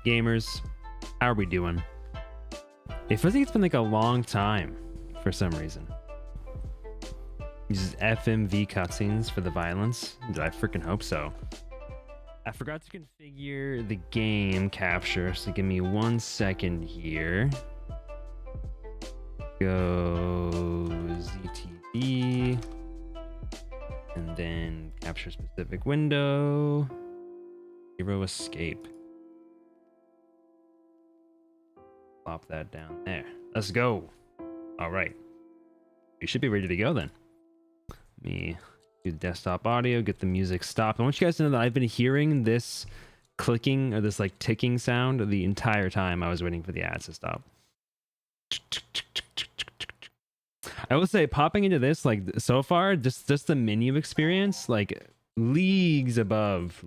Gamers, how are we doing? It feels like it's been like a long time for some reason. Uses FMV cutscenes for the violence. I freaking hope so. I forgot to configure the game capture, so give me 1 second here. Go ZTV. And then capture specific window. Zero escape. Plop that down there. Let's go. All right. We should be ready to go then. Let me do the desktop audio, get the music stopped. I want you guys to know that I've been hearing this clicking or this like ticking sound the entire time I was waiting for the ads to stop. I will say, popping into this, like so far, just the menu experience, like leagues above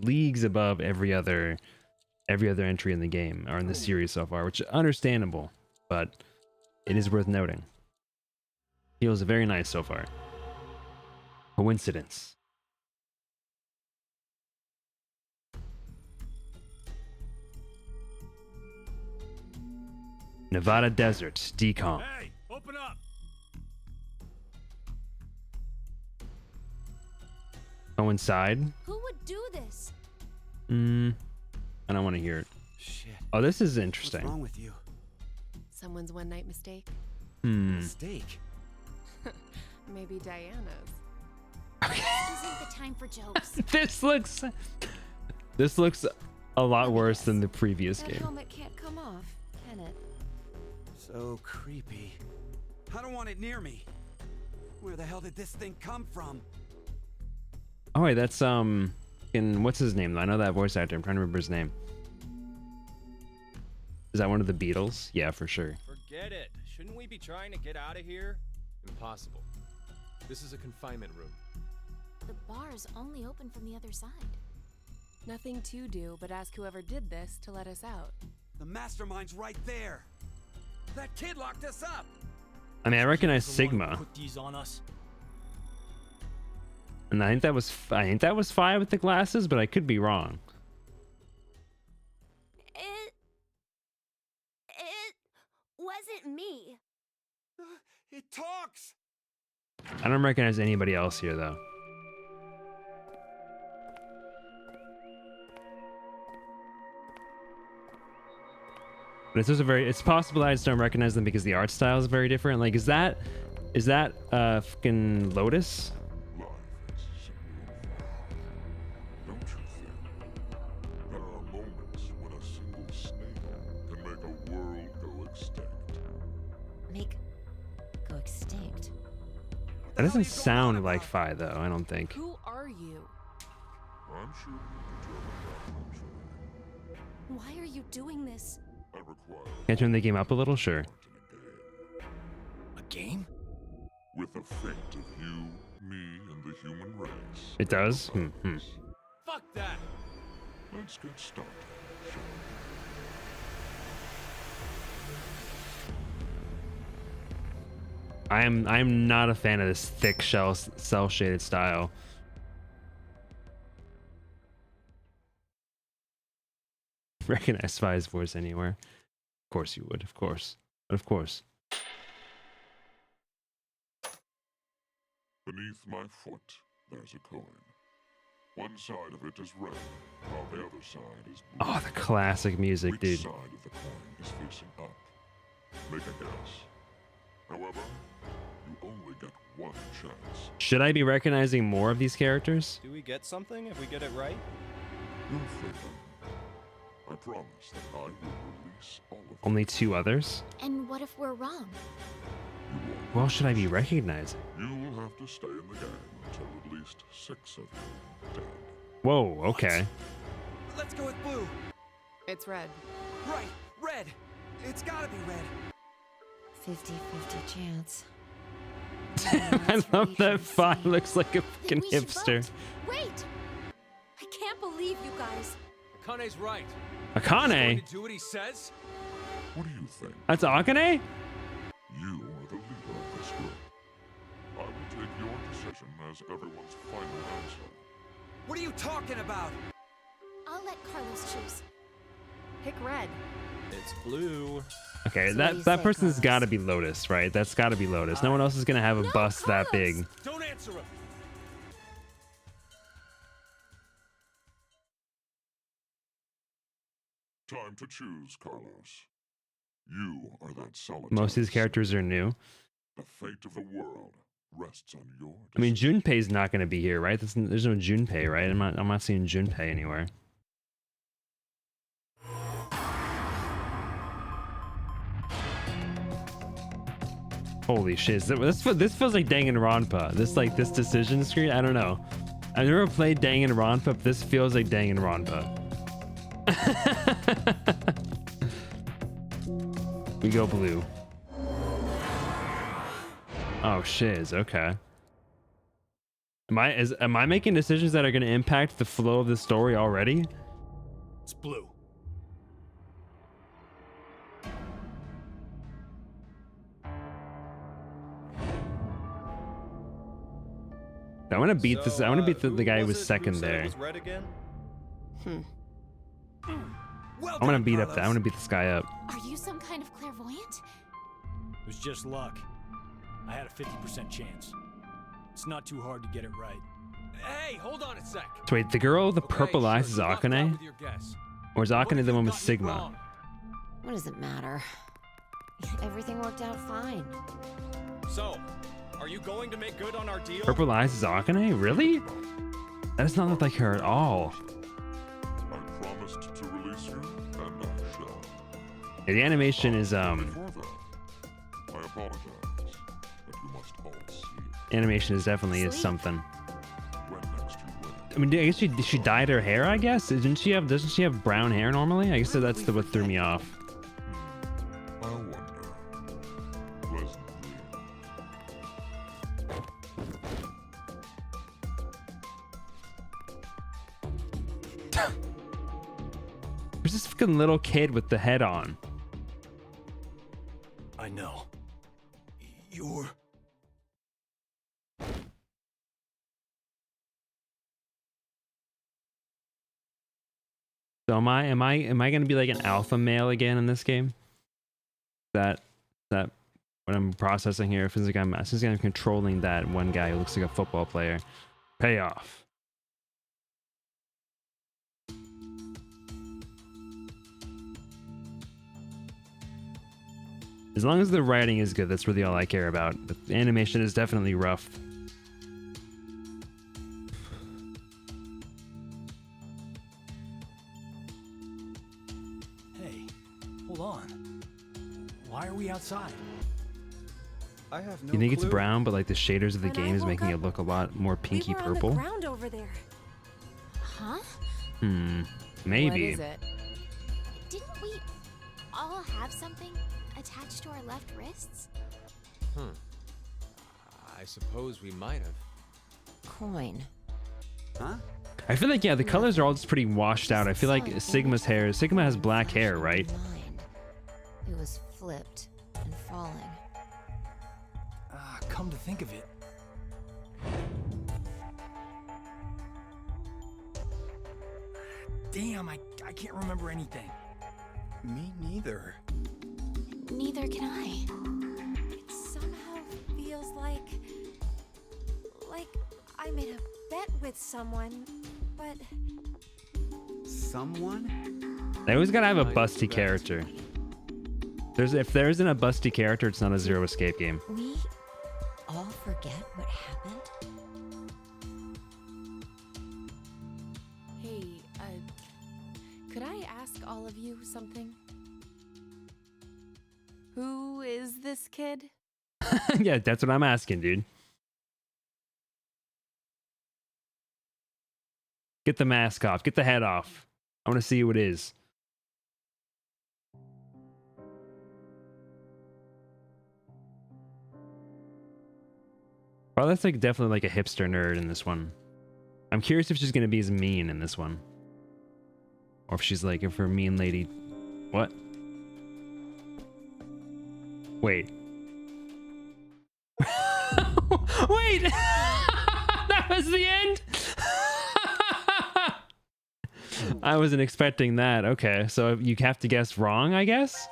every other entry in the game or in the series so far, which is understandable, but it is worth noting. Feels very nice so far. Coincidence. Nevada Desert, decom. Hey, open up. Go inside. Who would do this? I don't want to hear it. Shit. Oh, this is interesting. What's wrong with you? Someone's one night mistake? Mistake? Maybe Diana's. This isn't the time for jokes. This looks a lot worse than the previous That game. helmet can't come off, can it? So creepy. I don't want it near me. Where the hell did this thing come from? Oh wait, that's what's his name? I know that voice actor. I'm trying to remember his name. Is that one of the Beatles? Yeah, for sure. Forget it. Shouldn't we be trying to get out of here? Impossible. This is a confinement room. The bar's only open from the other side. Nothing to do but ask whoever did this to let us out. The mastermind's right there. That kid locked us up. I mean, I recognize The one who Sigma, put these on us. and I think that was Fi with the glasses, but I could be wrong. It wasn't me. It talks. I don't recognize anybody else here though. But it's possible that I just don't recognize them because the art style is very different. Like, is that fucking Lotus? Life is simple. Don't you think? There are moments when a single snake can make a world go extinct. Go extinct. That doesn't sound like Fi though, I don't think. Who are you? I'm sure you can determine that eventually. Why are you doing this? I require Can I turn the game up a little? Sure. A game? with a fate of you, me, and the human race. It does? Fuck that! Let's get started, shall we? I'm not a fan of this thick cell shaded style. Recognize Fi's voice anywhere. Of course you would, of course. But of course. Beneath my foot, there's a coin. One side of it is red, while the other side is blue. Oh, the classic music, Which dude. side of the coin is facing up? Make a guess. However, you only get one chance. Should I be recognizing more of these characters? Do we get something if we get it right? You'll fail. I promise that I will release all of you. Only two others? And what if we're wrong? You won't. Who else should I be recognizing? You will have to stay in the game until at least 6 of you are dead. Whoa, okay. Let's go with blue. It's red. Right, red. It's gotta be red. 50-50 chance. I love that Fi looks like a fucking We should hipster. vote. Wait! I can't believe you guys. Akane's right. Akane? Going to do what he says? What do you think? That's Akane? You are the leader of this group. I will take your decision as everyone's final answer. What are you talking about? I'll let Carlos choose. Pick red. It's blue. Okay, So what do you that say, person's Carlos? got to be Lotus, right? That's got to be Lotus. No one else is gonna have a No, bust that Carlos! big. Don't answer him. Time to choose, Carlos. You are that solitary. Most of these characters are new. The fate of the world rests on your I mean, decision. Junpei's not gonna be here, right? There's no Junpei, right? I'm not seeing Junpei anywhere. Holy shit! This feels like Danganronpa. This decision screen. I don't know. I've never played Danganronpa, but this feels like Danganronpa. We go blue. Oh shiz. Okay. Am I making decisions that are going to impact the flow of the story already? It's blue. I want to beat this. I want to beat the guy who was it second said it there. was red again? Well I want to done, beat up. I Carlos. want to beat this guy up. Are you some kind of clairvoyant? It was just luck. I had a 50% chance. It's not too hard to get it right. Hey, hold on a sec. So wait, the girl with the Okay, purple eyes sure, is you lucked out Akane, with your guess. or is What Akane if the you one with got it Sigma? wrong? What does it matter? Everything worked out fine. So, are you going to make good on our deal? Purple eyes is Akane? Really? That does not look like her at all. I promised to release you, and I shall. Yeah, the animation is Before that, I apologize, but you must all see it. animation is definitely is Sleep. something. When next you win. I mean, I guess she dyed her hair. I guess doesn't she have brown hair normally? I guess that's what threw me off. I wonder. Pleasant dream. There's this fucking little kid with the head on. I know. You're... So am I gonna be like an alpha male again in this game? That what I'm processing here. It feels like I'm controlling that one guy who looks like a football player. Payoff. As long as the writing is good, that's really all I care about. But the animation is definitely rough. Hey, hold on. Why are we outside? I have no You think it's clue. brown, but like the shaders of the When I game is woke making up, it look a lot more pinky we were on purple? the ground over there. Huh? Maybe. What is it? Didn't we all have something attached to our left wrists? I suppose we might have. Coin. Huh? I feel like, yeah, the colors are all just pretty washed out. I feel like Sigma has black hair, right? Mine. It was flipped and falling. Come to think of it. Damn, I can't remember anything. Me neither. Neither can I. It somehow feels like I made a bet with someone, but Someone? They always gotta have a Kind of busty that. character. If there isn't a busty character, it's not a Zero Escape game. We all forget what happened? Hey, could I ask all of you something? Who is this kid? Yeah, that's what I'm asking, dude. Get the mask off. Get the head off. I want to see who it is. Well, that's like definitely like a hipster nerd in this one. I'm curious if she's gonna be as mean in this one, or if she's like if her mean lady. What? Wait. Wait. That was the end. I wasn't expecting that. Okay, so you have to guess wrong, I guess?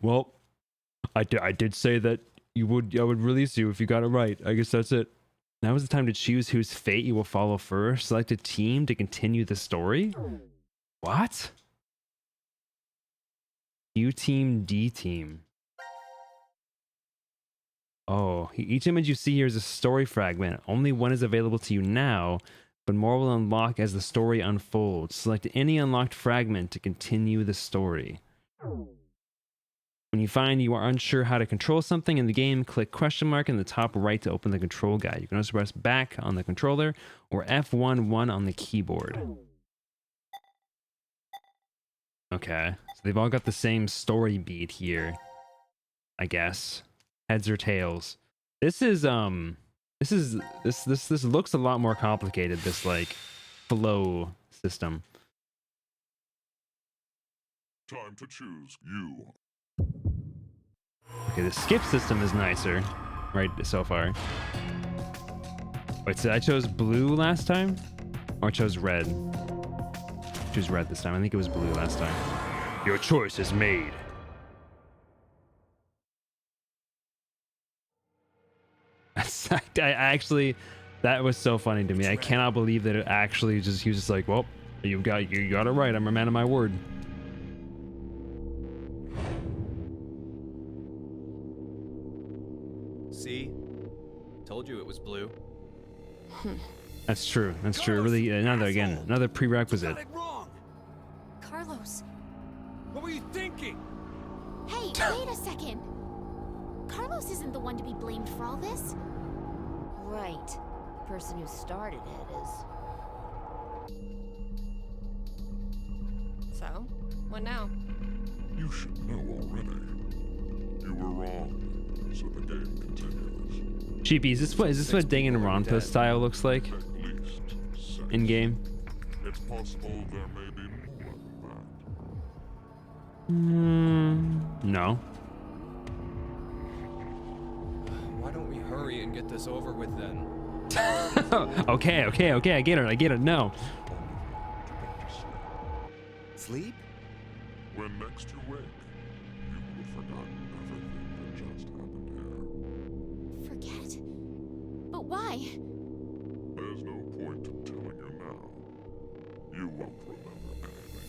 Well, I did say that I would release you if you got it right. I guess that's it. Now is the time to choose whose fate you will follow first. Select a team to continue the story. What? U team, D team. Oh, each image you see here is a story fragment. Only one is available to you now, but more will unlock as the story unfolds. Select any unlocked fragment to continue the story. When you find you are unsure how to control something in the game, click question mark in the top right to open the control guide. You can also press back on the controller or F11 on the keyboard. Okay, so they've all got the same story beat here, I guess. Heads or tails. This looks a lot more complicated, this like flow system. Time to choose you. Okay, the skip system is nicer, right, so far. Wait, so I chose blue last time? Or I chose red? I chose red this time. I think it was blue last time. Your choice is made. I actually, that was so funny to me. I cannot believe that it actually just, he was just like, well, you got it right. I'm a man of my word. See? Told you it was blue. That's true. That's true. Really, another prerequisite. Got it wrong. Carlos. What were you thinking? Hey, wait a second. Carlos isn't the one to be blamed for all this. Right. The person who started it is. So, what now? You should know already. You were wrong, so the game continues. Cheapy, is this what Danganronpa style looks like At least 6. in game? It's possible there may be more than No. Why don't we hurry and get this over with then? Okay, I get it. No. Sleep? When next you wake, you will have forgotten everything that just happened here. Forget? But why? There's no point in telling you now. You won't remember anything.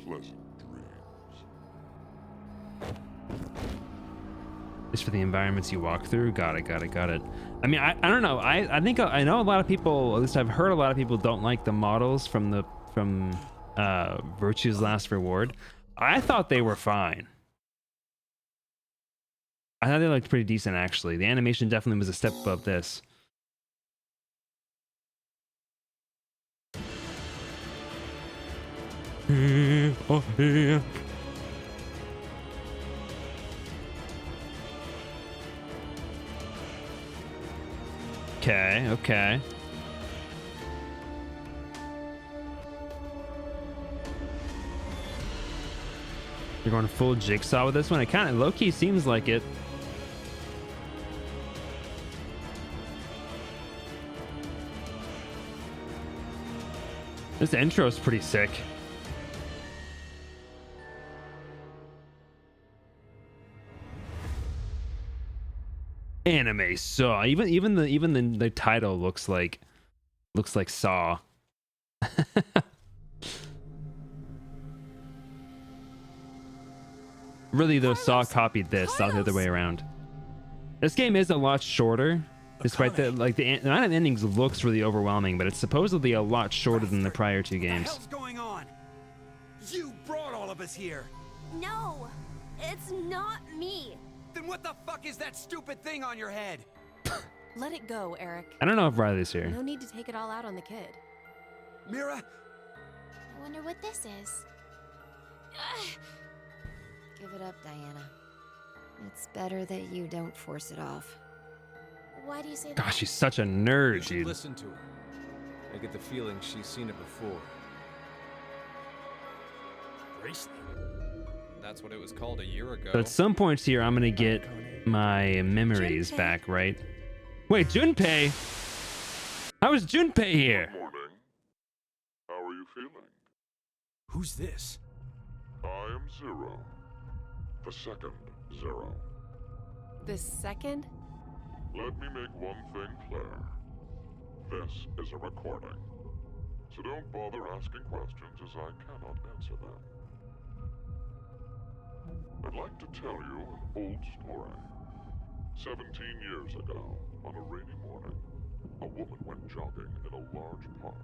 Pleasant dreams. Just for the environments you walk through. Got it. I mean, I don't know. I think I know a lot of people, at least I've heard a lot of people don't like the models from Virtue's Last Reward. I thought they were fine. I thought they looked pretty decent, actually. The animation definitely was a step above this. Oh, yeah. Okay. You're going full Jigsaw with this one? It kind of low-key seems like it. This intro is pretty sick. Anime Saw. Even the title looks like Saw. Really though, Saw copied this, not the other way around. This game is a lot shorter, despite the amount of endings looks really overwhelming, but it's supposedly a lot shorter than the prior two games. What the hell's going on? You brought all of us here. No, it's not me. Then what the fuck is that stupid thing on your head? Let it go, Eric. I don't know if Riley's here. No need to take it all out on the kid. Mira? I wonder what this is. Give it up, Diana. It's better that you don't force it off. Why do you say that? Gosh, she's such a nerd, You should dude. listen to her. I get the feeling she's seen it before. Bracelet. That's what it was called a year ago. So at some points here, I'm gonna get my memories back, right? Wait, Junpei? How is Junpei here? Good morning. How are you feeling? Who's this? I am Zero. The second Zero. The second? Let me make one thing clear. This is a recording. So don't bother asking questions as I cannot answer them. I'd like to tell you an old story. 17 years ago, on a rainy morning, a woman went jogging in a large park.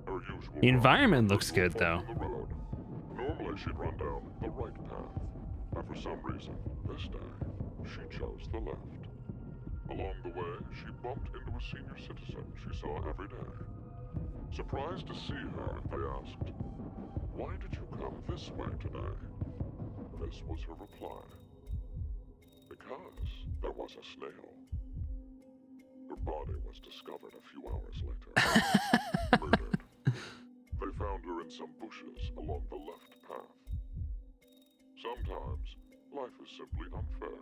Her usual The environment route looks was good, following though. the road. Normally she'd run down the right path, but for some reason, this day, she chose the left. Along the way, she bumped into a senior citizen she saw every day. Surprised to see her, they asked, "Why did you come this way today?" This was her reply. "Because there was a snail." Her body was discovered a few hours later. Murdered. They found her in some bushes along the left path. Sometimes, life is simply unfair.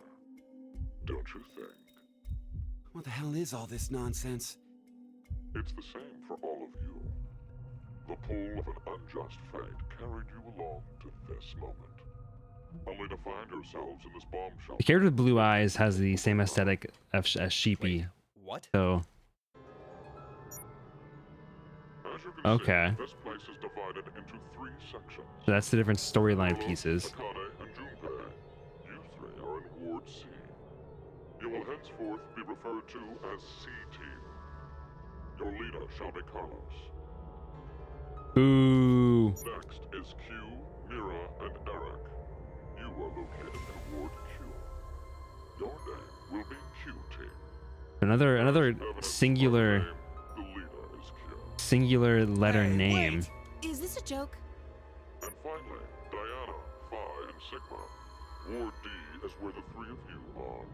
Don't you think? What the hell is all this nonsense? It's the same for all of you. The pull of an unjust fate carried you along to this moment. Only to find yourselves in this bomb shelter. The character with blue eyes has the same aesthetic as Sheepy. What? So, As you can okay. see, this place is divided into 3 sections. So that's the different storyline pieces. Akane and Junpei, you 3 are in Ward C. You will henceforth be referred to as C-Team. Your leader shall be Carlos. Ooh. Next is Q, Mira, and Eric. You are located in Ward Q. Your name will be Q-Team. Another singular The leader is Q. singular letter name. Wait, is this a joke? And finally, Diana, Phi, and Sigma. Ward D is where the 3 of you are.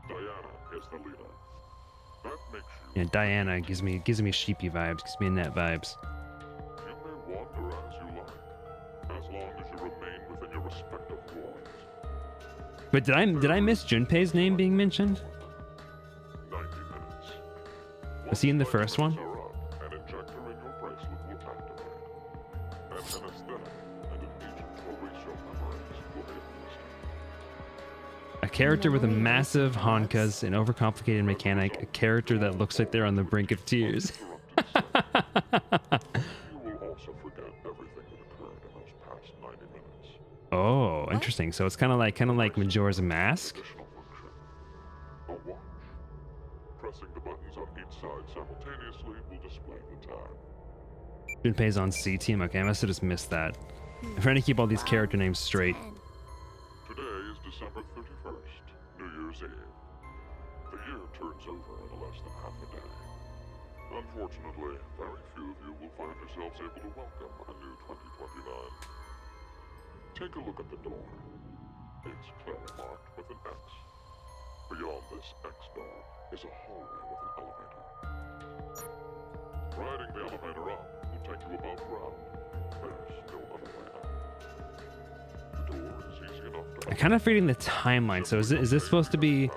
Diana is the leader. That makes you... Yeah, Diana gives me Sheepy vibes, gives me net vibes. You may wander as you like, as long as you remain within your respective wards. But did I miss Junpei's name being mentioned? 90 minutes. Was he in the first one? Once an injector in your bracelet will activate. An anesthetic and an agent to erase your memories will be administered. A character with a massive honkas, an overcomplicated mechanic, a character that looks like they're on the brink of tears. You will also forget everything that occurred in those past 90 minutes. Oh, interesting. So it's kind of like Majora's Mask. Additional function. A watch. Pressing the buttons on each side simultaneously will display the time. Junpei's on C team. Okay, I must have just missed that. I'm trying to keep all these character names straight. Today is December 31st, New Year's Eve. The year turns over in less than half a day. Unfortunately, very few of you will find yourselves able to welcome a new 2029. Take a look at the door. It's clearly marked with an X. Beyond this X door is a hallway with an elevator. Riding the elevator up will take you above ground. There's no other way out. The door is easy enough to I'm kind of reading the timeline. So is this supposed to be?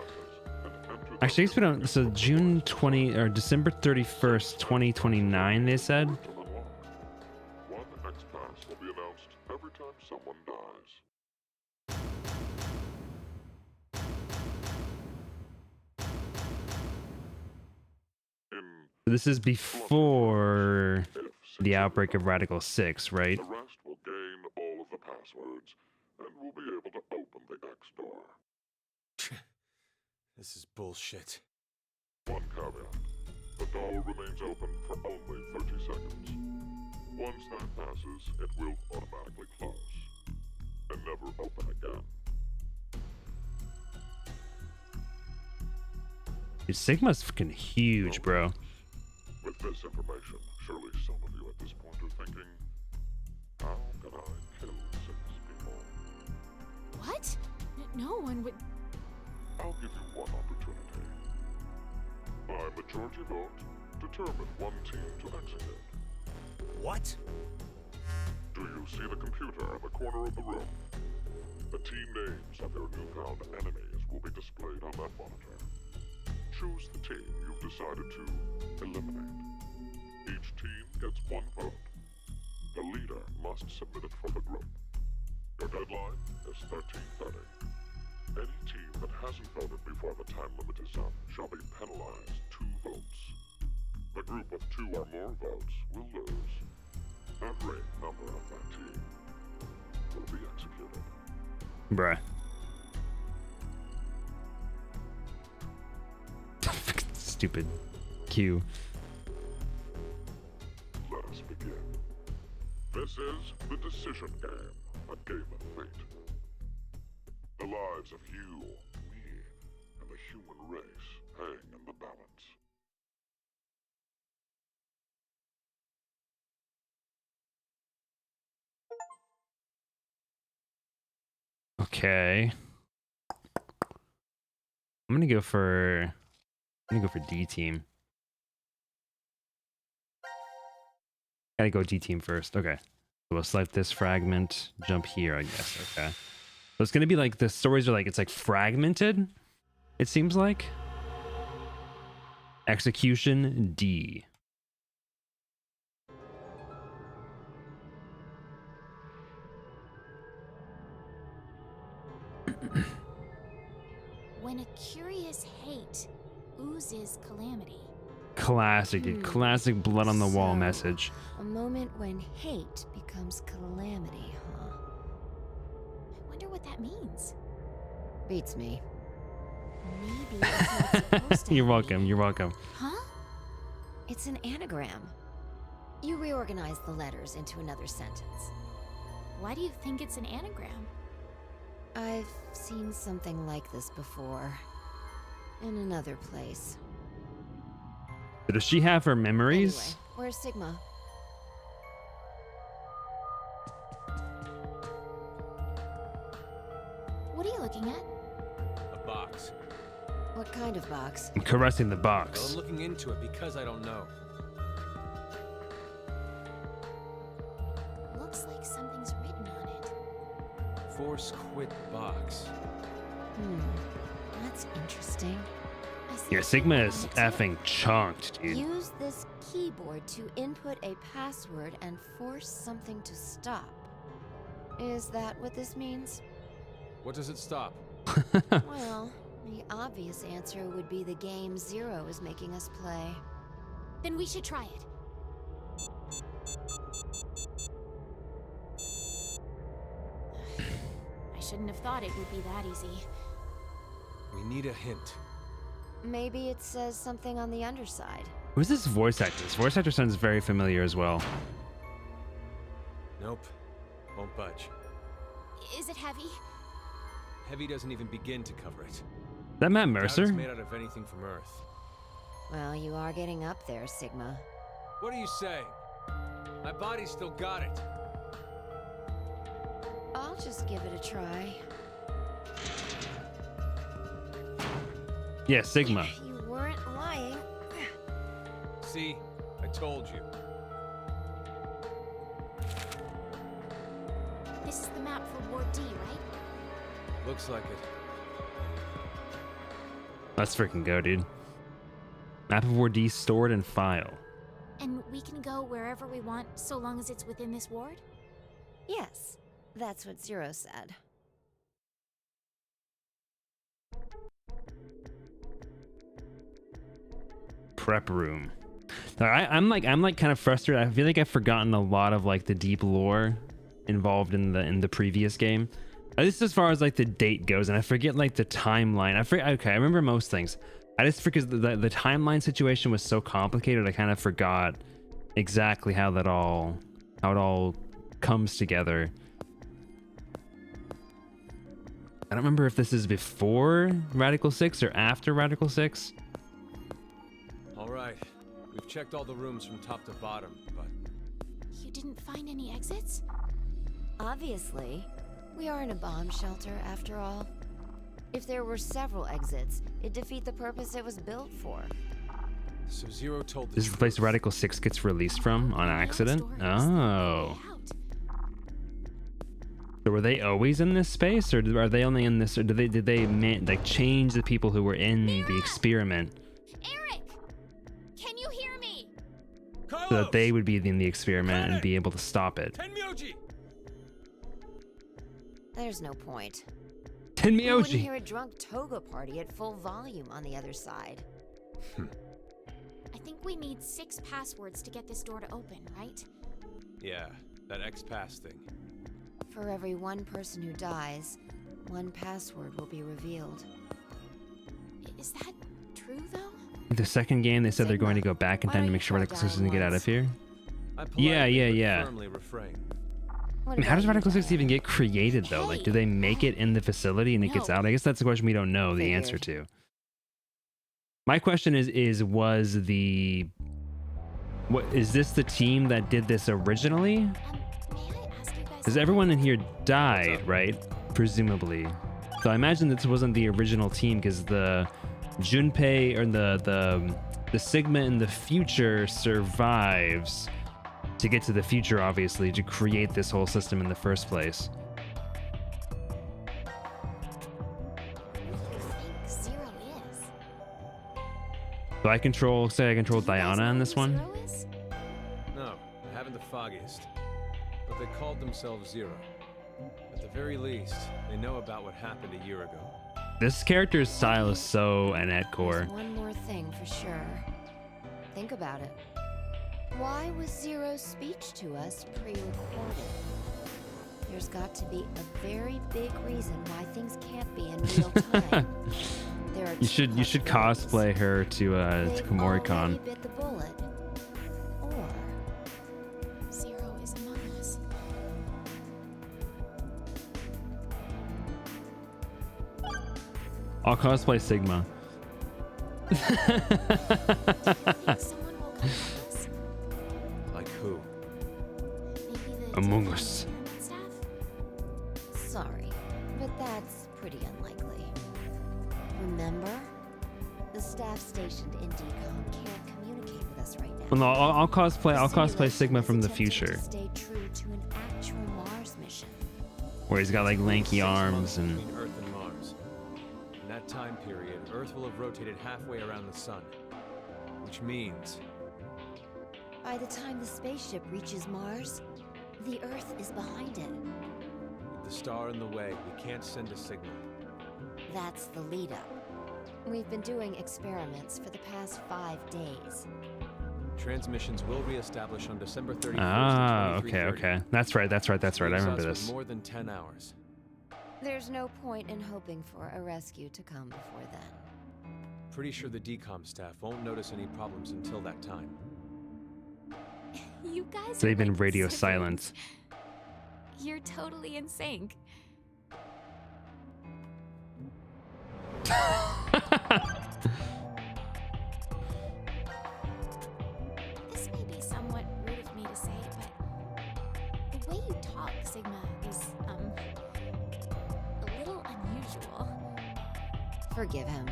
Actually, it's been on. So June 20 or December 31st, 2029. They said. One X pass will be announced every time someone dies. This is before the outbreak of Radical 6, right? The rest will gain all of the passwords and will be able to open the X door. This is bullshit. One caveat. The door remains open for only 30 seconds. Once that passes, it will automatically close and never open again. Dude, Sigma's fucking huge, bro. With this information, surely some of you at this point are thinking, how can I kill 6 people? What? No one would. I'll give you one opportunity. By majority vote, determine one team to execute. What? Do you see the computer in the corner of the room? The team names of your newfound enemies will be displayed on that monitor. Choose choose the team you've decided to eliminate. Each team gets 1 vote. The leader must submit it for the group. Your deadline is 13:30. Any team that hasn't voted before the time limit is up shall be penalized 2 votes. The group of 2 or more votes will lose. Every member of that team will be executed. Bruh. Stupid Q. Let us begin. This is the decision game, a game of fate. The lives of you, me, and the human race hang in the balance. Okay. I'm gonna go for D team. Gotta go D team first. Okay. So we'll select this fragment, jump here, I guess. Okay. So it's gonna be like the stories are like it's like fragmented, it seems like. Execution D. When a curious hate oozes calamity. Classic, dude. Classic blood on the wall So, message. A moment when hate becomes calamity, huh? I wonder what that means. Beats me. Maybe it's not supposed to You're be. welcome. You're welcome. Huh? It's an anagram. You reorganize the letters into another sentence. Why do you think it's an anagram? I've seen something like this before. In another place. Does she have her memories? Anyway, where's Sigma? What are you looking at? A box. What kind of box? I'm caressing the Well, box. I'm looking into it because I don't know. Looks like something's written on it. Force quit box. That's interesting. I see Yeah, a Sigma symbol is on it, too. effing chunked, dude. Use this keyboard to input a password and force something to stop. Is that what this means? What does it stop? Well, the obvious answer would be the game Zero is making us play. Then we should try it. I shouldn't have thought it would be that easy. We need a hint. Maybe it says something on the underside. Who's this voice actor? This voice actor sounds very familiar as well. Nope. Won't budge. Is it heavy? Heavy doesn't even begin to cover it. Is that Matt Doubt Mercer? it's made out of anything from Earth. Well, you are getting up there, Sigma. What are you saying? My body's still got it. I'll just give it a try. Yeah, Sigma. You weren't lying. See? I told you. This is the map for Ward D, right? Looks like it. Let's freaking go, dude. Map of Ward D stored in file. And we can go wherever we want so long as it's within this ward? Yes, that's what Zero said. Prep room. All right, I'm like kind of frustrated. I feel like I've forgotten a lot of like the deep lore involved in the previous game. At least as far as like the date goes, and I forget like the timeline. Okay, I remember most things. I just because the timeline situation was so complicated, I kind of forgot exactly how it all comes together. I don't remember if this is before Radical 6 or after Radical 6. All right. We've checked all the rooms from top to bottom, but You didn't find any exits? Obviously, we are in a bomb shelter after all. If there were several exits, it'd defeat the purpose it was built for. so Zero told the This is the place truth. Radical 6 gets released from on The accident. story is the way Oh. out. So were they always in this space, or are they only in this? Or did they change the people who were in the experiment so that they would be in the experiment and be able to stop it. Tenmyoji! There's no point. We wouldn't Tenmyoji! hear a drunk toga party at full volume on the other side. I think we need 6 passwords to get this door to open, right? Yeah, that X-Pass thing. For every one person who dies, one password will be revealed. Is that true, though? The second game, they said they're going to go back in time to make sure Radical 6 doesn't get out of here. Yeah. Firmly refrain. What I mean, how does about you, Radical 6 Dad? even get created, though? Like, do they make it in the facility and it gets out? I guess that's a question we don't know the answer to. My question was the... What, is this the team that did this originally? May I ask you guys? Because everyone in here died, right? Presumably. So I imagine this wasn't the original team because the Junpei or the Sigma in the future survives to get to the future, obviously, to create this whole system in the first place. Who do you think Zero is? So I control Do you guys Diana know in who this one. Zero is? No, I haven't the foggiest. But they called themselves Zero. At the very least, they know about what happened a year ago. This character's style is so Annette core. There's one more thing for sure. Think about it. Why was Zero's speech to us pre-recorded? There's got to be a very big reason why things can't be in real time. There are You should cosplay her to They've KomoriCon. already bit the bullet. Or Zero is among us. I'll cosplay Sigma. Do you think someone will come help us? Like who? Maybe the Among decom Us. experiment staff? sorry, but that's pretty unlikely. Remember? The staff stationed in Decom can't communicate with us right now. Well, no, I'll cosplay The Sigma simulation from is the attempting future, to stay true to an actual Mars mission. where he's got like lanky 6 arms months and between Earth and Mars. In that time period, Earth will have rotated halfway around the sun. Which means By the time the spaceship reaches Mars, the Earth is behind it. with the star in the way, we can't send a signal. That's the lead up. We've been doing experiments for the past 5 days. Transmissions will reestablish on December 31st. ah, at okay, 23:30. okay. That's right. I Leaves remember us with this. More than 10 hours. There's no point in hoping for a rescue to come before then. Pretty sure the decom staff won't notice any problems until that time. You guys So they've are been like radio siblings. silent. You're totally in sync. This may be somewhat rude of me to say, but the way you talk, Sigma, is, a little unusual. Forgive him.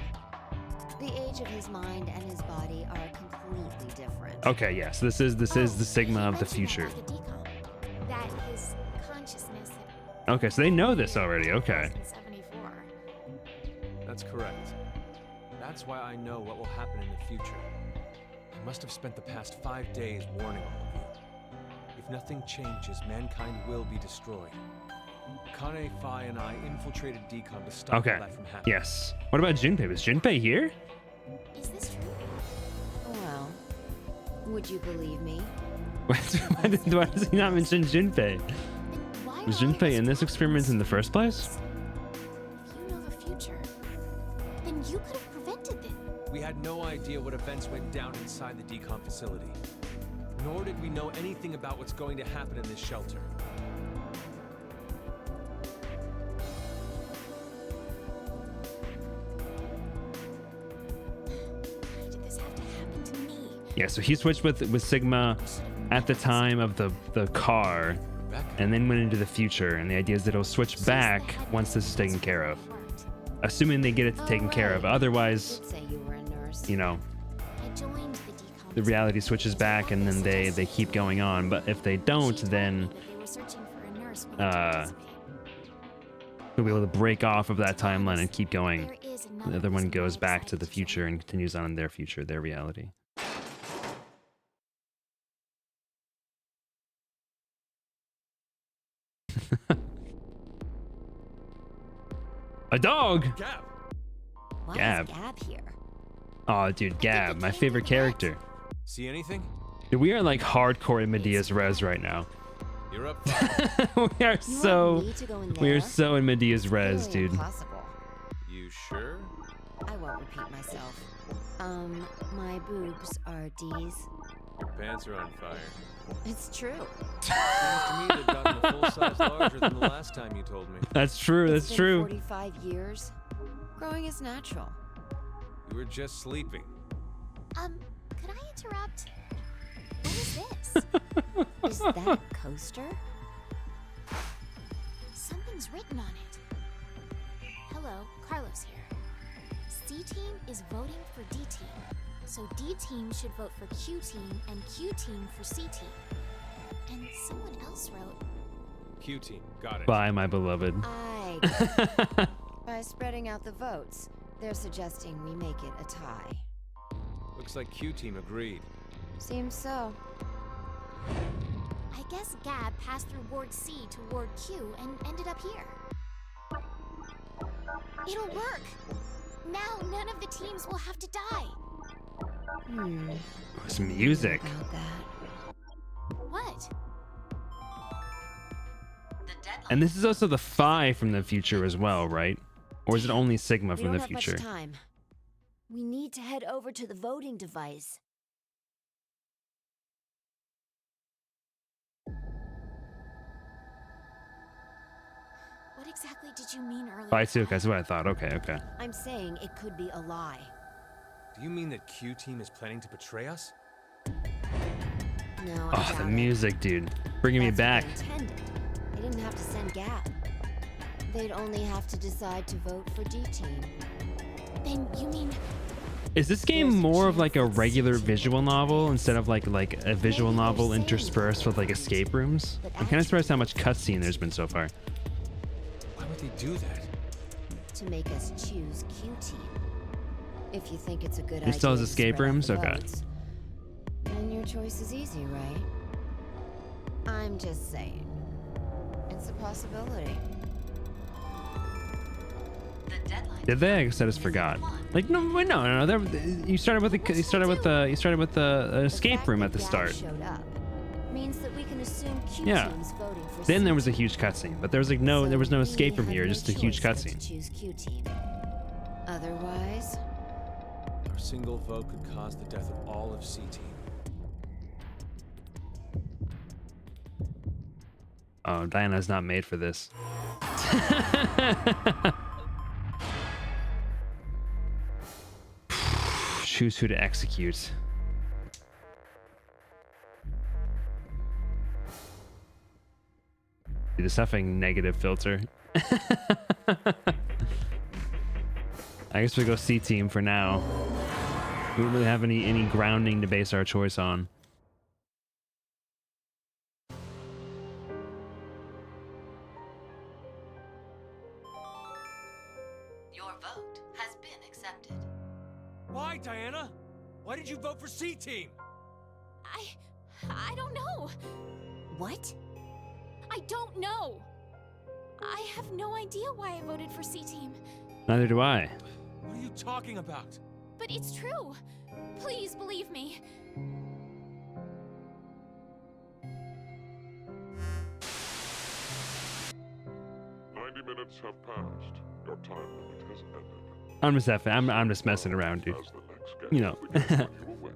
The age of his mind and his body are completely different. Okay, yes. This is the Sigma He of the mentioned that future. about the decom, that his consciousness had Okay, so they know this already. Okay. 2074. That's correct. That's why I know what will happen in the future. I must have spent the past 5 days warning all of you. If nothing changes, mankind will be destroyed. Kane, Fi, and I infiltrated decom to stop Okay. all that from happening. Yes. What about Junpei? Was Junpei here? Is this true? Well, would you believe me? Why does he not mention Junpei? Then why Was are all Junpei in these this experiment in the first place? If you know the future, then you could have prevented this. We had no idea what events went down inside the decom facility. Nor did we know anything about what's going to happen in this shelter. Why did this have to happen to me? Yeah, so he switched with Sigma at the time of the car, Rebecca, and then went into the future. And the idea is that it'll switch She's the back head once this is taken nurse. care of, It worked. assuming they get it Oh, taken care of. right. Otherwise, You did say you were a nurse. you know, I joined the decom. the reality switches back, and then they keep going on. But if they don't, then They were searching for a nurse willing to uh, participate. we'll be able to break off of that timeline and keep going. There is The another other one reason goes why I back to decided the join. future and continues on in their future, their reality. A dog. Gab. Why Gab. is Gab here? Oh, dude, Gab, my favorite character. See anything? Dude, we are like hardcore in Medea's res right now. You're up 5. we are You so want me to go in we are there? so in Medea's res, Really dude. impossible. You sure? I won't repeat myself. My boobs are D's. Your pants are on fire. It's true. Seems to me they've gotten a full size larger than the last time you told me. That's true. It's That's been true. 45 years. Growing is natural. You were just sleeping. Could I interrupt? What is this? Is that a coaster? Something's written on it. Hello, Carlos here. C-Team is voting for D-Team. So D-Team should vote for Q-Team and Q-Team for C-Team. And someone else wrote... Q team, got it. Bye, my beloved. By spreading out the votes, they're suggesting we make it a tie. Looks like Q team agreed. Seems so. I guess Gab passed through Ward C to Ward Q and ended up here. It'll work! Now none of the teams will have to die. Some music. About that. What? And this is also the Phi from the future as well, right? Or is it only Sigma We from don't the have future? much time. We need to head over to the voting device. What exactly did you mean earlier? Phi too, that's what I thought. Okay, okay. I'm saying it could be a lie. Do you mean that Q team is planning to betray us? No, I Oh, the doubt it. music, dude. Bringing me back. That's what they intended. They didn't have to send Gab. They'd only have to decide to vote for D-Team. Then you mean... Is this game There's a more of chance like a that regular C-Team visual will novel advance. instead of like a visual Maybe they're novel saying interspersed with like vote for escape rooms? but I'm kind of surprised how much actually cutscene there's been so far. Why would they do that? To make us choose Q-Team. If you think it's a good It idea still has to escape spread out rooms? the Okay. votes, then your choice is easy, right? I'm just saying. It's a possibility. Did they? I guess I just forgot. Like no, wait, no. You started with the escape fact room that at the Gab start. showed up means that we can assume Yeah. Q-Team's voting for Then there was a C-Team. huge cutscene, but there was like no, there was no So escape we from had here, no just a huge choice but to cutscene. choose Q-Team. Otherwise, Our single vote could cause the death of all of C team. Oh, Diana's not made for this. Choose who to execute. Dude, the suffering negative filter. I guess we go C team for now. We don't really have any grounding to base our choice on. Your vote has been accepted. Why, Diana? Why did you vote for C-Team? I don't know. what? I don't know. I have no idea why I voted for C-Team. Neither do I. What are you talking about? But it's true. Please believe me. Minutes have passed. Your time limit has ended. I'm just effing. I'm just messing around, dude. As the next guest You know. begins when you awake.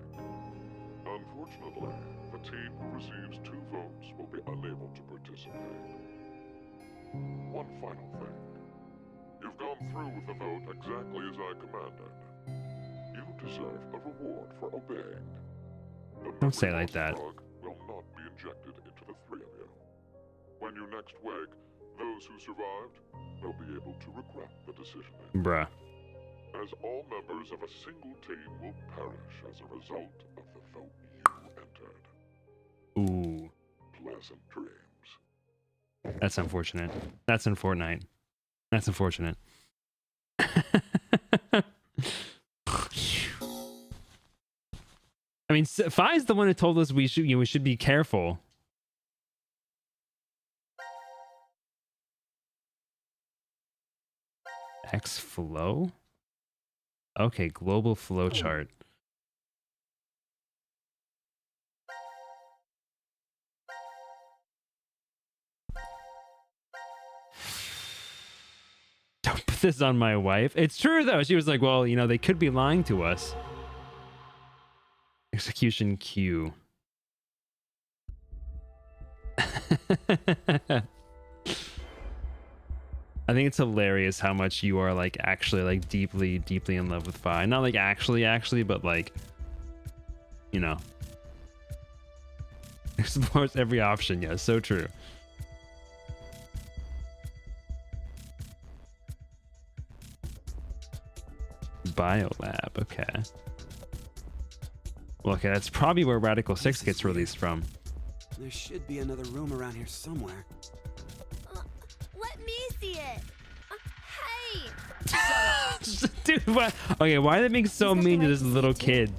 Unfortunately, the team who receives 2 votes will be unable to participate. One final thing. You've gone through with the vote exactly as I commanded. You deserve a reward for obeying. The Don't say it memory like that. loss drug will not be injected into the 3 of you. When you next wake, those who survived will be able to regret the decision they made. Bruh. As all members of a single team will perish as a result of the vote you entered. Ooh. Pleasant dreams. That's unfortunate. That's in Fortnite. That's unfortunate. I mean, Phi's the one who told us we should be careful. X flow? Okay, global flow chart. Don't put this on my wife. It's true though. She was like, well, you know, they could be lying to us. Execution queue. I think it's hilarious how much you are like actually like deeply in love with Fi. Not like actually, but like, you know, explores every option. Yeah, so true. Biolab, okay. Well, okay, that's probably where Radical 6 gets released from. There should be another room around here somewhere. Let me see it. Hey! Dude, what? Okay, why are they being so mean to this little kid?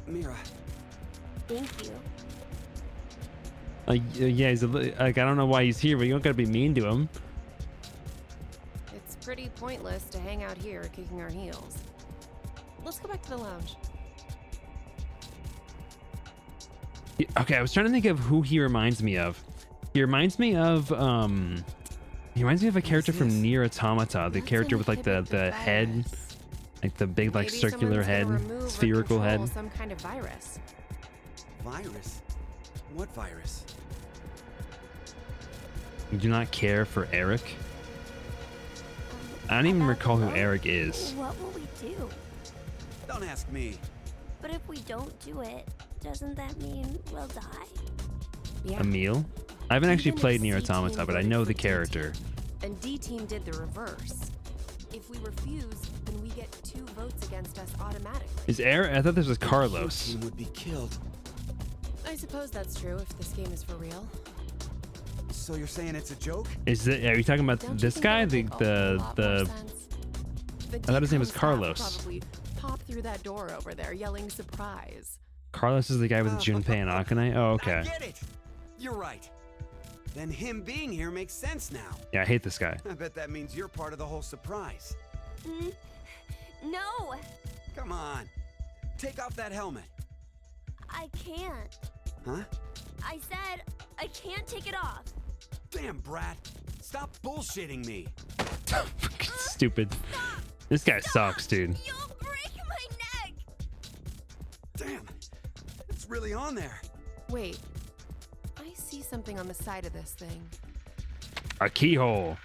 Mira. Thank you. Yeah, he's like, I don't know why he's here, but you don't gotta be mean to him. It's pretty pointless to hang out here kicking our heels. Let's go back to the lounge. Okay, I was trying to think of who he reminds me of. He reminds me of a character from Nier Automata, the character with like the head, like the big like Maybe circular someone's head, gonna remove or spherical control head. Some kind of virus. Virus? What virus? You do not care for Eric? I don't even recall who Eric is. What will we do? Don't ask me. But if we don't do it, doesn't that mean we'll die? Yeah. Emil? I haven't actually Even if played Nier C-Team Automata, but I voted know for the D-Team, character. And D-Team did the reverse. If we refuse, then we get 2 votes against us automatically. Is Eric? I thought this was Carlos. Team would be killed. I suppose that's true if this game is for real. So you're saying it's a joke? Is it? Are you talking about Don't you this think guy? that would make a lot more sense? The I thought his name was decom staff Carlos. Probably pop through that door over there, yelling surprise. Carlos is the guy with Junpei and Akane? Oh, I okay. get it. You're right. Then him being here makes sense now. Yeah, I hate this guy. I bet that means you're part of the whole surprise. No, Come on. Take off that helmet. I can't. Huh? I said I can't take it off. Damn, Brat. Stop bullshitting me. Fucking stupid. This guy sucks, dude. You'll break my neck. Damn. It's really on there. Wait, I see something on the side of this thing. A keyhole.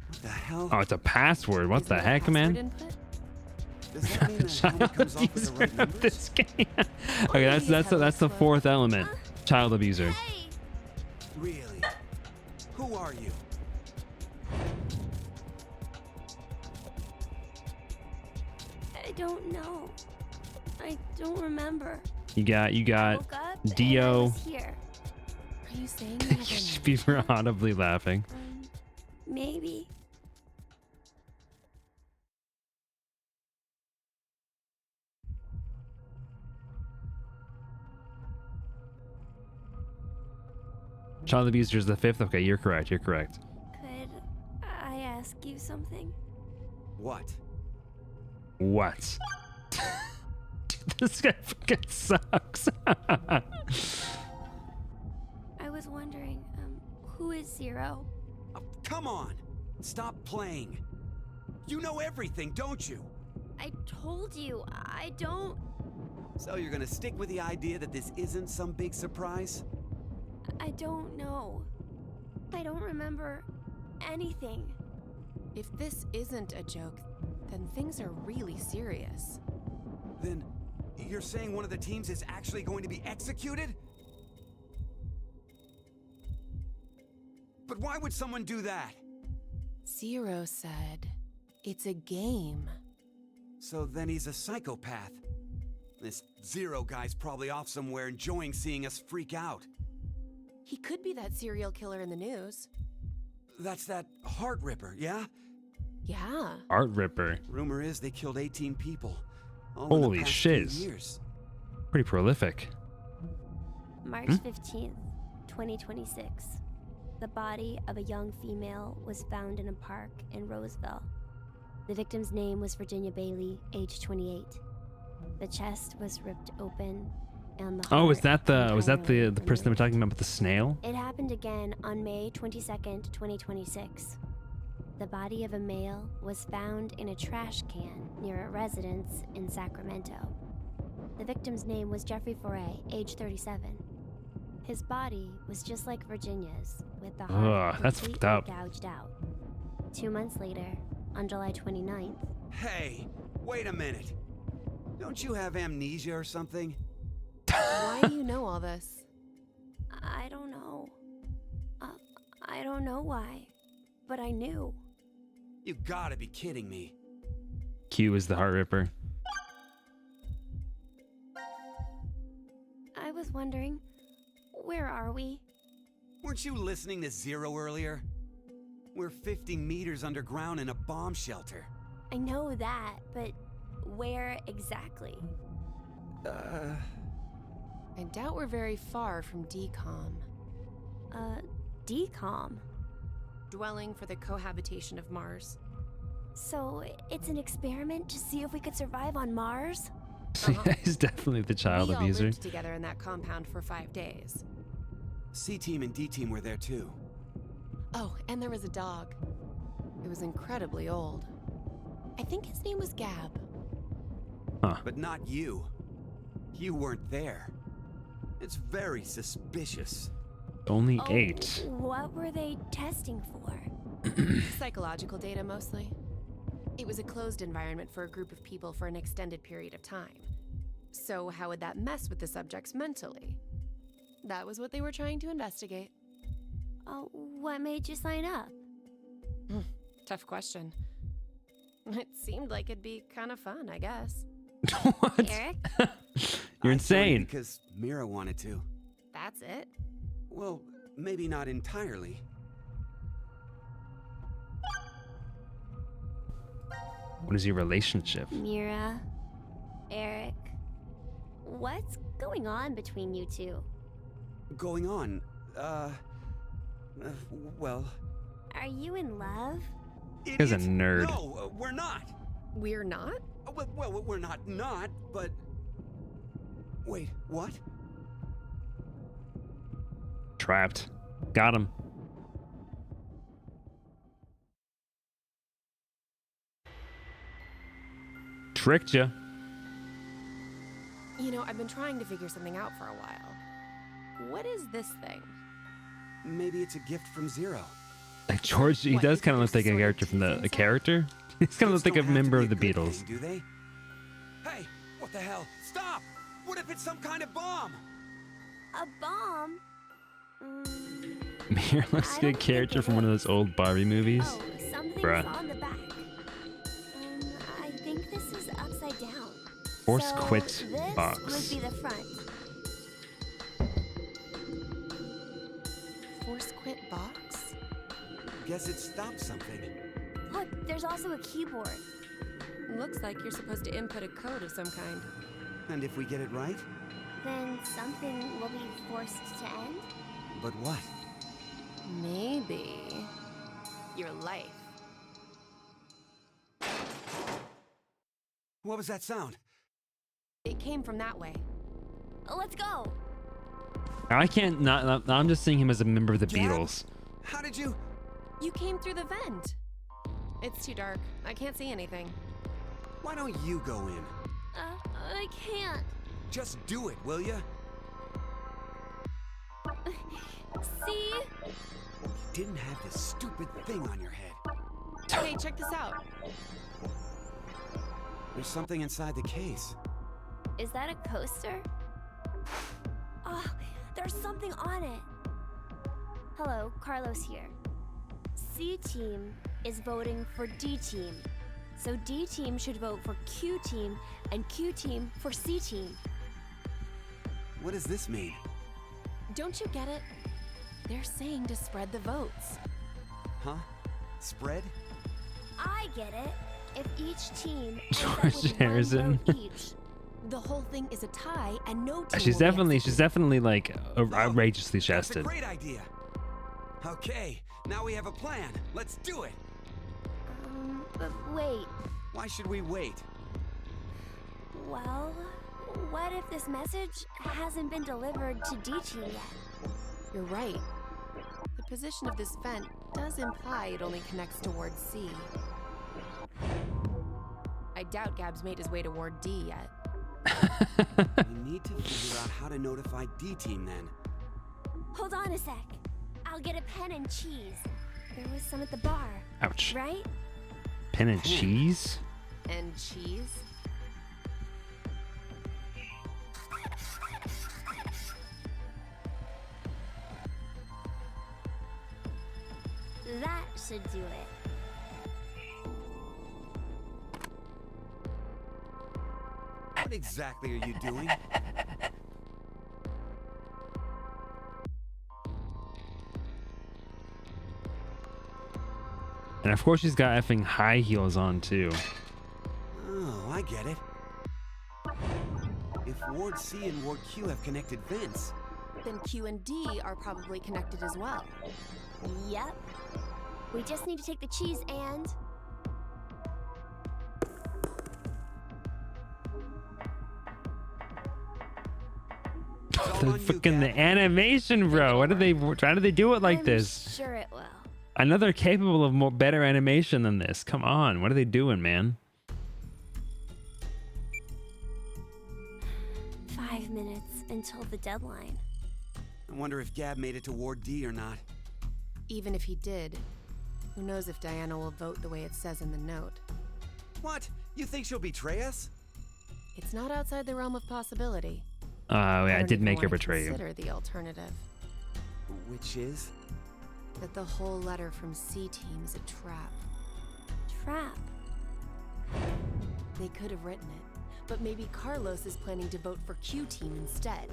What the hell? Oh, it's a password. What Is the it a heck, password man? input? Does that mean the helmet comes off with the right numbers? This game. Okay, that's the 4th element. Child abuser. Hey, Really? Who are you? I don't know. I don't remember. You got I woke up and I Dio. was here. Are you saying you have a People are audibly laughing. Maybe. Child abuser is the 5th. Okay, you're correct. You're correct. Could I ask you something? What? What? Dude, this guy fucking sucks. I was wondering, who is Zero? Oh, come on. Stop playing. You know everything, don't you? I told you, I don't. So you're gonna stick with the idea that this isn't some big surprise? I don't know. I don't remember anything. If this isn't a joke, then things are really serious. Then you're saying one of the teams is actually going to be executed? But why would someone do that? Zero said, it's a game. So then he's a psychopath. This Zero guy's probably off somewhere enjoying seeing us freak out. He could be that serial killer in the news. That's that Heart Ripper, yeah? Yeah. Art Ripper. Rumor is they killed 18 people. All in Holy the past few shiz. years. Pretty prolific. March 15th, 2026. the body of a young female was found in a park in Roseville. The victim's name was Virginia Bailey, age 28. The chest was ripped open, and the Oh, was heart that the entirely person that we're removed. talking about with the snail? It happened again on May 22nd, 2026. The body of a male was found in a trash can near a residence in Sacramento. The victim's name was Jeffrey Foray, age 37. His body was just like Virginia's, with the heart Ugh, that's fucked completely up. gouged out. 2 months later, on July 29th, Hey, wait a minute. Don't you have amnesia or something? Why do you know all this? I don't know. I don't know why, but I knew. You gotta be kidding me. Q is the heart ripper. I was wondering, where are we? Weren't you listening to Zero earlier? We're 50 meters underground in a bomb shelter. I know that, but where exactly? I doubt we're very far from DCOM. DCOM. Dwelling for the cohabitation of Mars. So it's an experiment to see if we could survive on Mars? He's definitely the child We all abuser. lived together in that compound for 5 days. C-Team and D-Team were there too. Oh, and there was a dog. It was incredibly old. I think his name was Gab. But not you. You weren't there. It's very suspicious. Only Oh, 8. What were they testing for? Psychological data mostly. It was a closed environment for a group of people for an extended period of time. So how would that mess with the subjects mentally? That was what they were trying to investigate. What made you sign up? Tough question. It seemed like it'd be kind of fun, I guess. What? Eric? You're I insane. joined because Mira wanted to. That's it. Well, maybe not entirely. What is your relationship? Mira, Eric, what's going on between you two? Going on, well... Are you in love? He's a Idiot. nerd. No, we're not. We're not? Well, we're not, but... Wait, what? Trapped. Got him. Tricked you. You know, I've been trying to figure something out for a while. What is this thing? Maybe it's a gift from Zero. Like George, he What, does is kind of there look like a sort of character from teeth the inside? a character. He's kind of Gifts look like a don't have to member be of the good Beatles. thing, do they? Hey, what the hell? Stop! What if it's some kind of bomb? A bomb? Mir looks I like a don't think character it from one of is. those old Barbie movies. Oh, something's Bruh. on the back. I think this is upside down. Force so quit this box. would be the front. Force quit box? Guess it stopped something. Look, there's also a keyboard. Looks like you're supposed to input a code of some kind. And if we get it right? Then something will be forced to end? But what? Maybe your life. What was that sound? It came from that way. Let's go! I can't not. I'm just seeing him as a member of the Gab? Beatles. How did you... You came through the vent. It's too dark. I can't see anything. Why don't you go in? I can't. Just do it, will ya? See? You didn't have this stupid thing on your head. Hey, check this out. There's something inside the case. Is that a coaster? Oh, there's something on it. Hello, Carlos here. C-Team is voting for D-Team. So D-Team should vote for Q-Team and Q-Team for C-Team. What does this mean? Don't you get it? They're saying to spread the votes. Huh? Spread? I get it. If each team ends George up with Harrison. one vote each. The whole thing is a tie, and no team She's will be definitely like outrageously That's a chested. great idea. Okay, now we have a plan. Let's do it. But wait. Why should we wait? Well, what if this message hasn't been delivered to D-Team yet? You're right. The position of this vent does imply it only connects to Ward C. I doubt Gab's made his way to Ward D yet. We need to figure out how to notify D-Team then. Hold on a sec. I'll get a pen and cheese. There was some at the bar. Ouch. Right? Pen and cheese? And cheese? That should do it. What exactly are you doing? And of course she's got effing high heels on too. Oh, I get it. If Ward C and Ward Q have connected vents, then Q and D are probably connected as well. Yep. We just need to take the cheese and... it's The all on you, fucking the Gab. animation, bro. Why do they do it like I'm this? sure it will. Another capable of more better animation than this. Come on, what are they doing, man? 5 minutes until the deadline. I wonder if Gab made it to Ward D or not. Even if he did, who knows if Diana will vote the way it says in the note. What? You think she'll betray us? It's not outside the realm of possibility. Oh, yeah, I don't did even make her wanna betray you. Consider the alternative. Which is? That the whole letter from C-Team is a trap. Trap. They could have written it, but maybe Carlos is planning to vote for Q-Team instead.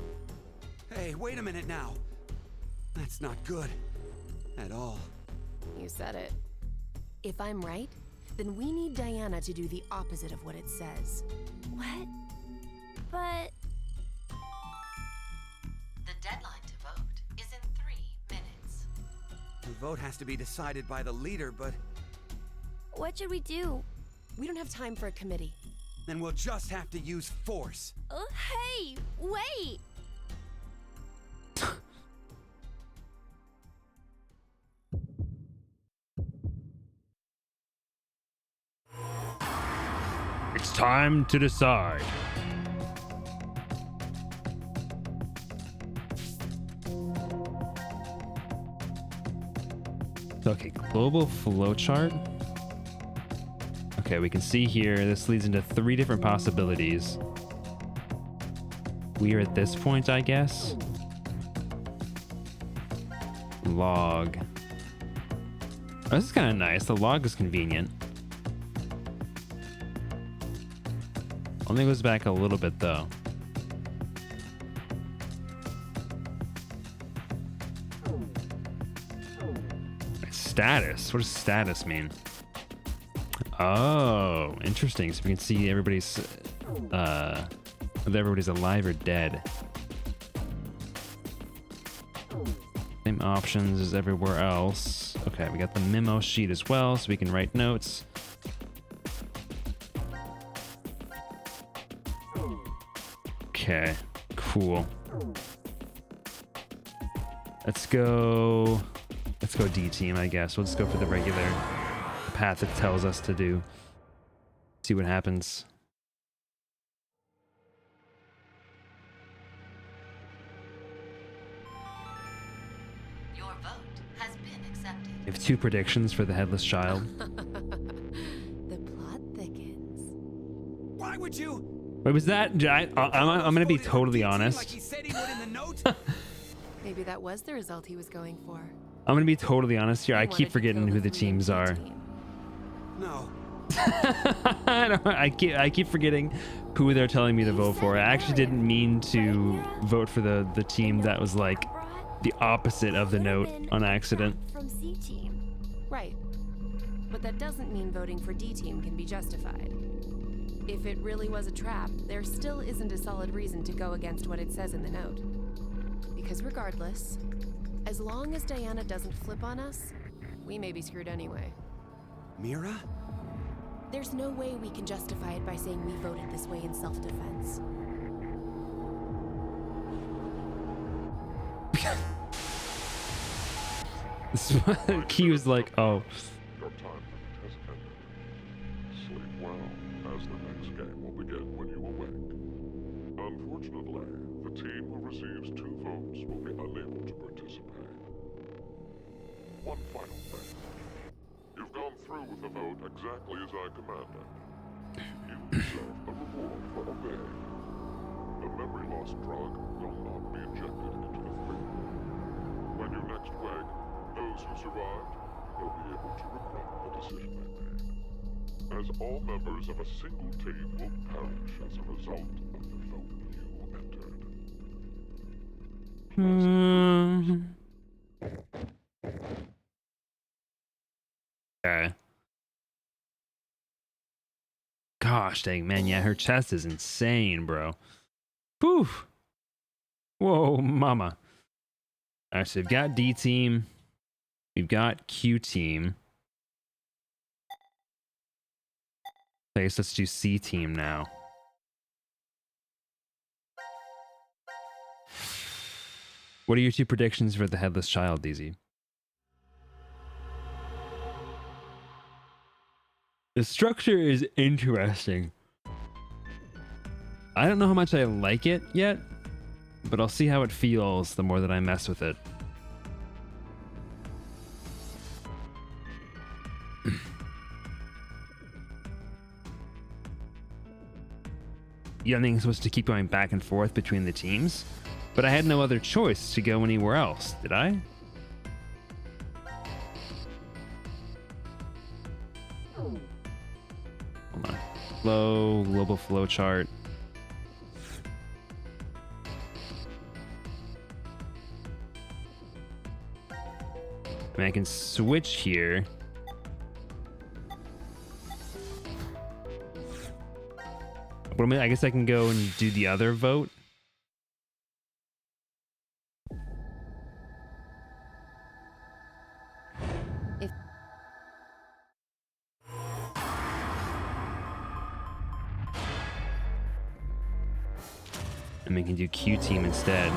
Hey, wait a minute now. That's not good. At all. You said it. If I'm right, then we need Diana to do the opposite of what it says. What? But... The deadline to vote is in 3 minutes. The vote has to be decided by the leader, but what should we do? We don't have time for a committee. then we'll just have to use force. Hey, wait! It's time to decide. Okay, global flowchart. Okay, we can see here this leads into 3 different possibilities. We are at this point, I guess. Log. Oh, this is kind of nice. The log is convenient. Only goes back a little bit though. Status. What does status mean? Oh, interesting. So we can see everybody's whether everybody's alive or dead. Same options as everywhere else. Okay, we got the memo sheet as well, so we can write notes. Okay, cool. Let's go D team, I guess. We'll just go for the regular path it tells us to do. See what happens. Your vote has been accepted. We have 2 predictions for the headless child. The plot thickens. Why would you? Wait, was that? I'm gonna be totally honest. Like he said he would in the note? Maybe that was the result he was going for. I'm gonna be totally honest here. He I wanted keep to forgetting kill who the 3 teams and are. Q team. No. I keep forgetting who they're telling me to vote for. I actually didn't mean to vote for the team that was like the opposite of the note on accident. From C team. Right. But that doesn't mean voting for D team can be justified. If it really was a trap, there still isn't a solid reason to go against what it says in the note. Because regardless, As long as Diana doesn't flip on us, we may be screwed anyway. Mira? There's no way we can justify it by saying we voted this way in self-defense. Key was like, oh. Your time has ended. Sleep well, as the next game will begin when you awake. Unfortunately, the team who receives 2 votes will be unable to participate. One final thing. You've gone through with the vote exactly as I commanded. You deserve a reward for obeying. The memory loss drug will not be injected into the brain. When you next wake, those who survived will be able to regret the decision they made, as all members of a single team will perish as a result of the vote you entered. Okay. Gosh dang, man, yeah, her chest is insane, bro. Poof. Whoa, mama. All right, so we've got D team. We've got Q team. I guess let's do C team now. What are your 2 predictions for the headless child, DZ? The structure is interesting. I don't know how much I like it yet, but I'll see how it feels the more that I mess with it. Youngings was to keep going back and forth between the teams, but I had no other choice to go anywhere else, did I? Hold on. Flow, global flow chart. I mean, I can switch here. But I mean, I guess I can go and do the other vote. And we can do Q team instead.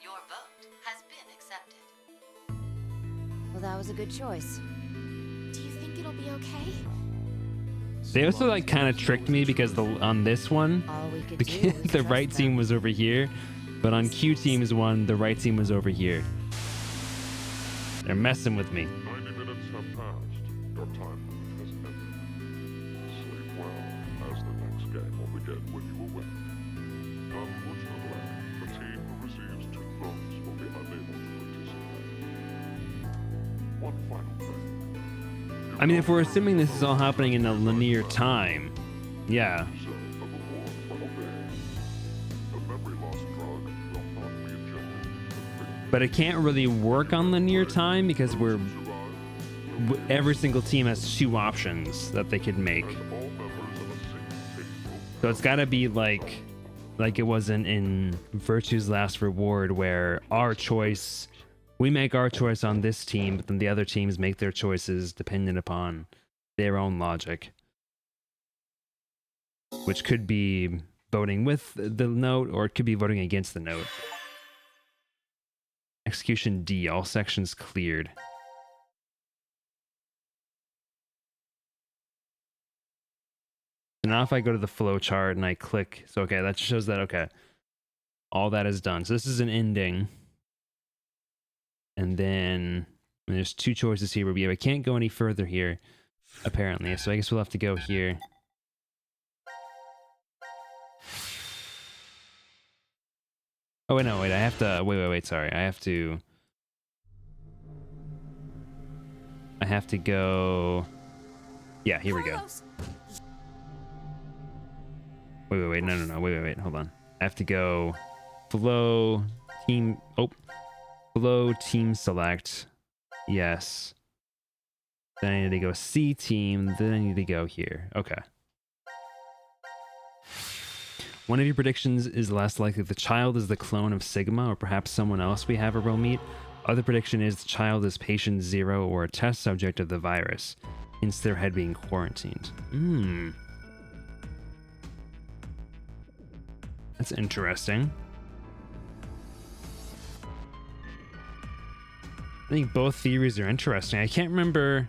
Your vote has been accepted. Well, that was a good choice. Do you think it'll be okay? They also like kind of tricked me because on this one, All we could the, do was the trust right them. team was over here, but on Q team's one, the right team was over here. They're messing with me. 90 minutes have passed. Your time has ended. Sleep well, as the next game will begin when you awake. Unfortunately, the team who receives 2 votes will be unable to participate. One final thing. I mean, if we're assuming this is all happening in a linear time, yeah. Deserve a reward for obeying. The memory loss drug will not be injected into the brain. But it can't really work on linear time because every single team has 2 options that they could make. So it's got to be like it was in Virtue's Last Reward, where we make our choice on this team, but then the other teams make their choices dependent upon their own logic, which could be voting with the note or it could be voting against the note. Execution D, all sections cleared. So now if I go to the flow chart and I click, so okay, that shows that, okay, all that is done. So this is an ending. And then there's 2 choices here where we can't go any further here, apparently. So I guess we'll have to go here. Oh, wait, no, wait, I have to, wait, sorry. I have to go, yeah, here we go. Wait, no, wait, hold on. I have to go flow, team, flow, team select, yes. Then I need to go C team. Then I need to go here. Okay. One of your predictions is less likely the child is the clone of Sigma or perhaps someone else we have or will meet. Other prediction is the child is patient 0 or a test subject of the virus, hence their head being quarantined. That's interesting. I think both theories are interesting. I can't remember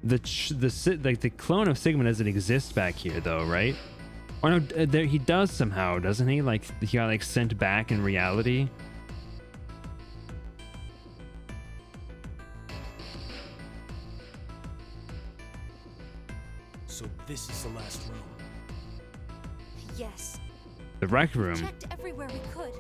the clone of Sigma doesn't exist back here though, right? Or no, there, he does somehow, doesn't he? Like he got like sent back in reality. So this is the last room. Yes. The rec room. Checked everywhere we could.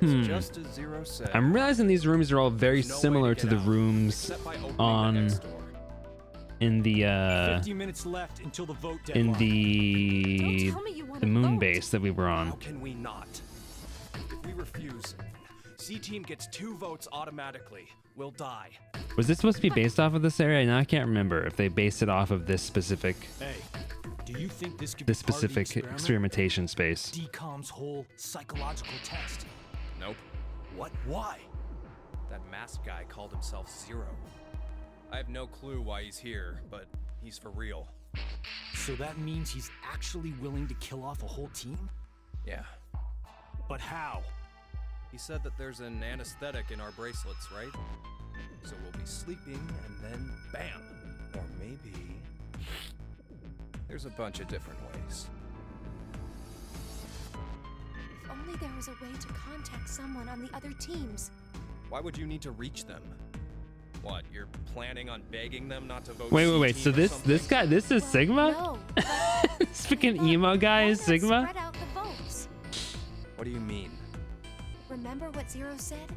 It's just as Zero said. I'm realizing these rooms are all very There's no way similar to to get the out, rooms except by opening the on next door. in the 50 minutes left until the vote in deadline. the Don't tell me you wanna the moon vote. base that we were on. How can we not? If we refuse, C team gets 2 votes automatically. We'll die. Was this supposed to be based off of this area? Now I can't remember if they based it off of this specific Hey, do you think this could be this part of the specific experiment? experimentation space. DCOM's whole psychological test. Nope. What? Why? That masked guy called himself Zero. I have no clue why he's here, but he's for real. So that means he's actually willing to kill off a whole team? Yeah. But how? He said that there's an anesthetic in our bracelets, right? So we'll be sleeping and then bam. Or maybe... There's a bunch of different ways. If only there was a way to contact someone on the other teams. Why would you need to reach them? What, you're planning on begging them not to vote Wait. C So team or this guy, this is Sigma? No. This freaking emo guy is Why not Sigma? Spread out the votes. What do you mean? Remember what Zero said?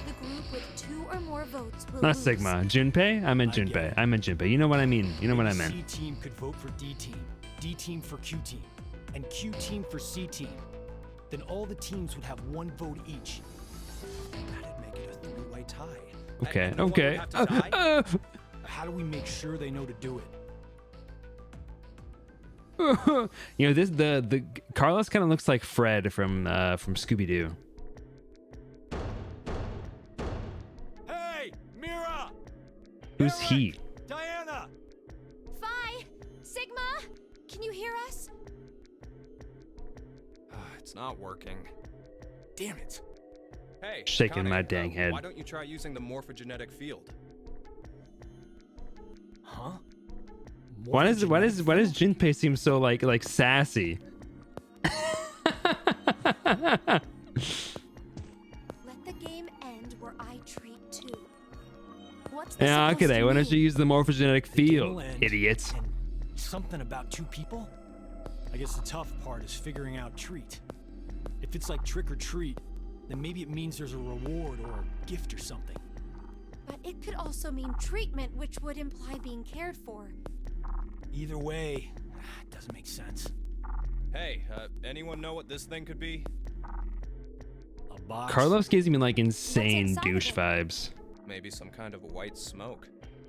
The group with 2 or more votes will Not lose. Sigma. Junpei? I meant I get Junpei. it. I meant Junpei. You know what I mean. You know what I Maybe meant. C team could vote for D team, D team for Q team, and Q team for C team. Then all the teams would have 1 vote each. That'd make it a 3-way tie. Okay, And no one would okay. have to die? How do we make sure they know to do it? You know, this the Carlos kind of looks like Fred from Scooby Doo. Hey, Mira! Who's Eric! he? Diana! Phi! Sigma! Can you hear us? It's not working. Damn it. Hey, Shaking Connie, my dang head. Why don't you try using the morphogenetic field? Huh? Why does Junpei seem so like sassy? Let the game end where I treat 2. What's this Yeah, supposed okay. to Why don't you mean? use the morphogenetic The game field, will end, idiots? and something about 2 people? I guess the tough part is figuring out treat. If it's like trick or treat, then maybe it means there's a reward or a gift or something. But it could also mean treatment, which would imply being cared for. Either way, it doesn't make sense. Hey, anyone know what this thing could be? A box? Carlos gives me like insane inside of douche it? vibes. Maybe some kind of white smoke.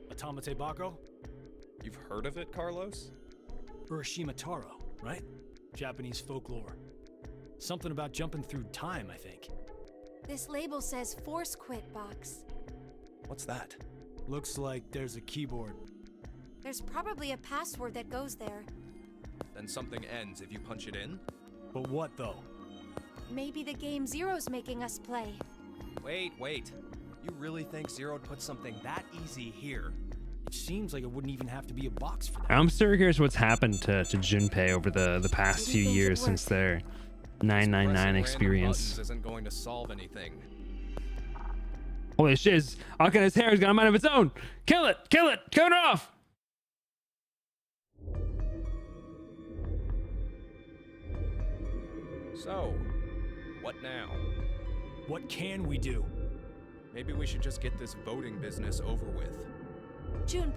Atamate Bako? You've heard of it, Carlos? Urashima Taro, right? Japanese folklore. Something about jumping through time, I think. This label says Force Quit Box. What's that? Looks like there's a keyboard. There's probably a password that goes there. Then something ends if you punch it in? But what though? Maybe the game Zero's making us play. Wait. You really think Zero'd put something that easy here? It seems like it wouldn't even have to be a box for that. I'm still curious what's happened to Junpei over the past few Didn't think it years since worked. their Pressing 999 random experience. buttons isn't going to solve anything. Holy shit! Akane's hair has got a mind of its own. Kill it! Cut it off! So, what now? What can we do? Maybe we should just get this voting business over with. Junpei,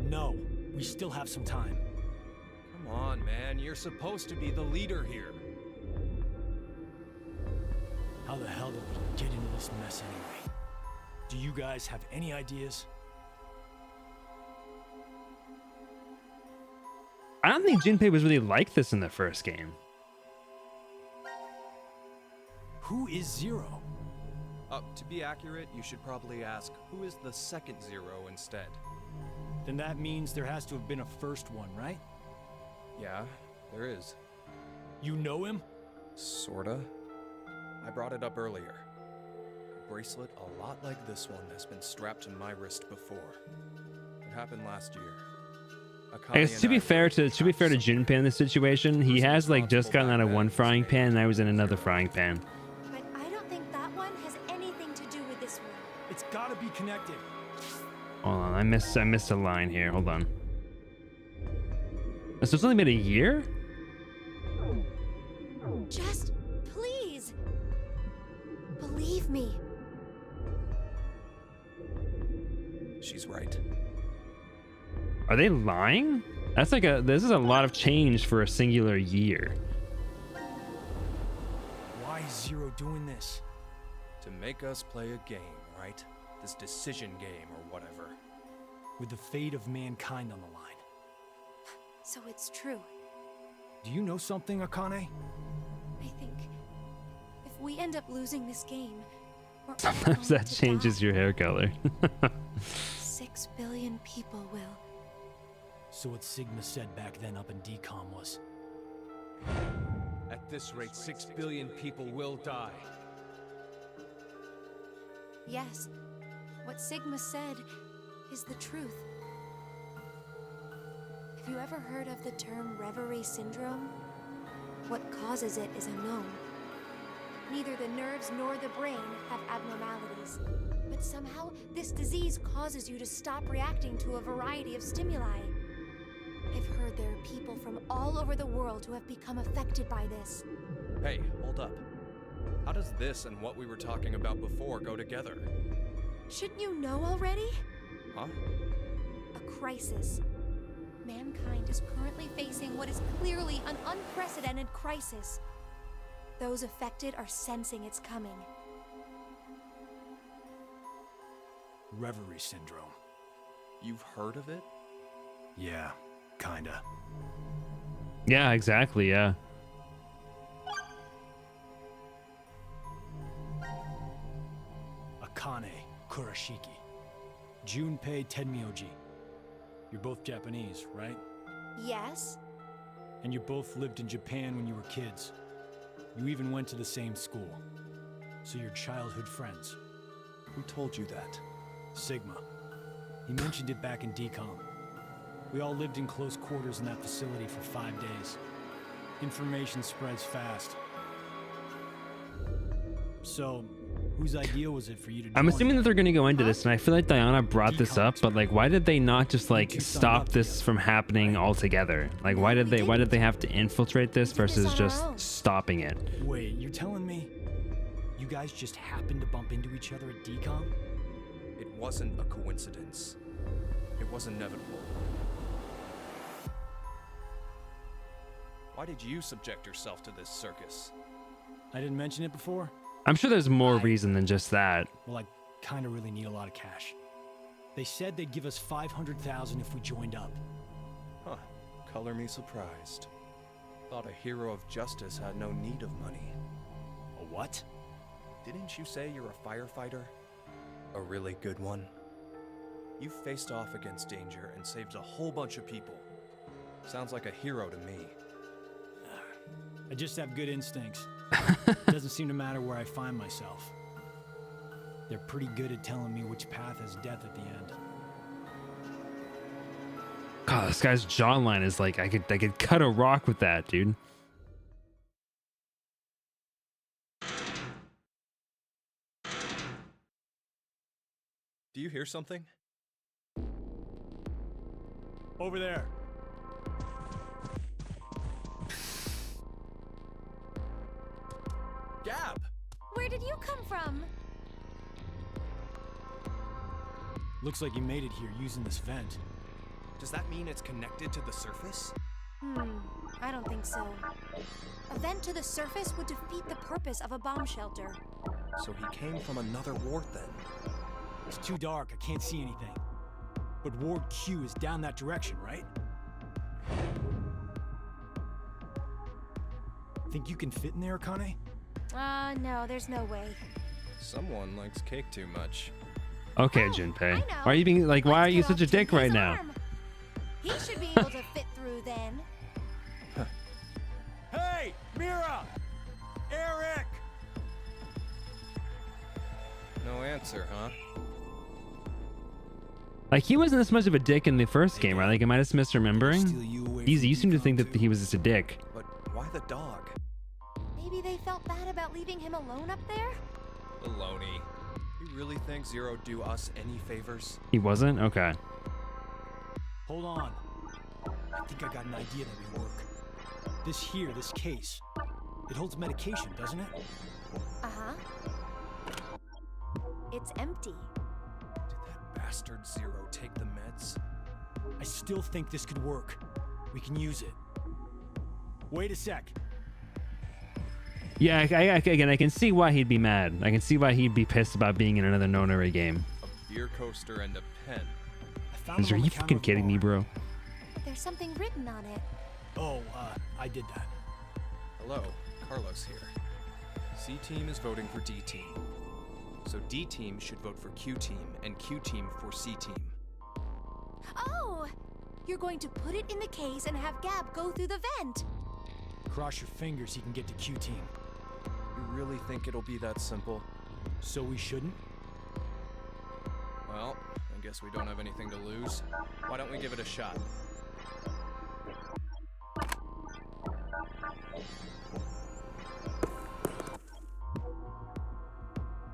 No, we still have some time. Come Come on, man. You're supposed to be the leader here. How the hell did we get into this mess anyway? Do you guys have any ideas? I don't think Junpei was really like this in the first game. Who is Zero? To be accurate, you should probably ask, who is the second Zero instead? Then that means there has to have been a first one, right? Yeah, there is. You know him? Sorta. I brought it up earlier. A bracelet a lot like this one has been strapped to my wrist before. It happened last year. I guess to be fair to Junpei in this situation, he has like just gotten out of one frying pan and I was in another frying pan. But I don't think that one has anything to do with this one. It's gotta be connected. Hold on, I missed a line here. Hold on. So it's only been a year? Just please believe me. She's right. Are they lying? That's like this is a lot of change for a singular year. Why is Zero doing this? To make us play a game, right? This decision game or whatever. With the fate of mankind on the line. So it's true. Do you know something, Akane? I think if we end up losing this game, we're all Sometimes going that to changes die. your hair color. 6 billion people will. So what Sigma said back then up in DCOM was... At this rate, 6 billion people will die. Yes, what Sigma said is the truth. Have you ever heard of the term reverie syndrome? What causes it is unknown. Neither the nerves nor the brain have abnormalities. But somehow, this disease causes you to stop reacting to a variety of stimuli. I've heard there are people from all over the world who have become affected by this. Hey, hold up. How does this and what we were talking about before go together? Shouldn't you know already? Huh? A crisis. Mankind is currently facing what is clearly an unprecedented crisis. Those affected are sensing it's coming. Reverie syndrome. You've heard of it? Yeah, kinda. Yeah, exactly, yeah. Akane Kurashiki. Junpei Tenmyoji. You're both Japanese, right? Yes? And you both lived in Japan when you were kids. You even went to the same school. So you're childhood friends. Who told you that? Sigma. He mentioned it back in DCOM. We all lived in close quarters in that facility for 5 days. Information spreads fast. So, whose idea was it for you to I'm join? assuming that they're going to go into this, and I feel like Diana brought this up, but like, why did they not just like stop this from happening altogether? Like, why did they have to infiltrate this versus just stopping it? Wait, you're telling me you guys just happened to bump into each other at DCOM? It wasn't a coincidence. It was inevitable. Why did you subject yourself to this circus? I didn't mention it before? I'm sure there's more reason than just that. Well, I kinda really need a lot of cash. They said they'd give us $500,000 if we joined up. Huh. Color me surprised. Thought a hero of justice had no need of money. A what? Didn't you say you're a firefighter? A really good one? You faced off against danger and saved a whole bunch of people. Sounds like a hero to me. I just have good instincts. Doesn't seem to matter where I find myself. They're pretty good at telling me which path has death at the end. God, this guy's jawline is like I could cut a rock with that, dude. Do you hear something? Over there. Gab! Where did you come from? Looks like you made it here using this vent. Does that mean it's connected to the surface? I don't think so. A vent to the surface would defeat the purpose of a bomb shelter. So he came from another ward then? It's too dark, I can't see anything. But Ward Q is down that direction, right? Think you can fit in there, Kane? No, there's no way. Someone likes cake too much. Okay, Oh, Junpei. I know. Why are you being like? Why are Let's you get such a off dick right Junpei's now? arm. He should be able to fit through then. Hey, Mira! Eric! No answer, huh? Like he wasn't this much of a dick in the first game, right? Like, am I just misremembering? Steal you away You from seem to think Decon that he was just a dick. But why the dog? Maybe they felt bad about leaving him alone up there? Baloney. You really think Zero do us any favors? He wasn't? Okay. Hold on. I think I got an idea that may work. This case, it holds medication, doesn't it? Uh-huh. It's empty. Did that bastard Zero take the meds? I still think this could work. We can use it. Wait a sec. Yeah, again, I can see why he'd be mad. I can see why he'd be pissed about being in another Nonary game. A beer coaster and a pen. I found it Are on you the counter fucking of the kidding me, bar. bro? There's something written on it. Oh, I did that. Hello, Carlos here. C-Team is voting for D-Team. So D-Team should vote for Q-Team, and Q-Team for C-Team. Oh! You're going to put it in the case and have Gab go through the vent. Cross your fingers he can get to Q-Team. You really think it'll be that simple? So we shouldn't? Well, I guess we don't have anything to lose. Why don't we give it a shot?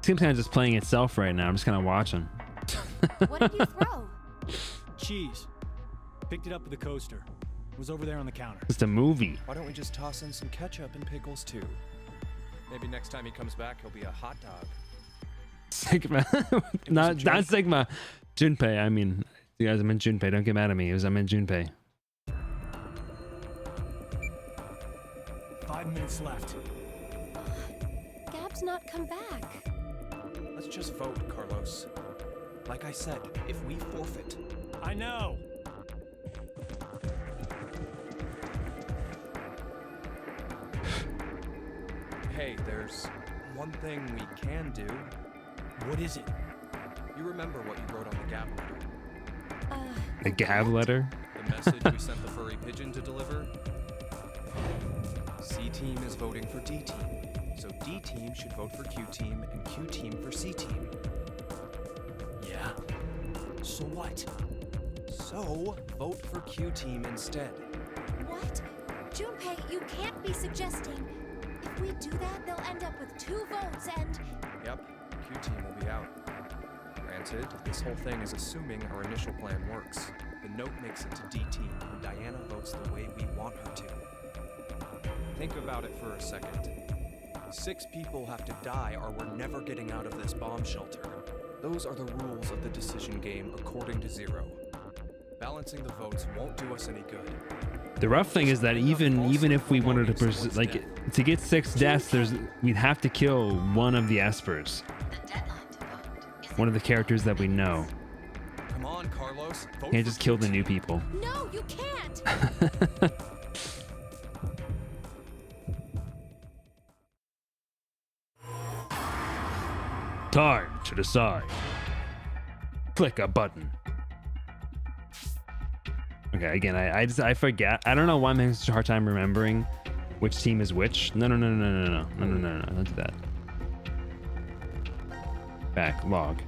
Seems kind of just playing itself right now. I'm just kind of watching. What did you throw? Cheese. Picked it up with the coaster. It was over there on the counter. It's a movie. Why don't we just toss in some ketchup and pickles too? Maybe next time he comes back, he'll be a hot dog. Sigma. not Sigma. Junpei. I mean, you guys, I meant Junpei. Don't get mad at me. I meant Junpei. 5 minutes left. Gab's not come back. Let's just vote, Carlos. Like I said, if we forfeit... I know! Hey, there's one thing we can do. What is it? You remember what you wrote on the Gab letter? The Gab letter? The message we sent the furry pigeon to deliver? C-Team is voting for D-Team. So D-Team should vote for Q-Team and Q-Team for C-Team. Yeah? So what? So, vote for Q-Team instead. What? Junpei, you can't be suggesting. If we do that, they'll end up with 2 votes and... Yep, Q-Team will be out. Granted, this whole thing is assuming our initial plan works. The note makes it to D-Team, and Diana votes the way we want her to. Think about it for a second. 6 people have to die or we're never getting out of this bomb shelter. Those are the rules of the decision game according to Zero. Balancing the votes won't do us any good. The rough thing is that even if we wanted to get 6 deaths, we'd have to kill one of the Espers. The deadline to vote is One of the characters that we know. Come on, Carlos. Vote Can't for just kill the Q-Team. new people. No, you can't! Time to decide. Click a button. Okay, again, I forget. I don't know why I'm having such a hard time remembering which team is which. No, don't do that. Back, log.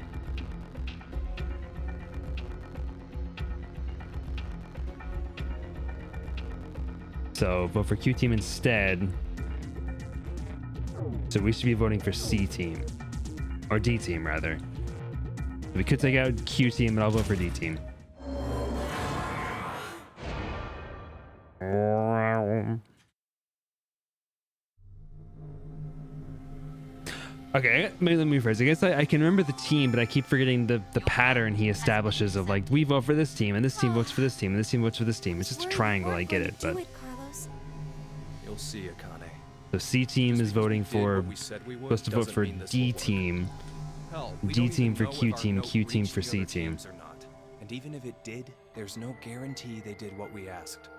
So, vote for Q team instead. So we should be voting for C team. Or D team, rather. We could take out Q team, but I'll vote for D team. Okay, maybe let me rephrase. I guess I can remember the team, but I keep forgetting the pattern he establishes of like, we vote for this team, and this team votes for this team, and this team votes for this team. It's just a triangle, I get it, but... You'll see, Akane. So C team is voting for, we said we would supposed to vote doesn't for mean this D will work. team, Hell, we D don't team even for know Q if our team, note Q team reached for the C other team. teams or not. And even if it did, there's no guarantee they did what we asked.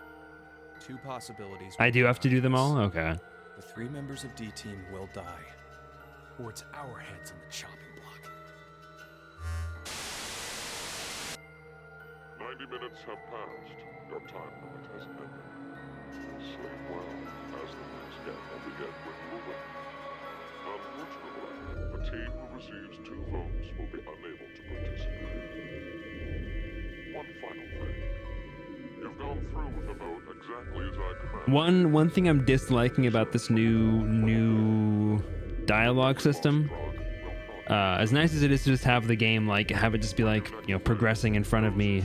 Two possibilities. I will do have to do them arise. all? Okay. The 3 members of D team will die. Or it's our heads on the chopping block. 90 minutes have passed. Your time limit has ended. Sleep well, as the next game will begin when you awake. Unfortunately, the team who receives 2 votes will be unable to participate. One final thing. You've gone through with the vote exactly as I commanded. One thing I'm disliking about this new dialogue system, as nice as it is to just have the game, like, have it just be like, you know, progressing in front of me,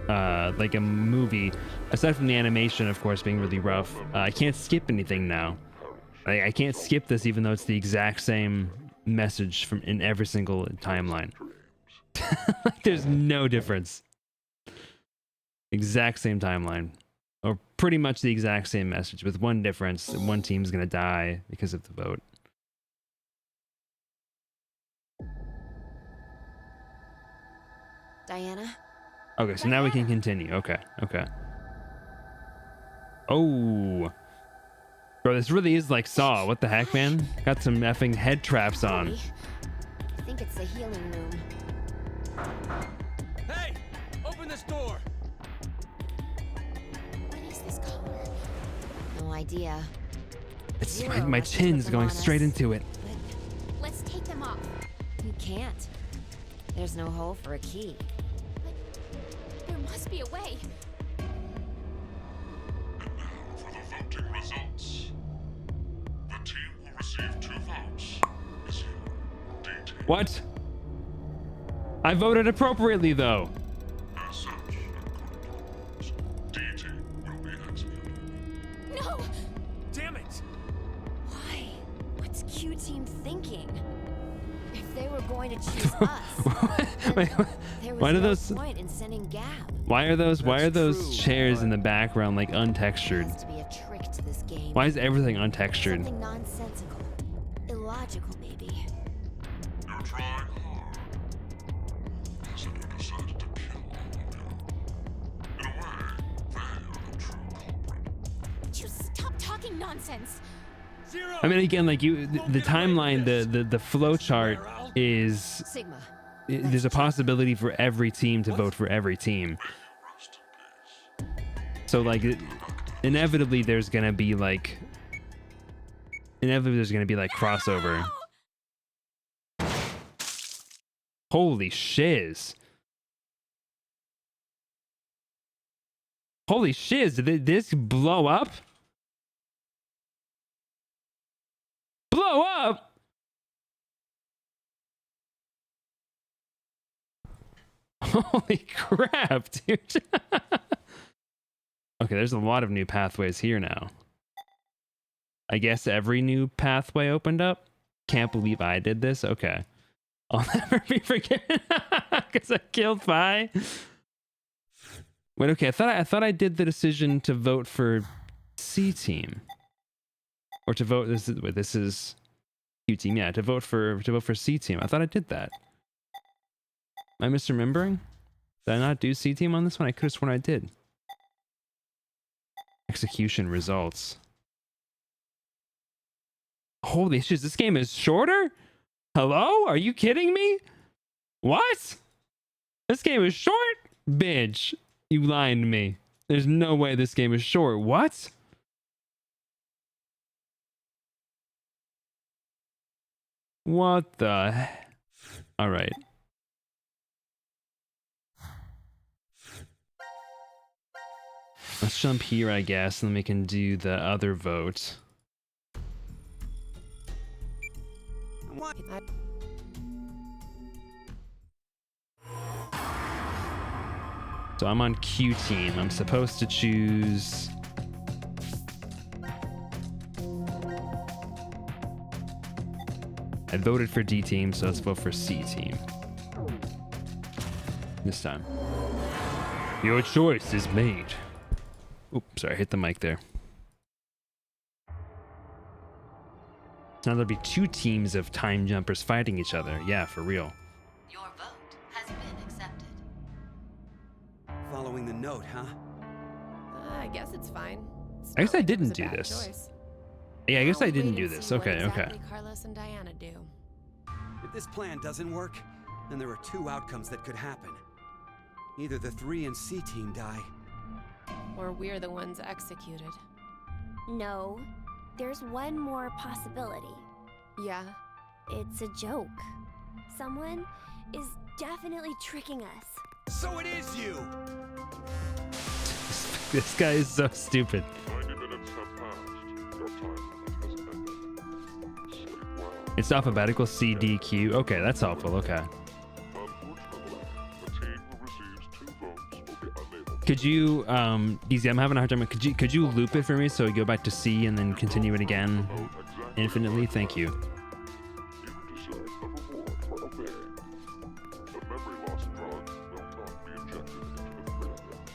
like a movie, aside from the animation, of course, being really rough, I can't skip anything now. I can't skip this even though it's the exact same message from in every single timeline. There's no difference. Exact same timeline, or pretty much the exact same message, with one difference: one team's gonna die because of the vote. Diana? Okay, so now we can continue. Okay. Oh, bro, this really is like Saw. What the heck, man? Got some effing head traps on. I think it's the healing room. Hey! Open this door! What is this color? No idea. It's Zero my must have chin's put them going on straight us. into it. Let's take them off. You can't. There's no hole for a key. There must be a way. And now for the voting results. The team who received 2 votes is here. D team. What? I voted appropriately, though. As such, according to rules, D team will be executed. No! Damn it! Why? What's Q Team thinking? If they were going to choose us, Wait, there was why do no those? point in sending Gab. Why are those True, chairs in the but- background like There untextured? has to be a trick to this game. Why is everything untextured? Something nonsensical, illogical, maybe. You're trying hard. So you decided to kill all of them. In a way, they are the true culprit. Would you stop talking nonsense? Zero! I mean, again, like the timeline, the flow chart is Sigma. there's a possibility for every team to vote for every team. Rest in peace. So like, inevitably there's gonna be like crossover. Holy shiz! Holy shiz! Did this blow up? Blow up! Holy crap, dude. Okay, there's a lot of new pathways here now. I guess every new pathway opened up. Can't believe I did this. Okay. I'll never be forgiven because I killed Phi. Wait, okay. I thought I did the decision to vote for C team. Or to vote this is Q team, yeah, to vote for C team. I thought I did that. Am I misremembering? Did I not do C team on this one? I could have sworn I did. Execution results. Holy shit, this game is shorter? Hello? Are you kidding me? What? This game is short? Bitch, you lying to me. There's no way this game is short. What? What the? All right. Let's jump here, I guess, and then we can do the other vote. What? So I'm on Q team. I'm supposed to choose... I voted for D team, so let's vote for C team. This time. Your choice is made. Oops, sorry, I hit the mic there. Now there'll be 2 teams of time jumpers fighting each other. Yeah, for real. Your vote has been accepted. Following the note, huh? I guess it's fine. It's I guess not I like it was didn't a do bad this. choice. Yeah, I guess Now I we didn't wait do and this. see what Okay, okay. exactly Carlos and Diana do. If this plan doesn't work, then there are 2 outcomes that could happen. Either the 3 and C team die. Or we're the ones executed. No, there's one more possibility. Yeah. It's a joke. Someone is definitely tricking us. So it is you! This guy is so stupid. 90 minutes have passed. Your time limit has ended. Sleep well. It's alphabetical C, D, Q. Okay, that's helpful. Okay. Unfortunately, the team who receives 2 votes will be unable to. Could you, Easy, I'm having a hard time. Could you loop it for me so we go back to C and then continue it again infinitely? Thank you. You deserve a reward for obeying. The memory loss drug will not be injected into the 3 of them.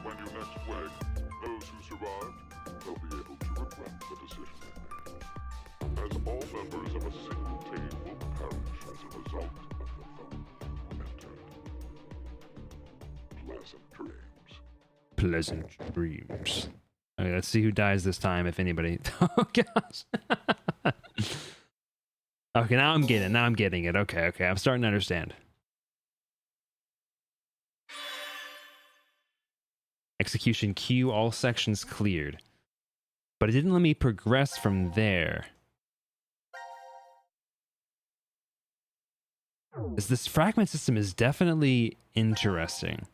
When you next wake, those who survived will be able to regret the decision they made. As all members of a single team will perish as a result of the vote you entered. Pleasant dreams. Pleasant dreams. Okay, let's see who dies this time, if anybody. Oh gosh. Okay, now I'm getting it. Okay, I'm starting to understand. Execution Q, all sections cleared. But it didn't let me progress from there. This fragment system is definitely interesting.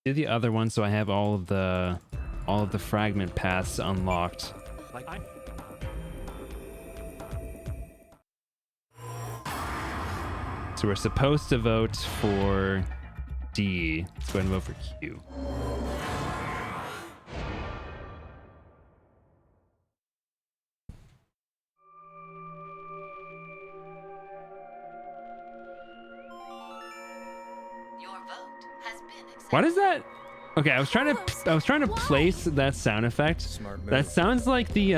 Do the other one so I have all of the fragment paths unlocked. So we're supposed to vote for D. Let's go ahead and vote for Q. Your vote has been accepted. Why does that? Okay, I was trying to place that sound effect. Smart move. That sounds like the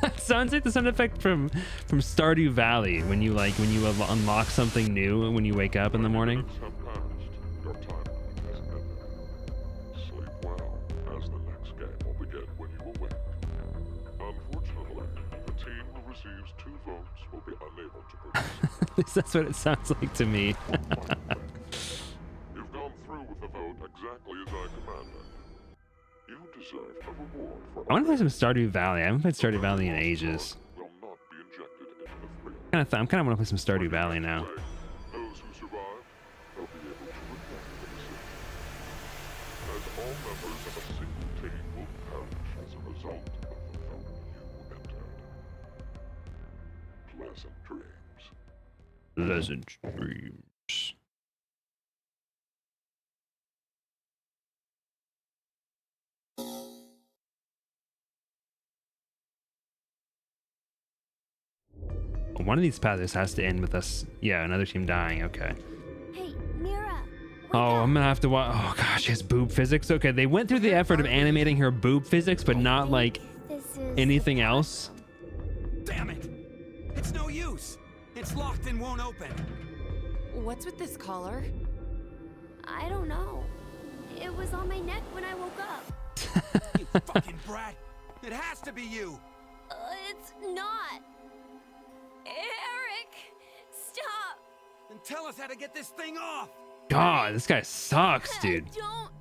that sounds like the sound effect from Stardew Valley when you unlock something new when you wake up in the morning. Minutes have passed. Your time limit has ended. Sleep well, as the next game will begin when you awake. Unfortunately, the team who receives 2 votes will be unable to participate. At least that's what it sounds like to me. You've gone through with the vote exactly as I commanded. You deserve a reward for I want to play some Stardew Valley. I haven't played Stardew Valley in ages. will not be injected into the 3 of I'm kind of want to play some Stardew Valley now. Those who survive will be able to regret the decision. As all members of a single team will perish as a result of the vote you entered. Pleasant dreams. Pleasant dreams. One of these paths has to end with us. Yeah, another team dying. Okay. Hey, Mira. Oh, I'm gonna have to watch. Oh gosh, she has boob physics. Okay, they went through the effort of animating her boob physics, but not like anything else. Damn it! It's no use! It's locked and won't open. What's with this collar? I don't know. It was on my neck when I woke up. You fucking brat! It has to be you! It's not. Eric, stop. Then tell us how to get this thing off! God, this guy sucks, dude. Don't.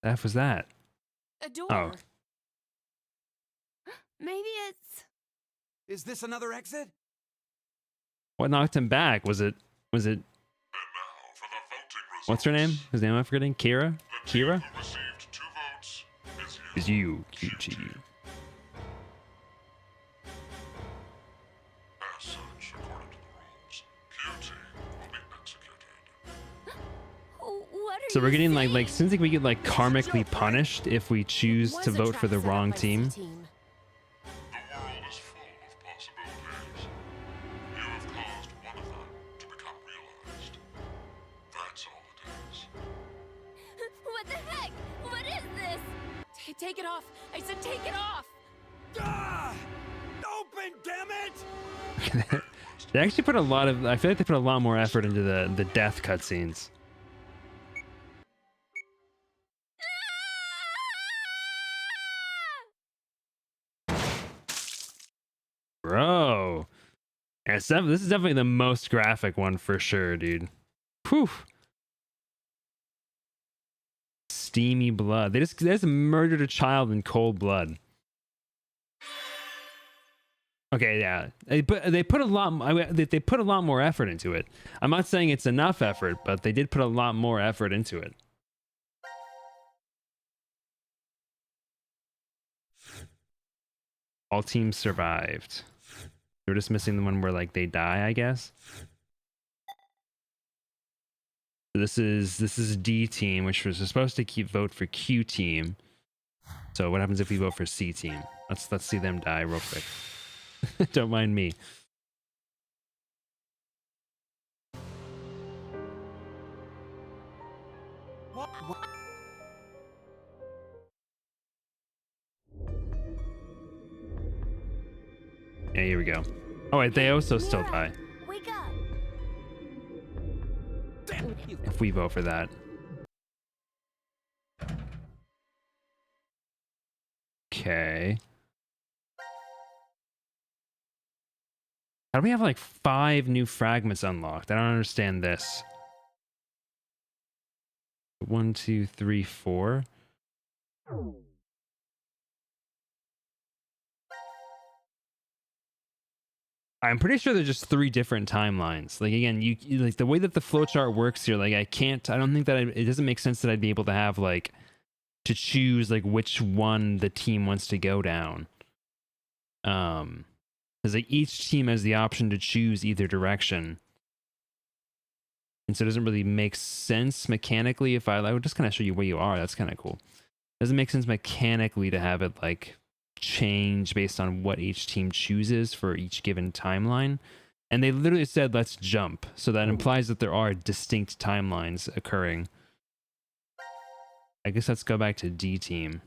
The F was that? A door. Oh. Maybe it's. Is this another exit? What knocked him back? Was it? And now for the voting results. What's her name? His name I'm forgetting. Kira. Kira. Who received 2 votes Is you, QG. As such, according to the rules, Q team will be executed. What are So we're getting like seems like we get like karmically punished if we choose to vote for the wrong team. The world is full of possibilities. You have caused one of them to become realized. That's all it is. What the heck? What is this? Take it off! I said take it off! Ah! Open, damn it! They actually put a lot of. I feel like they put a lot more effort into the death cutscenes. Bro, yeah, this is definitely the most graphic one for sure, dude. Whew. Steamy blood. They just murdered a child in cold blood. Okay, yeah, they put a lot. They put a lot more effort into it. I'm not saying it's enough effort, but they did put a lot more effort into it. All teams survived. We're just missing the one where like they die, I guess. So this is D team, which was supposed to vote for Q team. So what happens if we vote for C team? Let's see them die real quick. Don't mind me. Yeah, here we go. Oh wait, they also still die. Wake up! If we vote for that. Okay. How do we have like 5 new fragments unlocked? I don't understand this. 1, 2, 3, 4. I'm pretty sure there's just 3 different timelines. Like again, you like the way that the flowchart works here. Like I don't think that it doesn't make sense that I'd be able to have like to choose like which one the team wants to go down. Because like each team has the option to choose either direction, and so it doesn't really make sense mechanically. If I would just kind of show you where you are, that's kind of cool. Doesn't make sense mechanically to have it like change based on what each team chooses for each given timeline. And they literally said let's jump, so that implies that there are distinct timelines occurring. I guess let's go back to D team.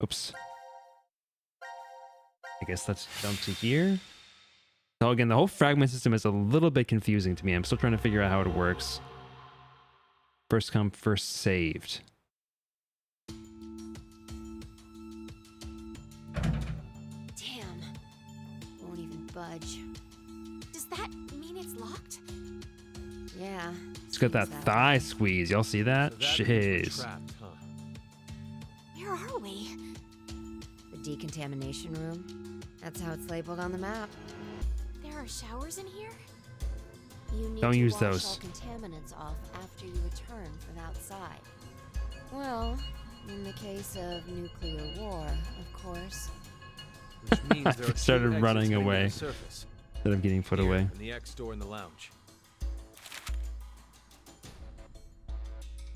Oops. I guess let's jump to here. So again, the whole fragment system is a little bit confusing to me. I'm still trying to figure out how it works. First come, first saved. Damn. Won't even budge. Does that mean it's locked? Yeah. It's got that thigh squeeze. Y'all see that? So that means we're Jeez. trapped, huh? Where are we? The decontamination room. That's how it's labeled on the map. There are showers in here? You need Don't to use wash those. all contaminants off after you return from outside. Well, in the case of nuclear war, of course. Which means there are 2 Started exits running leading to away. the surface. Instead of getting put Here, away. And the X door in the lounge.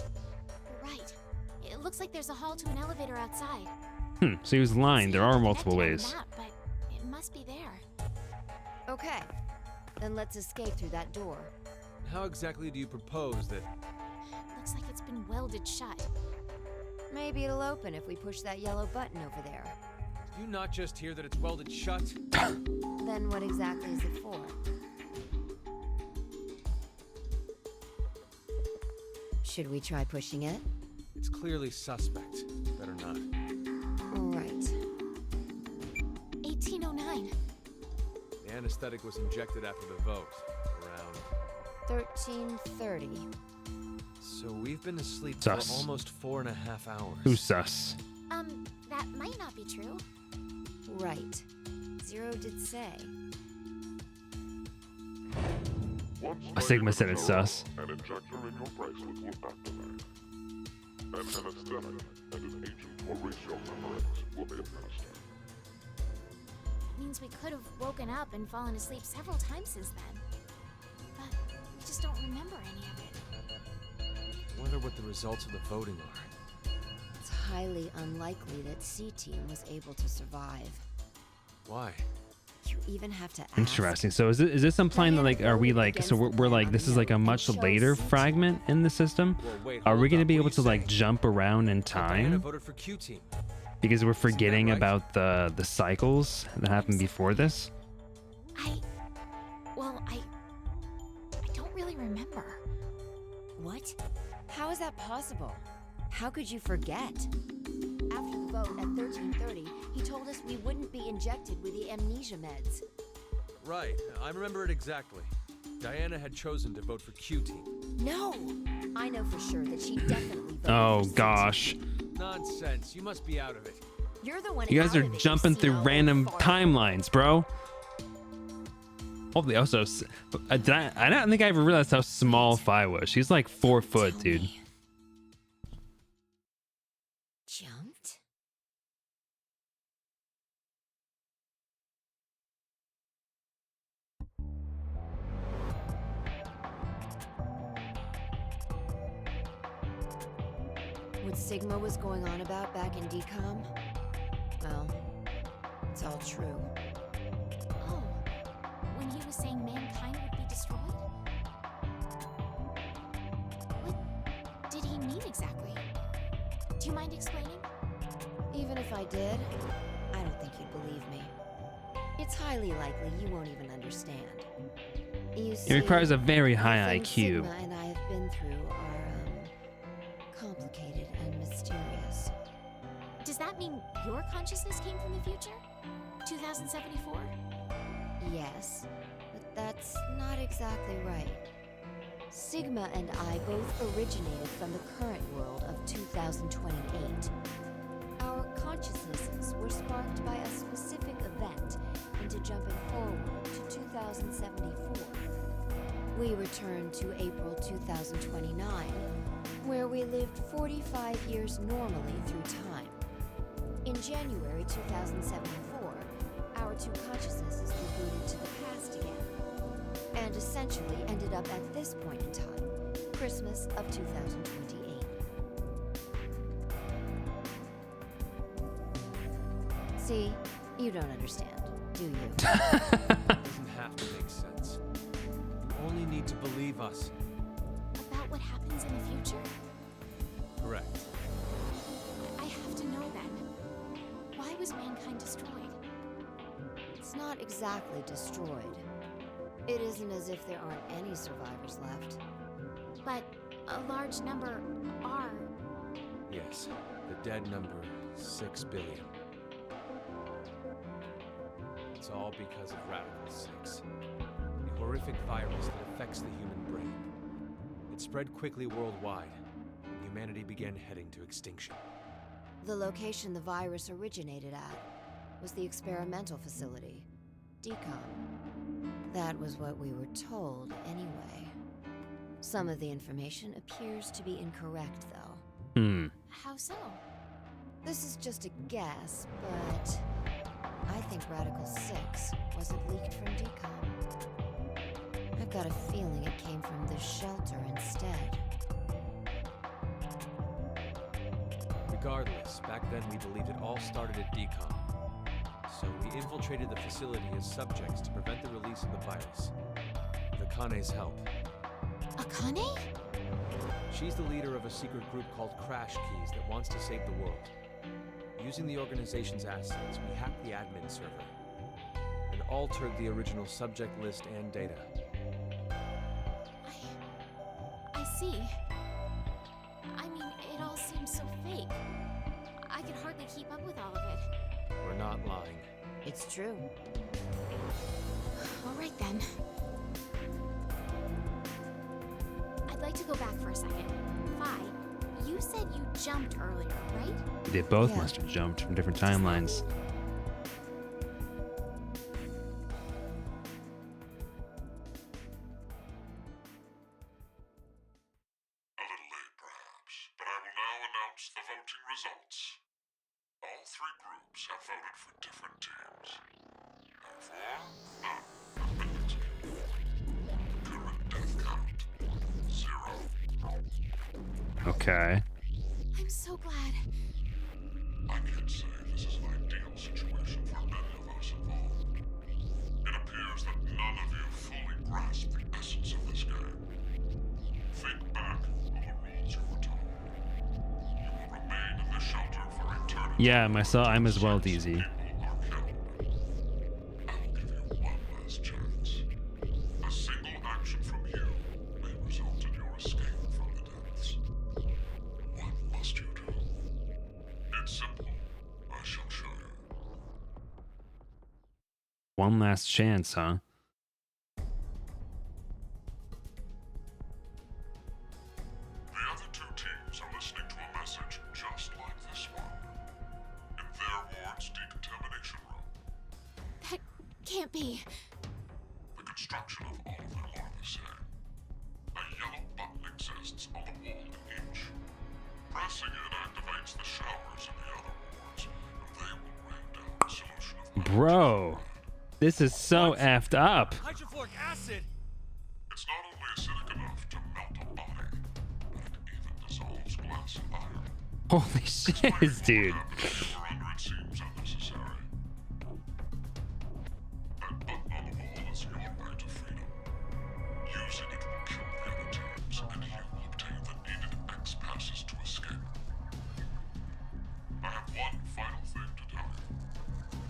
You're right. It looks like there's a hall to an elevator outside. So he was lying. There are multiple Connected ways. on the map, but it must be there. Okay, then let's escape through that door. How exactly do you propose that? Looks like it's been welded shut. Maybe it'll open if we push that yellow button over there. Do you not just hear that it's welded shut? Then what exactly is it for? Should we try pushing it? It's clearly suspect. Better not. Right. 1809. The anesthetic was injected after the vote. Around. 1330. So we've been asleep Sus. for almost 4.5 hours. Who's sus? That might not be true. Right. Zero did say. A Sigma said it's sus. An injector in your bracelet will activate. An anesthetic and an agent or ratio memory will be administered. It means we could have woken up and fallen asleep several times since then. just don't remember any of it. Wonder what the results of the voting are. It's highly unlikely that C-Team was able to survive. Why? You even have to ask. Interesting. So is this implying that like, are we like, so we're like, this is like a much later fragment in the system? Well, wait, Are we hold going to up, be what able are to you like saying? jump around in Diana time? voted for Q Team. Because we're forgetting right? about the cycles that happened before this? Well, I don't really remember. What? How is that possible? How could you forget? After the vote at 13:30, he told us we wouldn't be injected with the amnesia meds. Right, I remember it exactly. Diana had chosen to vote for Q Team. No! I know for sure that she definitely voted Oh for gosh. Nonsense, you must be out of it. You're the one You guys out are of it, jumping through Lucille. random Far- timelines, bro. Hopefully, also, I don't think I ever realized how small Fi was. She's like 4 foot, Tell dude. me. Jumped? What Sigma was going on about back in DCOM? Well, it's all true. Oh, when he was saying mankind would be destroyed? What did he mean exactly? Do you mind explaining? Even if I did, I don't think you'd believe me. It's highly likely you won't even understand. You see, It requires a very the high things IQ. Sigma and I have been through are, complicated and mysterious. Does that mean your consciousness came from the future? 2074? Yes, but that's not exactly right. Sigma and I both originated from the current world of 2028. Our consciousnesses were sparked by a specific event into jumping forward to 2074. We returned to April 2029, where we lived 45 years normally through time. In January 2074, our two consciousnesses were booted to the past again, and essentially ended up at this point in time, Christmas of 2028. See, you don't understand, do you? It doesn't have to make sense. You only need to believe us. About what happens in the future? Correct. I have to know then. Why was mankind destroyed? It's not exactly destroyed. It isn't as if there aren't any survivors left. But a large number are. Yes, the dead number 6 billion. It's all because of Radical 6, the horrific virus that affects the human brain. It spread quickly worldwide, and humanity began heading to extinction. The location the virus originated at was the experimental facility, DCOM. That was what we were told, anyway. Some of the information appears to be incorrect, though. How so? This is just a guess, but I think Radical 6 wasn't leaked from DCOM. I've got a feeling it came from this shelter instead. Regardless, back then we believed it all started at DCOM. So we infiltrated the facility as subjects to prevent the release of the virus. With Akane's help. Akane? She's the leader of a secret group called Crash Keys that wants to save the world. Using the organization's assets, we hacked the admin server and altered the original subject list and data. I see. I mean, it all seems so fake. I could hardly keep up with all of it. We're not lying. It's true. All right then. I'd like to go back for a second. Fi, you said you jumped earlier, right? They both Yeah. must have jumped from different timelines. A little late, perhaps, but I will now announce the voting results. All three groups have voted for different teams. Therefore, none are picked. The current death count Okay. I'm so glad. I can't say this is an ideal situation for any of us involved. It appears that none of you fully grasp the essence of this game. Think back on the rules you were told. You will remain in the shelter for eternity. Yeah, myself, I'm as well, DZ. I will give you one last chance. A single action from you may result in your escape from the depths. What must you do? It's simple. I shall show you. One last chance, huh? The other two teams are listening to a message just like this one. In their ward's decontamination room. That can't be. The construction of all of them are the same. A yellow button exists on the wall in each. Pressing it activates the showers in the other wards, and they will rain down a solution of Bro, this is so effed up. Hydrofluoric acid! It's not only acidic enough to melt a body, but it even dissolves glass and iron. Holy shit, dude. Wherever it seems unnecessary. That button on the wall is your way to freedom. Using it will kill the other teams, and you will obtain the needed X passes to escape. I have one final thing to tell you.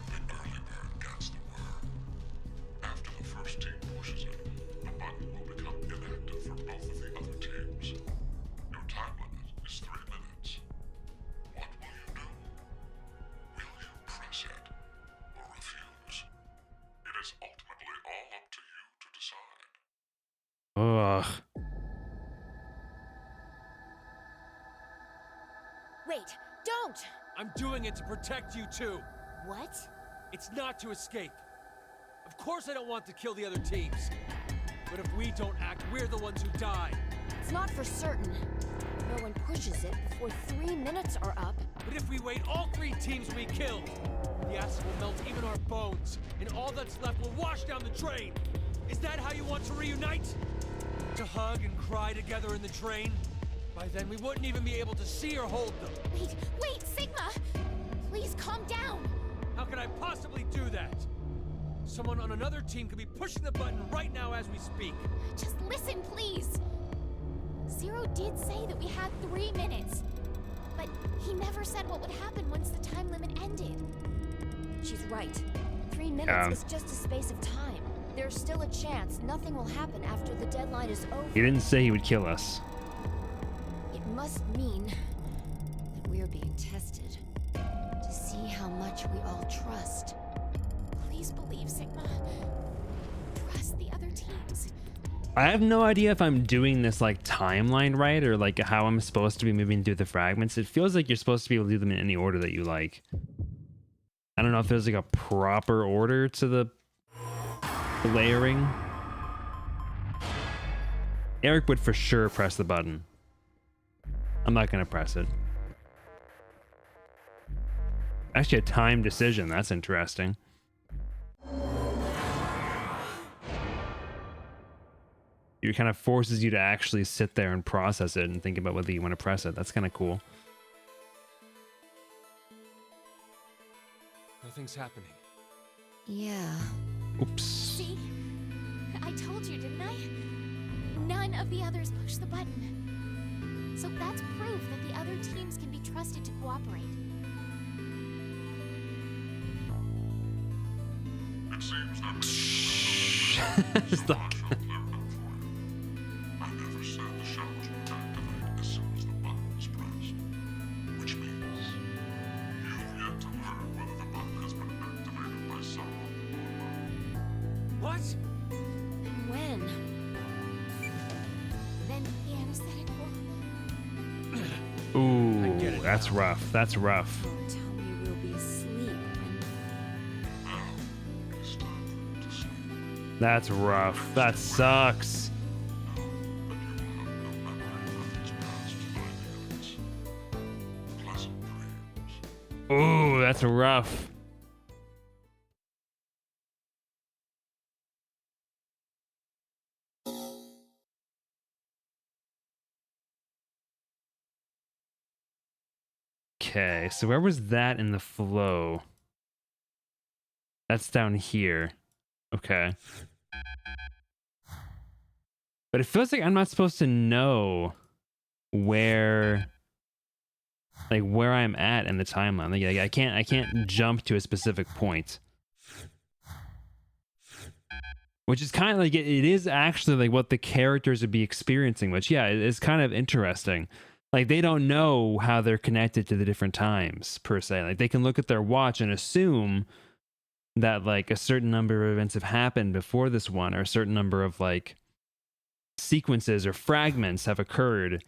The early bird gets the worm. After the first team pushes it, the button will become inactive for both of the other teams. Your time limit is 3 minutes. What will you do? Will you press it or refuse? It is ultimately all up to you to decide. Ugh. Wait, don't! I'm doing it to protect you too. What? It's not to escape. Of course I don't want to kill the other teams. But if we don't act, we're the ones who die. It's not for certain. No one pushes it before 3 minutes are up. But if we wait, all 3 teams will be killed. The acid will melt even our bones, and all that's left will wash down the drain. Is that how you want to reunite? To hug and cry together in the drain? By then, we wouldn't even be able to see or hold them. Wait, Sigma! Please calm down! How can I possibly do that? Someone on another team could be pushing the button right now as we speak. Just listen, please! Zero did say that we had 3 minutes. But he never said what would happen once the time limit ended. She's right. 3 minutes is just a space of time. There's still a chance nothing will happen after the deadline is over. He didn't say he would kill us. It must mean that we're being tested to see how much we all trust. Please believe, Sigma. Trust the other teams. I have no idea if I'm doing this like timeline right or like how I'm supposed to be moving through the fragments. It feels like you're supposed to be able to do them in any order that you like. I don't know if there's like a proper order to the layering. Eric would for sure press the button. I'm not gonna press it. Actually, a time decision. That's interesting. It kind of forces you to actually sit there and process it and think about whether you want to press it. That's kind of cool. Nothing's happening. Yeah. Oops. See? I told you, didn't I? None of the others pushed the button. So that's proof that the other teams can be trusted to cooperate. It seems that Stop. I never said the showers would activate as soon as the button was pressed. Which means you've yet to learn whether the button has been activated by someone. What? When? Then the anesthetic will... Ooh, that's rough. That's rough. Don't tell me we'll be asleep when... Now, it's time for you to sleep. That's rough. That sucks. But you will have no memory of these past 5 minutes. Pleasant dreams. Ooh, that's rough. Okay, so where was that in the flow? That's down here. Okay. But it feels like I'm not supposed to know where, like, where I'm at in the timeline. Like, I can't jump to a specific point. Which is kind of like, it is actually like what the characters would be experiencing, which, yeah, it's kind of interesting. Like, they don't know how they're connected to the different times, per se. Like, they can look at their watch and assume that, like, a certain number of events have happened before this one, or a certain number of, like, sequences or fragments have occurred,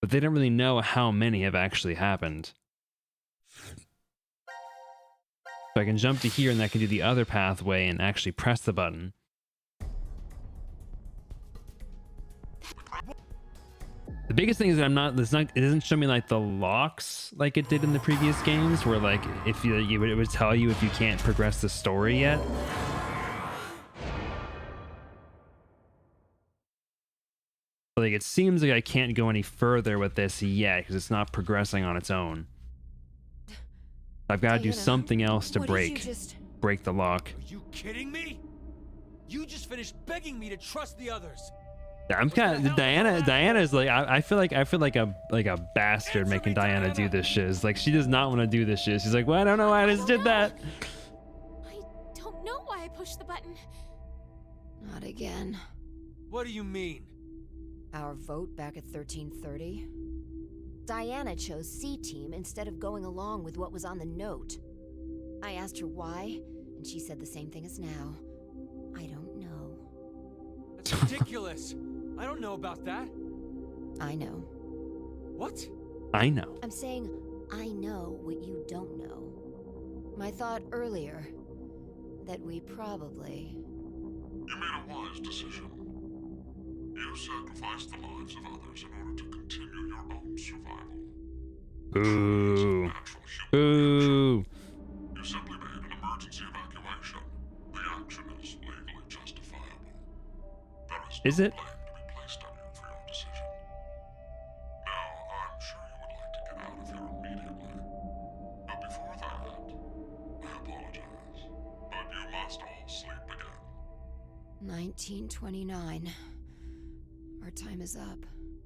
but they don't really know how many have actually happened. So I can jump to here, and I can do the other pathway and actually press the button. The biggest thing is that it doesn't show me like the locks like it did in the previous games, where like if it would tell you if you can't progress the story yet. Like, it seems like I can't go any further with this yet because it's not progressing on its own. I've got to do something else to break the lock. Are you kidding me? You just finished begging me to trust the others. I'm kind of Diana is like, I feel like a bastard making Diana do this shit. It's like, she does not want to do this shit. She's like, well, I don't know why I just did that. I don't know why I pushed the button. Not again. What do you mean? Our vote back at 1330? Diana chose C-Team instead of going along with what was on the note. I asked her why, and she said the same thing as now. I don't know. That's ridiculous. I don't know about that. I know. What? I know. I'm saying I know what you don't know. My thought earlier, that we probably... You made a wise decision. You sacrificed the lives of others in order to continue your own survival. Ooh. Ooh. You simply made an emergency evacuation. The action is legally justifiable. There is Is no it? blame to be placed on you for your decision. Now, I'm sure you would like to get out of here immediately. But before that, I apologize. But you must all sleep again. 1929. Our time is up.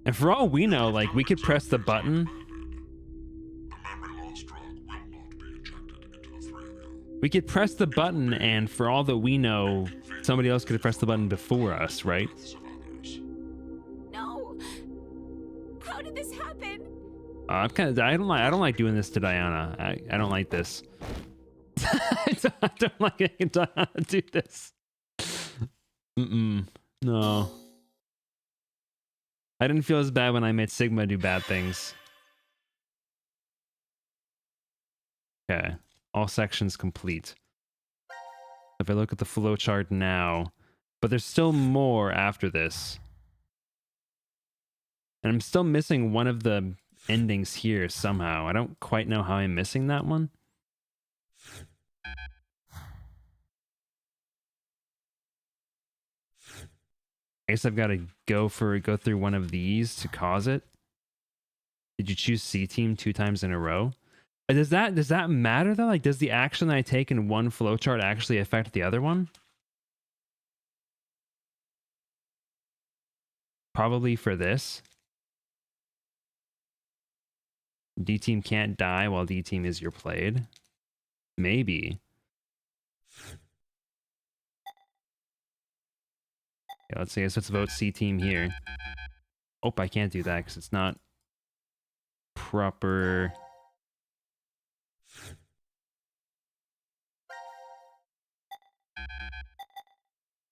And for all we know, like, we could press the button. The memory loss drug will not be injected into the three of you. We could press the button, and for all that we know, somebody else could have pressed the button before us, right? No. How did this happen? I don't like doing this to Diana. I don't like this. I don't like making Diana do this. No. I didn't feel as bad when I made Sigma do bad things. Okay. All sections complete. If I look at the flowchart now, but there's still more after this. And I'm still missing one of the endings here somehow. I don't quite know how I'm missing that one. I guess I've got to go through one of these to cause it. Did you choose C-Team 2 times in a row? Does that matter though? Like, does the action that I take in one flowchart actually affect the other one? Probably for this. D-Team can't die while D-Team is your played. Maybe. Yeah, let's vote C-Team here. Oh, I can't do that because it's not proper.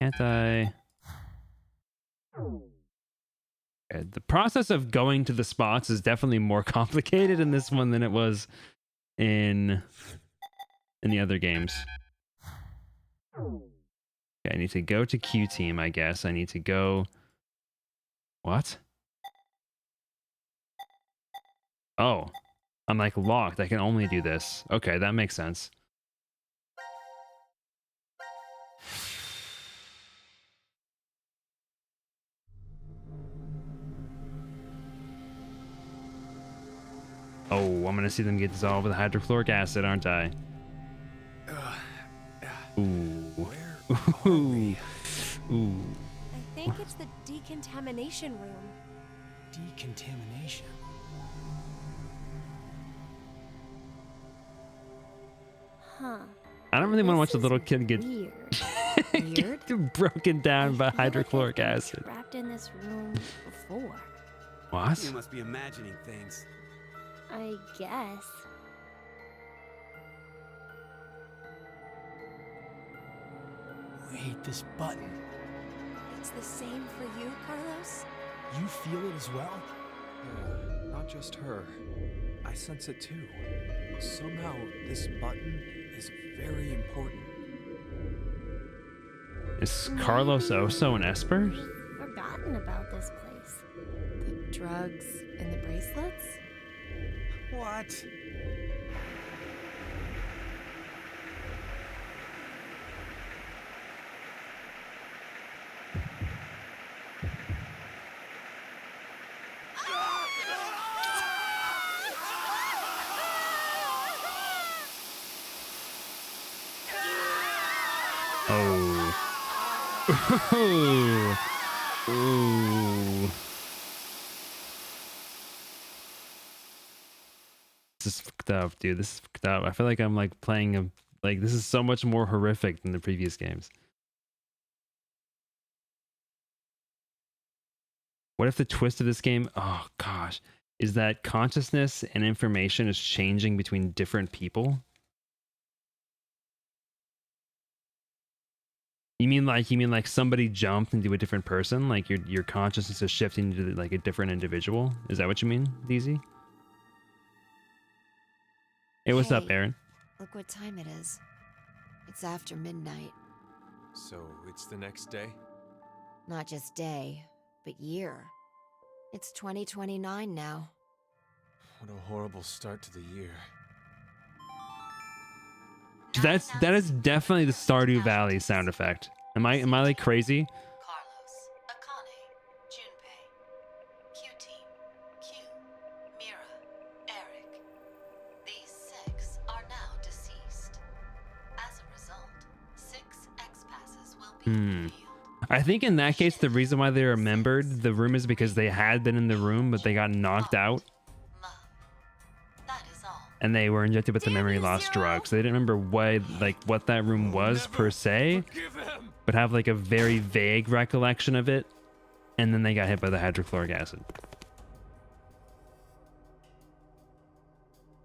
Can't I? Okay, the process of going to the spots is definitely more complicated in this one than it was in the other games. Okay, I need to go to Q-Team, I guess. I need to go... What? Oh. I'm like locked. I can only do this. Okay, that makes sense. Oh, I'm gonna see them get dissolved with hydrochloric acid, aren't I? Ooh. Ooh. Ooh. I think it's the decontamination room. Decontamination. Huh. I don't really want to watch a This little is kid get, weird. get broken down by I feel like I've hydrochloric been acid. Trapped in this room before. What? You must be imagining things. I guess. Wait, this button. It's the same for you, Carlos? You feel it as well? Yeah, not just her. I sense it too. Somehow, this button is very important. Is Carlos also an Esper? We've forgotten about this place. The drugs and the bracelets? What? Oh. Ooh. Ooh. This is fucked up, dude. This is fucked up. I feel like I'm like playing a like this is so much more horrific than the previous games. What if the twist of this game, oh gosh, is that consciousness and information is changing between different people? You mean like somebody jumped into a different person? Like your consciousness is shifting to like a different individual? Is that what you mean, DZ? Hey, what's up, Hey, Aaron? Look what time it is. It's after midnight. So, it's the next day? Not just day, but year. It's 2029 now. What a horrible start to the year. That is definitely the Stardew Valley sound effect. Am I like crazy? Carlos, Akane, Junpei, Q-Team, Q, Mira, Eric. These 6 are now deceased. As a result, 6 X-passes will be revealed. I think in that case, the reason why they remembered the room is because they had been in the room, but they got knocked out. That is all. And they were injected with the memory loss drug. So they didn't remember what that room was per se, but have like a very vague recollection of it. And then they got hit by the hydrochloric acid.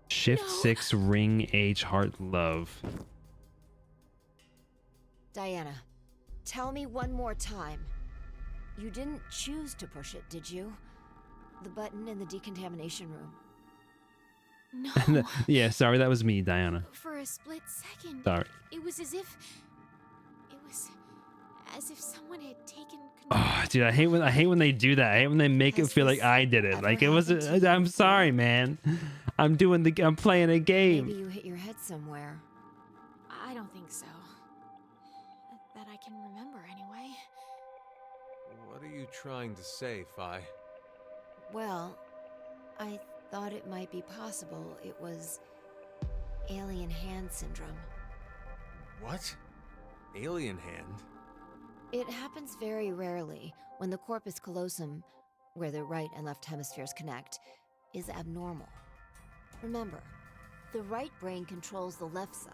Shift 6 ring H heart love. Diana, tell me one more time. You didn't choose to push it, did you? The button in the decontamination room. No. Yeah, sorry, that was me, Diana. For a split second. Sorry. It was as if someone had taken control. Oh, dude, I hate when they do that. I hate when they make it feel like I did it. Like it was. I'm sorry, man. I'm playing a game. Maybe you hit your head somewhere. I don't think so. That I can remember anyway. What are you trying to say, Phi? Well, I thought it might be possible it was alien hand syndrome. What? Alien hand? It happens very rarely when the corpus callosum, where the right and left hemispheres connect, is abnormal. Remember, the right brain controls the left side,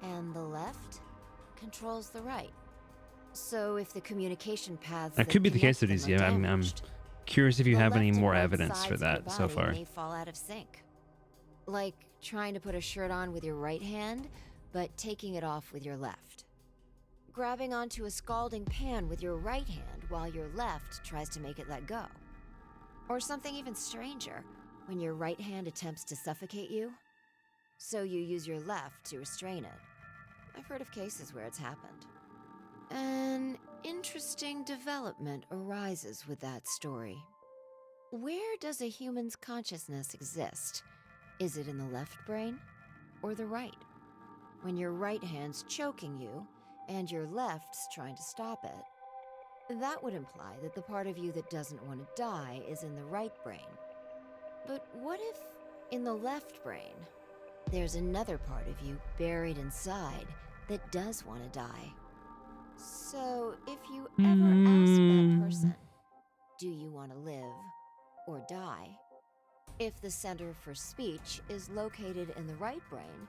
and the left controls the right. So if the communication paths That could be the case with connect these. them are I'm damaged, curious if you the have any left and more right evidence for sides of your that so body far. may fall out of sync. Like trying to put a shirt on with your right hand, but taking it off with your left. Grabbing onto a scalding pan with your right hand while your left tries to make it let go. Or something even stranger, when your right hand attempts to suffocate you, so you use your left to restrain it. I've heard of cases where it's happened. An interesting development arises with that story. Where does a human's consciousness exist? Is it in the left brain or the right? When your right hand's choking you and your left's trying to stop it, that would imply that the part of you that doesn't want to die is in the right brain. But what if In the left brain, there's another part of you buried inside that does want to die. So if you ever ask that person, do you want to live or die? If the center for speech is located in the right brain,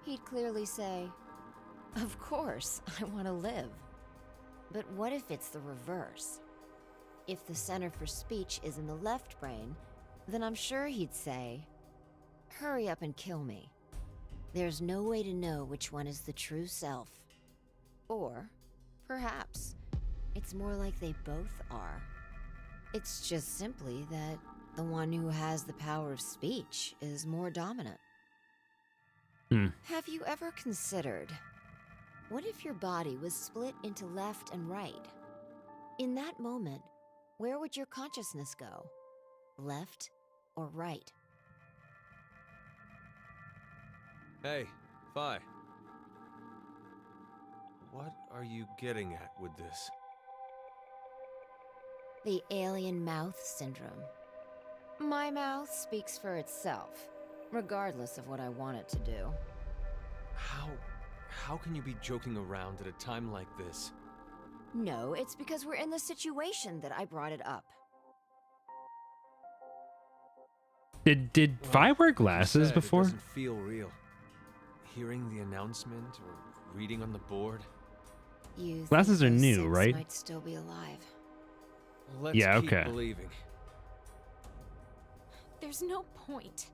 he'd clearly say, of course, I want to live. But what if it's the reverse? If the center for speech is in the left brain, then I'm sure he'd say, hurry up and kill me. There's no way to know which one is the true self. Or, perhaps, it's more like they both are. It's just simply that the one who has the power of speech is more dominant. Have you ever considered, what if your body was split into left and right? In that moment, where would your consciousness go? Left or right? Hey, Fi. What are you getting at with this? The alien mouth syndrome. My mouth speaks for itself, regardless of what I want it to do. How can you be joking around at a time like this? No, it's because we're in the situation that I brought it up. Did Vi wear glasses before? It doesn't feel real. Hearing the announcement or reading on the board. You Glasses are think those new, 6 right? might still be alive. Let's Yeah, keep okay. believing. There's no point.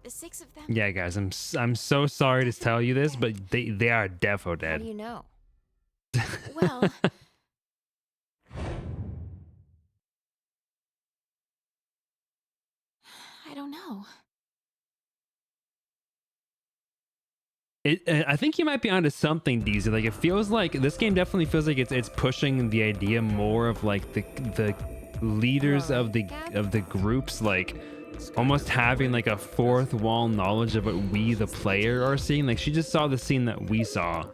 The 6 of them. Yeah, guys, I'm so sorry to tell you this, but they are defo How dead. do you know? Well, I don't know. I think you might be onto something, DZ. Like, it feels like this game definitely feels like it's pushing the idea more of like the leaders of the groups, like almost having like a fourth wall knowledge of what we the player are seeing. Like, she just saw the scene that we saw.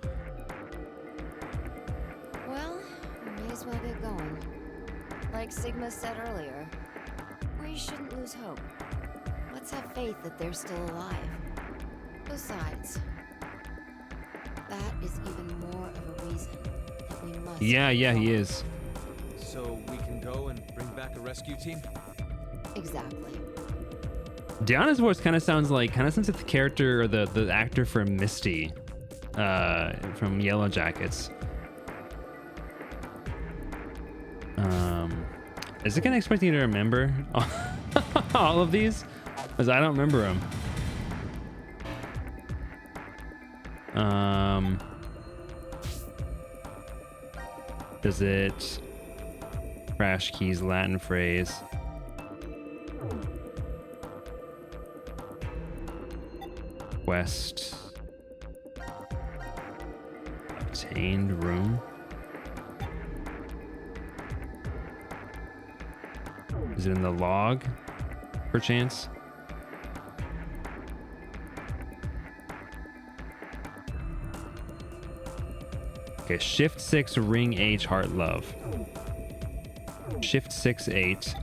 Well, we may as well get going. Like Sigma said earlier, we shouldn't lose hope. Let's have faith that they're still alive. Besides, that is even more of a reason that we must. Yeah, he is. So we can go and bring back a rescue team? Exactly. Deanna's voice kind of sounds like the character or the actor from Misty, from Yellow Jackets. Is it gonna expect you to remember all of these? Because I don't remember them. Does it crash keys Latin phrase? Quest obtained room. Is it in the log, perchance? Okay, Shift 6, Ring H, Heart Love. Shift 6, 8.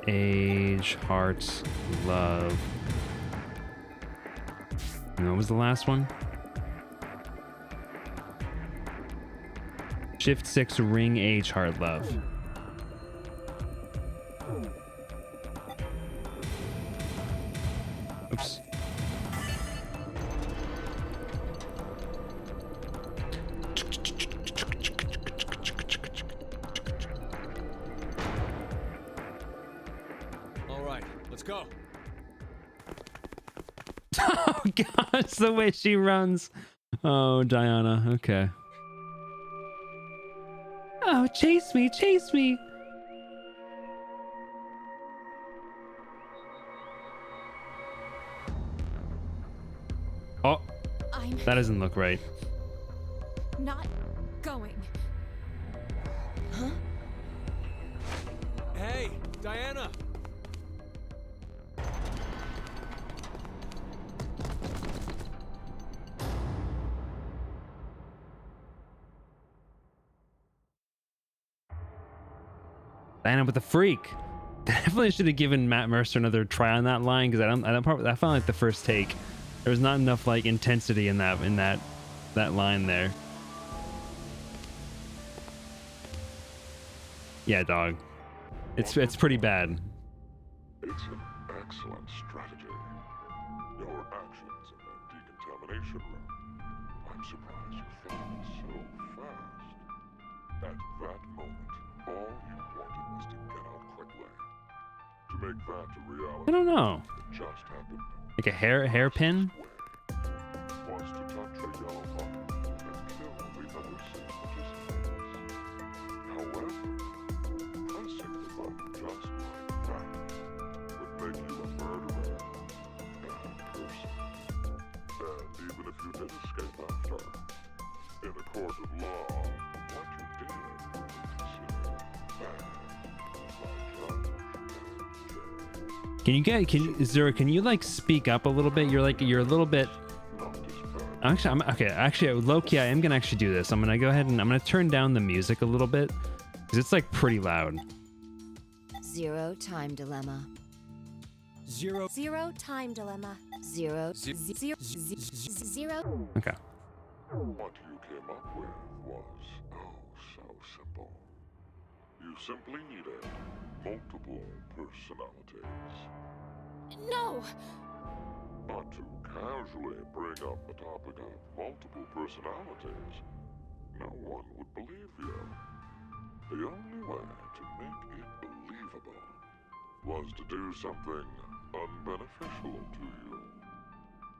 Age, Heart, Love. And what was the last one? Shift 6, Ring H, Heart, Love. Oops. All right, let's go. Oh gosh, the way she runs. Oh, Diana. Okay. Oh, chase me, chase me. Oh, that doesn't look right. Not going. Huh? Hey, Diana! Diana with the freak. Definitely should have given Matt Mercer another try on that line, because I found like the first take there was not enough like intensity in that line there. Yeah, dog. It's pretty bad. It's an excellent strategy. Your actions in the decontamination room. I'm surprised you thought so fast. At that moment, all you wanted was to get out quickly. To make that a reality, I don't know. it just happened. Like a hairpin? Was to touch a yellow button and kill the other 6 participants. However, pressing the button just like that would make you a murderer, bad person. And even if you did escape after, in a court of law, what you did would be considered bad by judge and jury. Can you like speak up a little bit? You're a little bit. Actually, low-key, I am gonna actually do this. I'm gonna go ahead and I'm gonna turn down the music a little bit, because it's like pretty loud. Zero time dilemma. Zero time dilemma. Zero. Zero. Okay. What you came up with was, oh, so simple. You simply needed multiple personalities. No! But to casually bring up the topic of multiple personalities, no one would believe you. The only way to make it believable was to do something unbeneficial to you.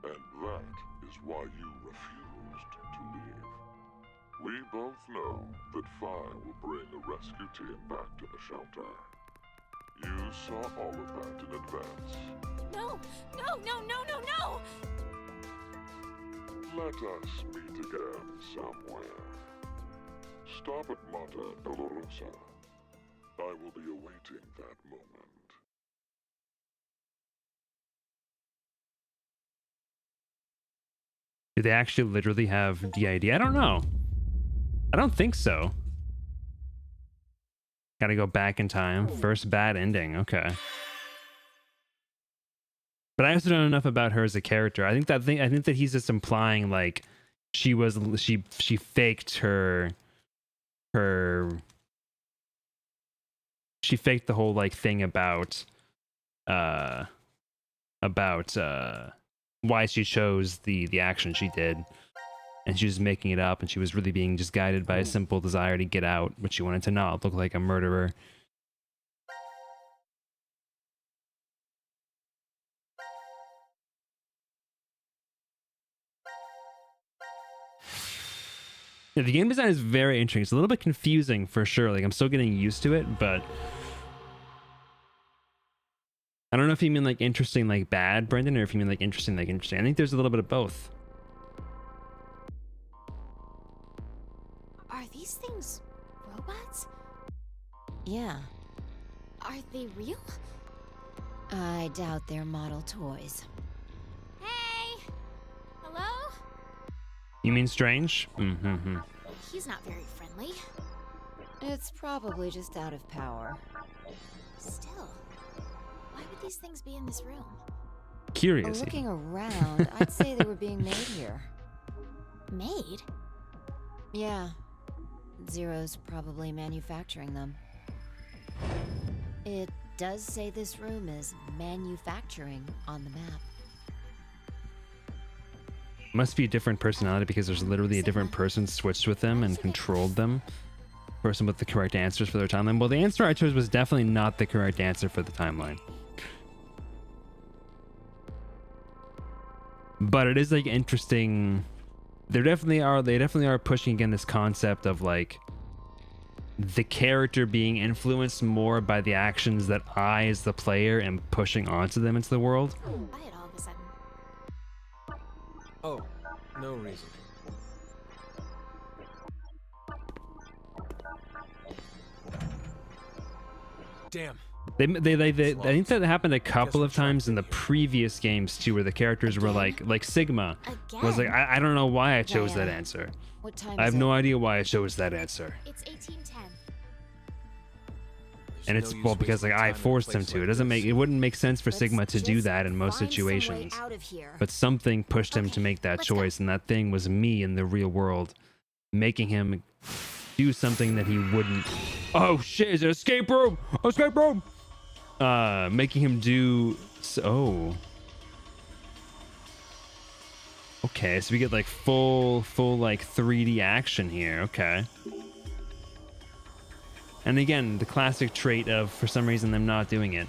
And that is why you refused to leave. We both know that Fey will bring a rescue team back to the shelter. You saw all of that in advance. No! No! Let us meet again somewhere. Stop at Mata Dolorosa. I will be awaiting that moment. Do they actually literally have DID? I don't know. I don't think so. Gotta go back in time. First bad ending. Okay. But I also don't know enough about her as a character. I think that he's just implying like she faked she faked the whole like thing about why she chose the action she did, and she was making it up, and she was really being just guided by a simple desire to get out, but she wanted to not look like a murderer. Yeah, the game design is very interesting. It's a little bit confusing for sure. Like I'm still getting used to it, but I don't know if you mean like interesting like bad, Brendan, or if you mean like interesting like interesting. I think there's a little bit of both. Are these things robots? Yeah. Are they real? I doubt they're model toys. Hey! Hello? You mean strange? Mm-hmm. He's not very friendly. It's probably just out of power. Still, why would these things be in this room? Curious. Looking around, I'd say they were being made here. Made? Yeah. Zero's probably manufacturing them. It does say this room is manufacturing on the map. Must be a different personality because there's literally a different person switched with them and controlled them. Person with the correct answers for their timeline. Well, the answer I chose was definitely not the correct answer for the timeline. But it is like interesting. They definitely are pushing again this concept of like the character being influenced more by the actions that I as the player am pushing onto them into the world. Quiet all of a sudden. Oh, no reason. Damn. I think that happened a couple of times in the previous games too, where the characters were like Sigma was like, I don't know why I chose that answer. What time I have is no it? idea why I chose that answer. It's 1810. There's And it's well because like I forced him to. It wouldn't make sense for Sigma to do that in most situations. But something pushed him to make that choice, and that thing was me in the real world, making him do something that he wouldn't. Oh shit! Is it escape room? Escape room! Making him do. Oh. Okay, so we get like full like 3D action here. Okay. And again, the classic trait of, for some reason, them not doing it.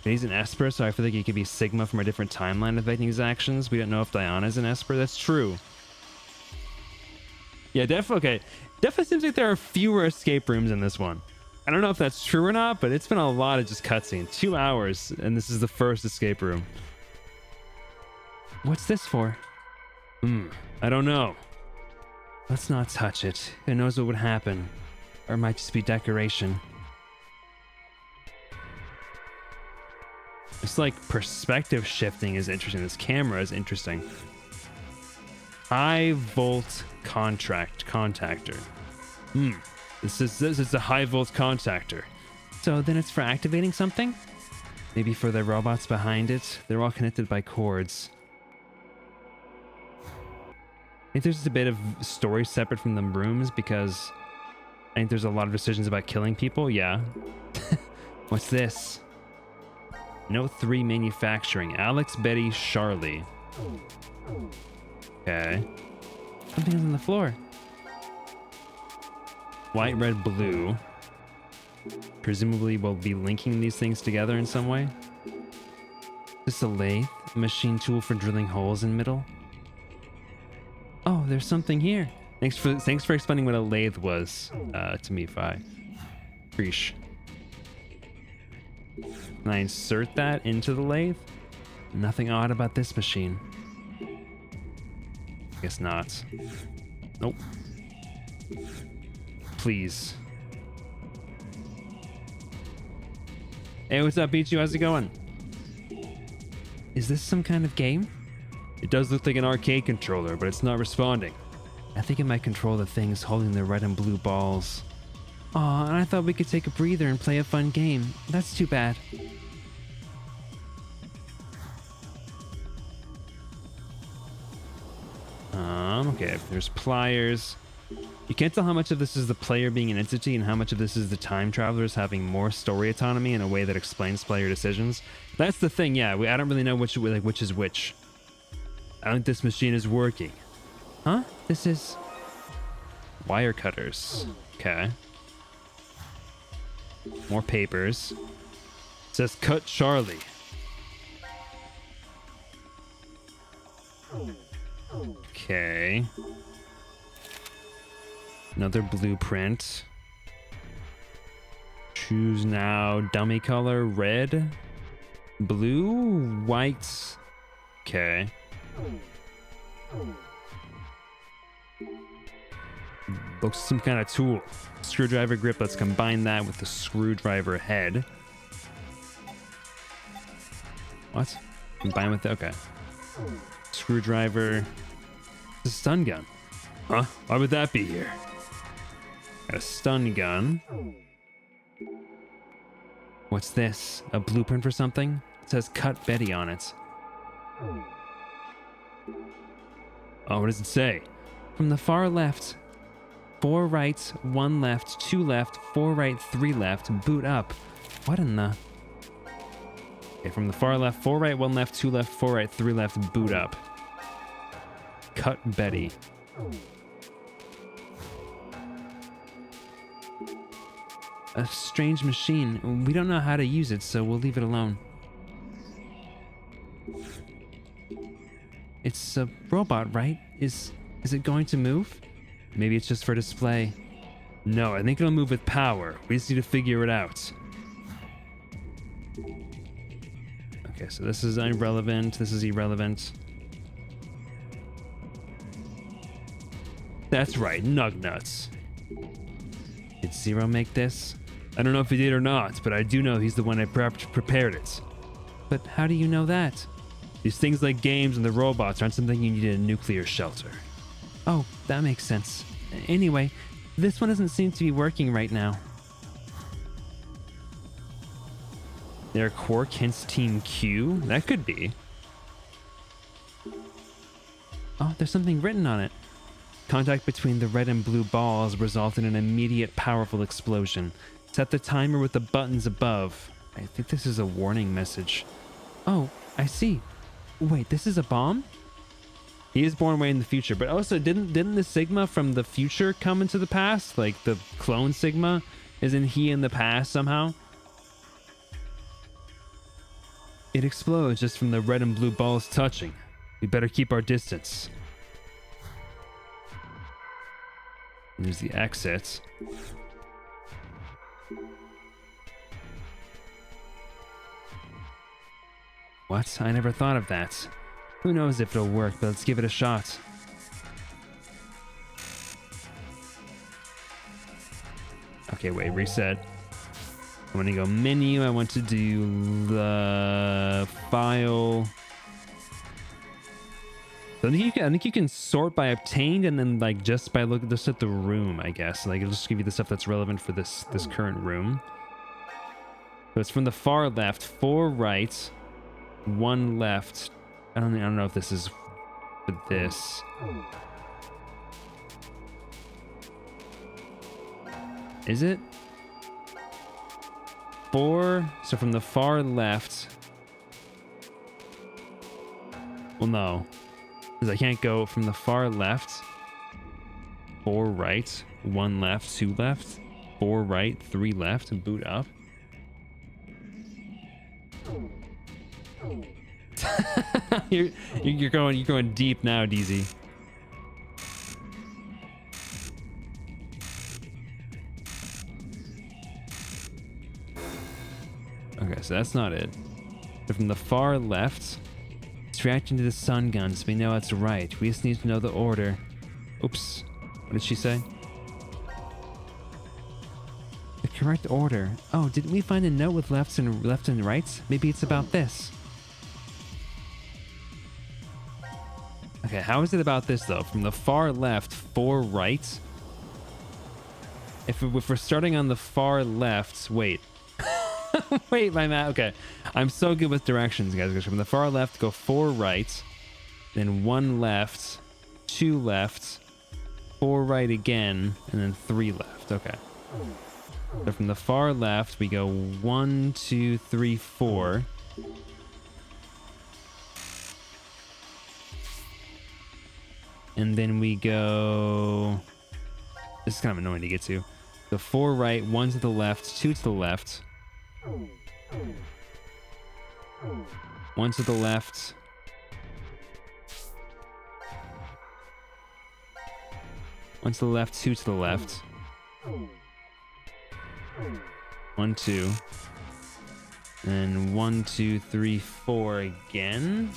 He's an Esper, so I feel like he could be Sigma from a different timeline affecting his actions. We don't know if Diana's an Esper. That's true. Yeah, definitely. Okay. Definitely seems like there are fewer escape rooms in this one. I don't know if that's true or not, but it's been a lot of just cutscene. 2 hours, and this is the first escape room. What's this for? I don't know. Let's not touch it. Who knows what would happen? Or it might just be decoration. It's like perspective shifting is interesting. This camera is interesting. High volt contactor. This is a high volt contactor. So then it's for activating something? Maybe for the robots behind it. They're all connected by cords. I think there's just a bit of story separate from the rooms because I think there's a lot of decisions about killing people. Yeah. What's this? Note 3 manufacturing. Alex, Betty, Charlie. Okay. Something's on the floor. White, red, blue. Presumably we'll be linking these things together in some way. This a lathe? A machine tool for drilling holes in middle? Oh, there's something here. Thanks for explaining what a lathe was to me, Fi. Preach. Can I insert that into the lathe? Nothing odd about this machine. Guess not. Nope. Please. Hey, what's up, Pichu? How's it going? Is this some kind of game? It does look like an arcade controller, but it's not responding. I think it might control the things holding the red and blue balls. Aw, and I thought we could take a breather and play a fun game. That's too bad. Okay, there's pliers. You can't tell how much of this is the player being an entity and how much of this is the time travelers having more story autonomy in a way that explains player decisions. That's the thing, yeah. I don't really know which is which. I think this machine is working. Huh? This is... wire cutters. Okay. More papers. It says cut Charlie. Okay. Another blueprint. Choose now. Dummy color. Red. Blue. White. Okay. Looks some kind of tool. Screwdriver grip. Let's combine that with the screwdriver head. What? Combine with the... okay. Screwdriver. It's a stun gun. Huh? Why would that be here? Got a stun gun. What's this? A blueprint for something? It says cut Betty on it. Oh, what does it say? From the far left, 4 right, 1 left, 2 left, 4 right, 3 left, boot up. What in the... okay, from the far left, 4 right, 1 left, 2 left, 4 right, 3 left, boot up. Cut Betty. A strange machine. We don't know how to use it, so we'll leave it alone. It's a robot, right? Is it going to move? Maybe it's just for display. No, I think it'll move with power. We just need to figure it out. Okay, so this is irrelevant. This is irrelevant. That's right, Nugnuts. Did Zero make this? I don't know if he did or not, but I do know he's the one that prepared it. But how do you know that? These things like games and the robots aren't something you need in a nuclear shelter. Oh, that makes sense. Anyway, this one doesn't seem to be working right now. Their Quark hints Team Q? That could be. Oh, there's something written on it. Contact between the red and blue balls resulted in an immediate powerful explosion. Set the timer with the buttons above. I think this is a warning message. Oh, I see. Wait, this is a bomb? He is born way in the future, but also didn't the Sigma from the future come into the past? Like the clone Sigma? Isn't he in the past somehow? It explodes just from the red and blue balls touching. We better keep our distance. There's the exit. What? I never thought of that. Who knows if it'll work, but let's give it a shot. Okay, wait, reset. I'm gonna go menu. I want to do the file. So I think you can sort by obtained and then like just by looking just at the room, I guess. Like it'll just give you the stuff that's relevant for this current room. So it's from the far left, 4 right, 1 left. I don't know if this is for this. Is it? 4. So from the far left. Well, no. Because I can't go from the far left. 4 right, 1 left, 2 left, 4 right, 3 left, and boot up. you're going deep now, DZ. Okay, so that's not it. But from the far left, it's reacting to the sun guns. We know that's right. We just need to know the order. Oops. What did she say? The correct order. Oh, didn't we find a note with left and rights? Maybe it's about this. Okay, how is it about this though? From the far left, 4 right. If we're starting on the far left, wait. Wait, my math. Okay, I'm so good with directions, guys. Because from the far left, go 4 right, then 1 left, 2 left, 4 right again, and then 3 left. Okay. So from the far left, we go 1, 2, 3, 4. And then we go... This is kind of annoying to get to. So 4 right, 1 to the left, 2 to the left. 1 to the left. 1 to the left, 2 to the left. 1, 2. And 1, 2, 3, 4 again.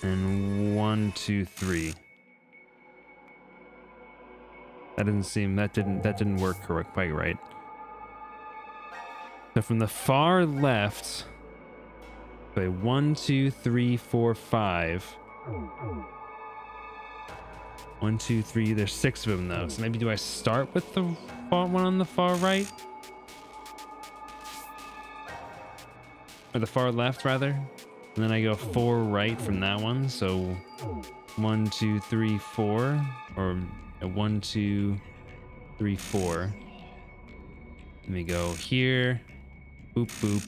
And 1, 2, 3. That didn't work quite right. So from the far left, okay, 1, 2, 3, 4, 5. 1, 2, 3. There's 6 of them though. So maybe do I start with the one on the far right? Or the far left rather? And then I go 4 right from that one. So 1, 2, 3, 4. Or 1, 2, 3, 4. Let me go here. Boop, boop.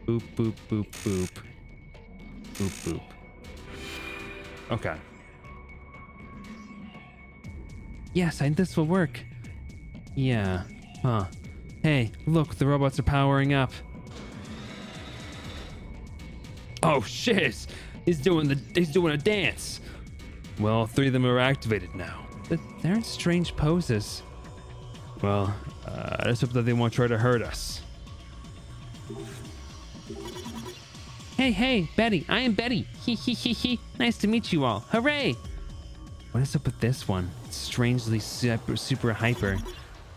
Boop, boop, boop, boop. Boop, boop. Okay. Yes, this will work. Yeah. Huh. Hey, look, the robots are powering up. Oh shit! He's doing a dance. Well, 3 of them are activated now. But they're in strange poses. Well, I just hope that they won't try to hurt us. Hey, Betty! I am Betty. He. Nice to meet you all. Hooray! What is up with this one? It's strangely super hyper.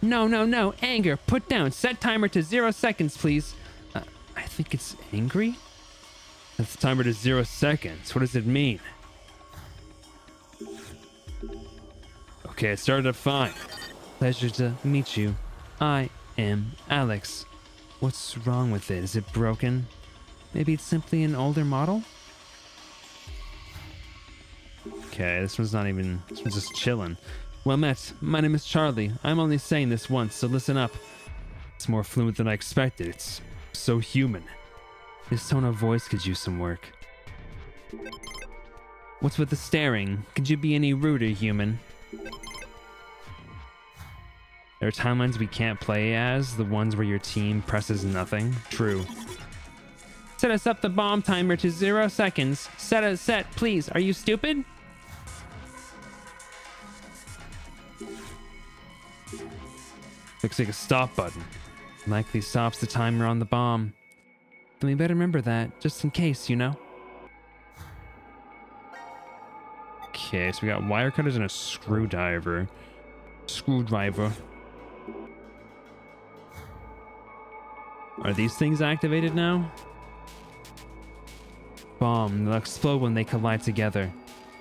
No! Anger! Put down. Set timer to 0 seconds, please. I think it's angry. That's the timer to 0 seconds. What does it mean? Okay, it started up fine. Pleasure to meet you. I am Alex. What's wrong with it? Is it broken? Maybe it's simply an older model? Okay, this one's just chilling. Well met. My name is Charlie. I'm only saying this once, so listen up. It's more fluent than I expected. It's so human. His tone of voice could use some work. What's with the staring? Could you be any ruder, human? There are timelines we can't play as, the ones where your team presses nothing. True. Set us up the bomb timer to 0 seconds. Set, please. Are you stupid? Looks like a stop button. Likely stops the timer on the bomb. Then we better remember that, just in case, you know? Okay, so we got wire cutters and a screwdriver. Are these things activated now? Bomb. They'll explode when they collide together.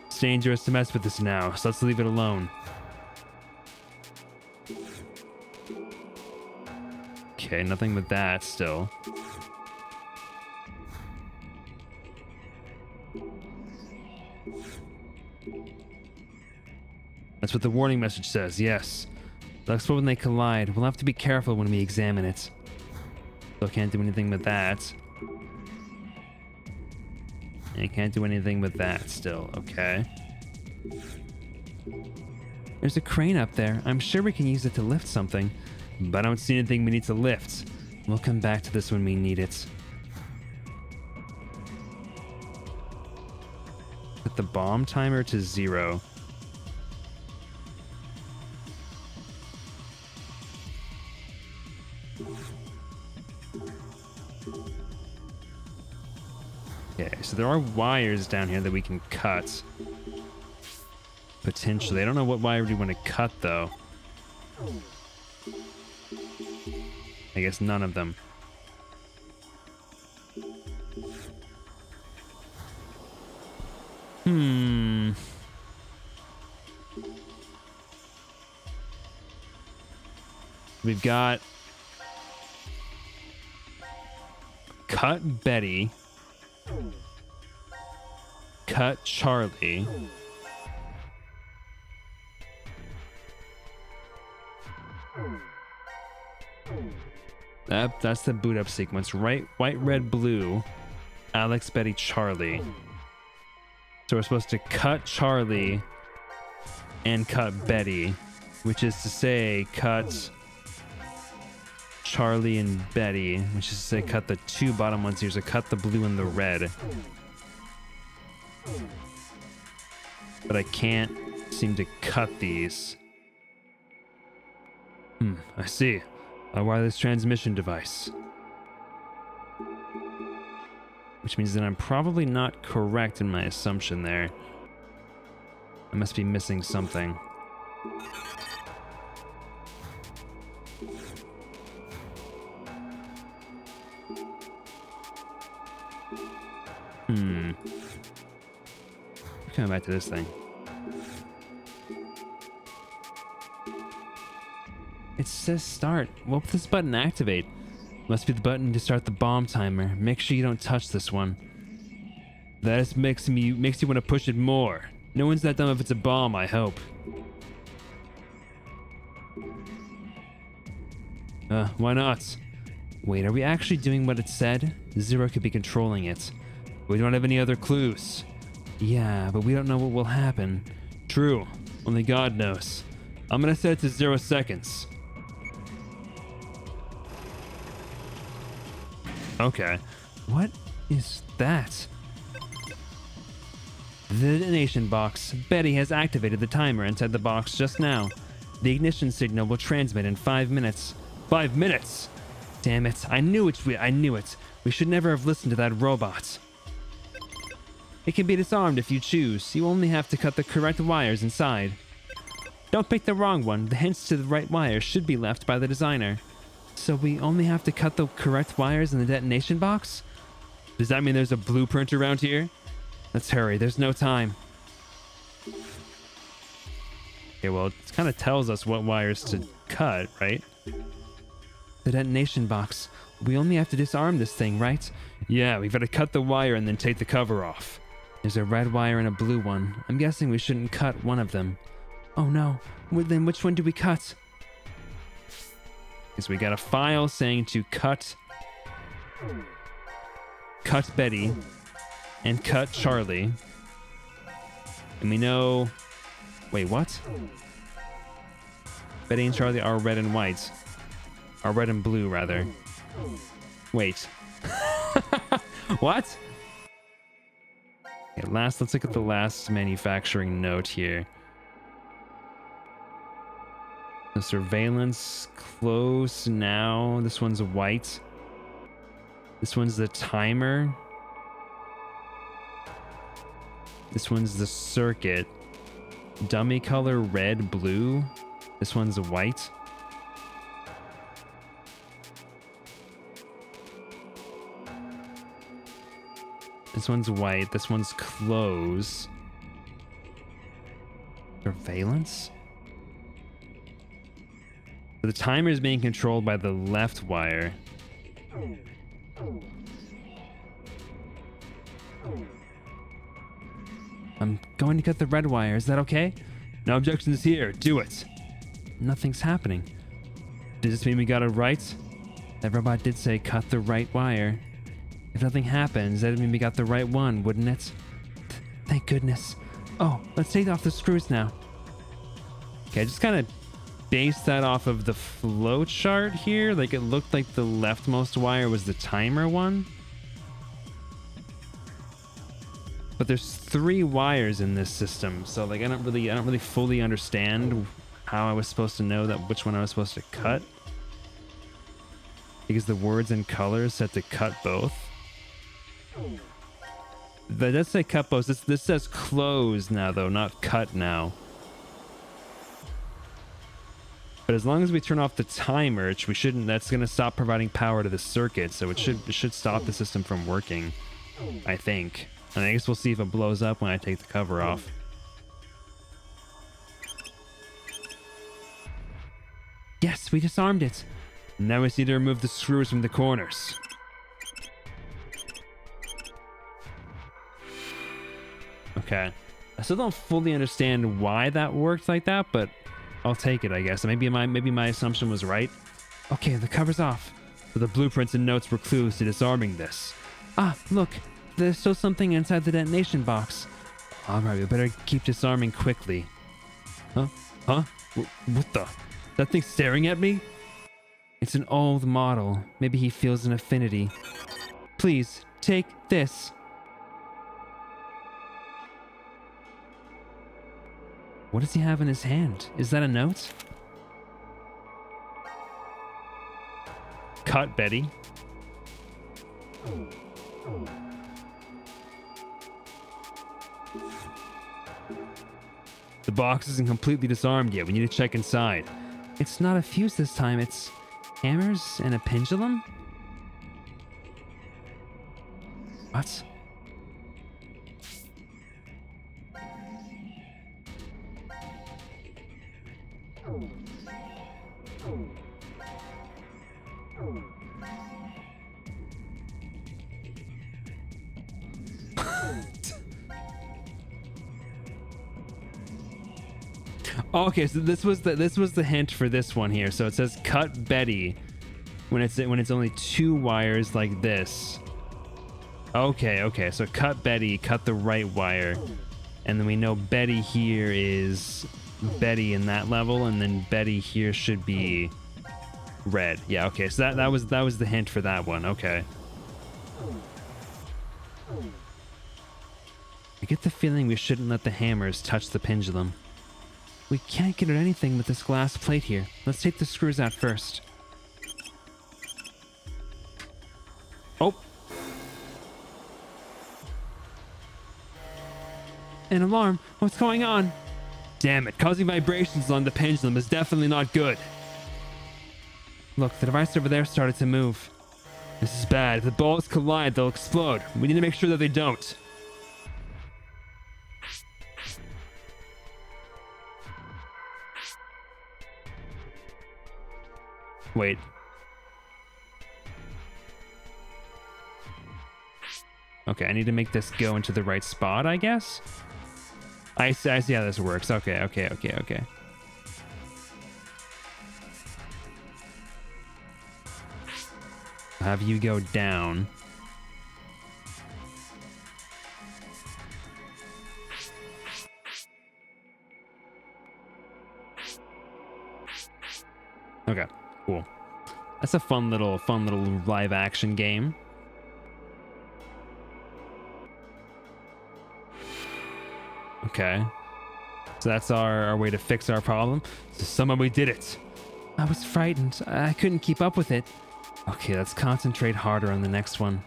It's dangerous to mess with this now, so let's leave it alone. Okay, nothing with that still. That's what the warning message says, yes. They'll explode when they collide. We'll have to be careful when we examine it. Still can't do anything with that. And you can't do anything with that still, okay. There's a crane up there. I'm sure we can use it to lift something. But I don't see anything we need to lift. We'll come back to this when we need it. Put the bomb timer to 0. Okay, so there are wires down here that we can cut. Potentially. I don't know what wire we want to cut, though. I guess none of them. We've got cut Betty, cut Charlie, that's the boot up sequence, right? White, red, blue, Alex, Betty, Charlie. So we're supposed to cut Charlie and cut Betty, which is to say cut Charlie and Betty, which is to say cut the two bottom ones here, so cut the blue and the red. But I can't seem to cut these. I see. A wireless transmission device. Which means that I'm probably not correct in my assumption there. I must be missing something. Coming back to this thing. It says start. What will this button activate? Must be the button to start the bomb timer. Make sure you don't touch this one. That makes you want to push it more. No one's that dumb if it's a bomb, I hope. Why not? Wait, are we actually doing what it said? Zero could be controlling it. We don't have any other clues. Yeah, but we don't know what will happen. True. Only God knows. I'm gonna set it to 0 seconds. Okay. What is that? The detonation box. Betty has activated the timer inside the box just now. The ignition signal will transmit in 5 minutes. 5 minutes? Damn it. I knew it. We should never have listened to that robot. It can be disarmed if you choose. You only have to cut the correct wires inside. Don't pick the wrong one. The hints to the right wires should be left by the designer. So we only have to cut the correct wires in the detonation box? Does that mean there's a blueprint around here? Let's hurry. There's no time. Okay, well, it kind of tells us what wires to cut, right? The detonation box. We only have to disarm this thing, right? Yeah, we've got to cut the wire and then take the cover off. There's a red wire and a blue one. I'm guessing we shouldn't cut one of them. Oh no. Well, then which one do we cut? Because we got a file saying to cut Betty and cut Charlie. And we know... Wait, what? Betty and Charlie are red and white. Are red and blue, rather. Wait. What? Okay, let's look at the last manufacturing note here. The surveillance close now. This one's white. This one's the timer. This one's the circuit. Dummy color red, blue. This one's white. This one's white. This one's close. Surveillance? The timer is being controlled by the left wire. I'm going to cut the red wire. Is that okay? No objections here. Do it. Nothing's happening. Does this mean we got it right? That robot did say cut the right wire. If nothing happens, that'd mean we got the right one, wouldn't it? Thank goodness. Oh, let's take off the screws now. Okay, I just kind of based that off of the flow chart here. Like, it looked like the leftmost wire was the timer one. But there's 3 wires in this system, so like I don't really fully understand how I was supposed to know that which one I was supposed to cut. Because the words and colors said to cut both. That does say cut both. This says close now though, not cut now. But as long as we turn off the timer, we shouldn't. That's gonna stop providing power to the circuit, so it should stop the system from working, I think. And I guess we'll see if it blows up when I take the cover off. Yes, we disarmed it. Now we just need to remove the screws from the corners. Okay. I still don't fully understand why that worked like that, but I'll take it, I guess. Maybe my assumption was right. Okay, the cover's off. So the blueprints and notes were clues to disarming this. Ah, look. There's still something inside the detonation box. Alright, we better keep disarming quickly. Huh? What the? That thing staring at me? It's an old model. Maybe he feels an affinity. Please, take this. What does he have in his hand? Is that a note? Cut, Betty. The box isn't completely disarmed yet. We need to check inside. It's not a fuse this time. It's hammers and a pendulum? What? Okay, so this was the hint for this one here. So it says cut Betty when it's only 2 wires like this. Okay, so cut Betty, cut the right wire, and then we know Betty here is Betty in that level, and then Betty here should be red. Yeah, okay, so that was the hint for that one. Okay. I get the feeling we shouldn't let the hammers touch the pendulum. We can't get at anything with this glass plate here. Let's take the screws out first. Oh! An alarm! What's going on? Damn it, causing vibrations along the pendulum is definitely not good. Look, the device over there started to move. This is bad. If the balls collide, they'll explode. We need to make sure that they don't. Wait. Okay, I need to make this go into the right spot, I guess. I see how this works. Okay. Have you go down. Okay, cool. That's a fun little live action game. Okay. So that's our way to fix our problem. So somehow we did it. I was frightened. I couldn't keep up with it. Okay, let's concentrate harder on the next one.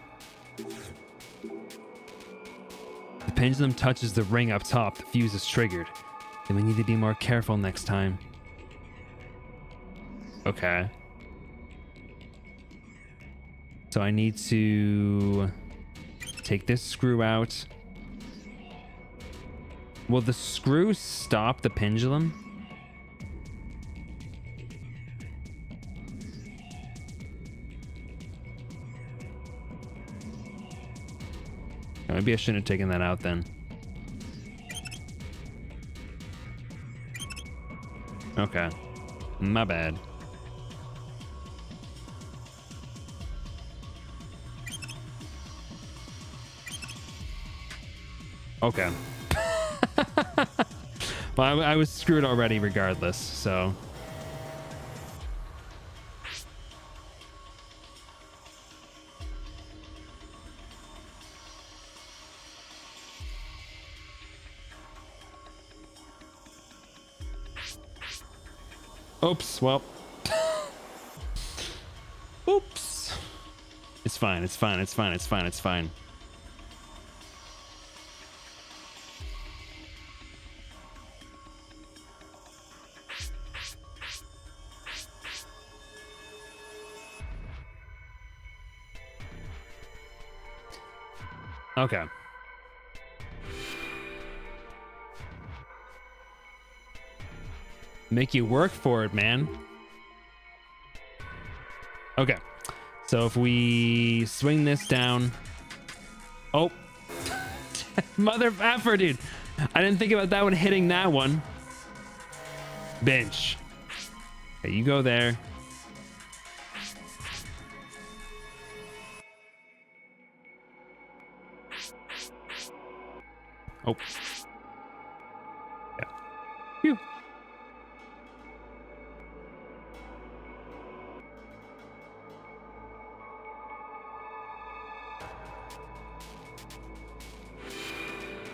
The pendulum touches the ring up top. The fuse is triggered. Then we need to be more careful next time. Okay. So I need to take this screw out. Will the screw stop the pendulum? Maybe I shouldn't have taken that out then. Okay. My bad. Okay. Well, I was screwed already regardless, so... Oops, well... Oops! It's fine, it's fine, it's fine, it's fine, it's fine. Okay. Make you work for it, man. Okay. So if we swing this down... Oh. Mother effer, dude. I didn't think about that one hitting that one. Bench. Okay, you go there. Oh. Yeah. Phew.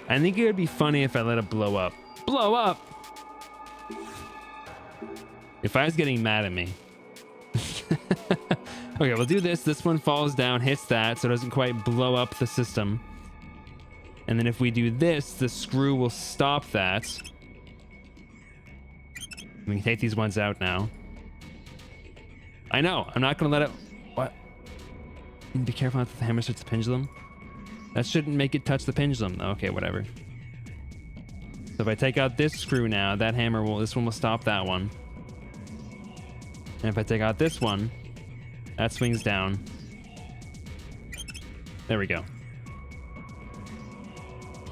I think it would be funny if I let it blow up. Blow up! If I was getting mad at me. Okay, we'll do this. This one falls down, hits that, so it doesn't quite blow up the system. And then if we do this, the screw will stop that. We can take these ones out now. I know. I'm not going to let it... What? You need to be careful not to the hammer touch the pendulum. That shouldn't make it touch the pendulum. Okay, whatever. So if I take out this screw now, that hammer will... This one will stop that one. And if I take out this one, that swings down. There we go.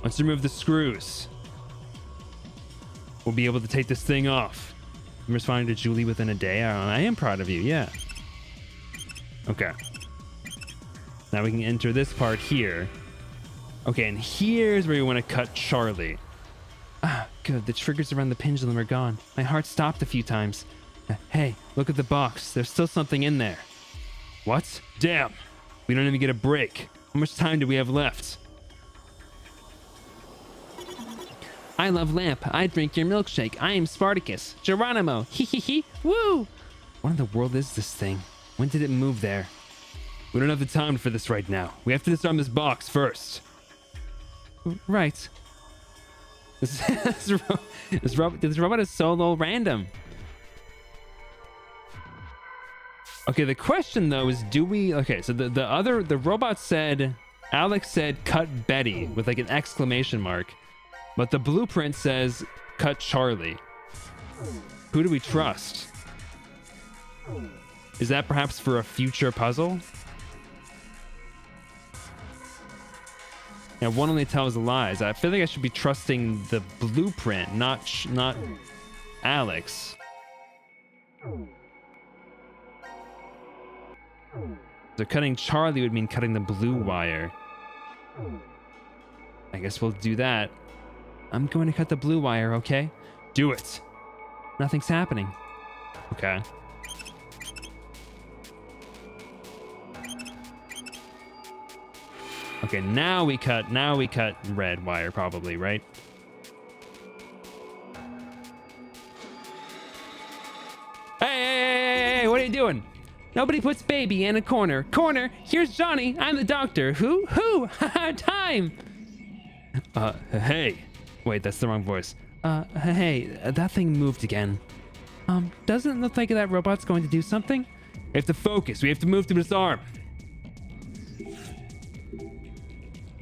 Let's remove the screws. We'll be able to take this thing off. I'm responding to Julie within a day. I am proud of you, yeah. Okay. Now we can enter this part here. Okay, and here's where we want to cut Charlie. Ah, good. The triggers around the pendulum are gone. My heart stopped a few times. Hey, look at the box. There's still something in there. What? Damn. We don't even get a break. How much time do we have left? I love lamp. I drink your milkshake. I am Spartacus. Geronimo. Hee hee hee. Woo! What in the world is this thing? When did it move there? We don't have the time for this right now. We have to disarm this box first. Right. This robot is so random. Okay, the question though is, do we... Okay, so the robot said... Alex said, cut Betty with like an exclamation mark. But the blueprint says, cut Charlie. Who do we trust? Is that perhaps for a future puzzle? Yeah, one only tells lies. I feel like I should be trusting the blueprint, not Alex. So cutting Charlie would mean cutting the blue wire. I guess we'll do that. I'm going to cut the blue wire, okay? Do it. Nothing's happening. Okay. Okay, now we cut red wire probably, right? Hey, what are you doing? Nobody puts baby in a corner. Corner, here's Johnny. I'm the doctor. Who? Time. Hey. Wait, that's the wrong voice. Hey, that thing moved again. Doesn't it look like that robot's going to do something? We have to focus. We have to move to his arm.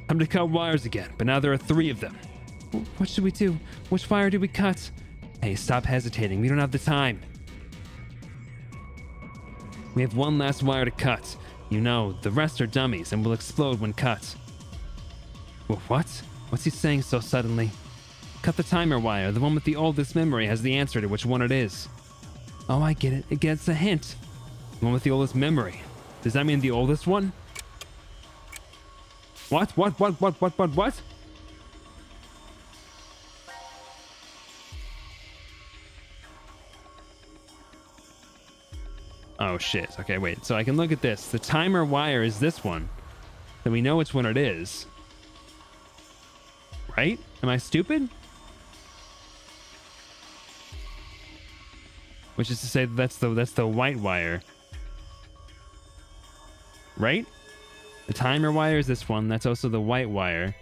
Time to cut wires again, but now there are 3 of them. What should we do? Which wire do we cut? Hey, stop hesitating. We don't have the time. We have one last wire to cut. You know, the rest are dummies and will explode when cut. What? What's he saying so suddenly? Cut the timer wire. The one with the oldest memory has the answer to which one it is. Oh, I get it. It gets a hint. The one with the oldest memory. Does that mean the oldest one? What? Oh shit. Okay, wait. So I can look at this. The timer wire is this one. Then we know which one it is. Right? Am I stupid? Which is to say that's the white wire. Right? The timer wire is this one. That's also the white wire.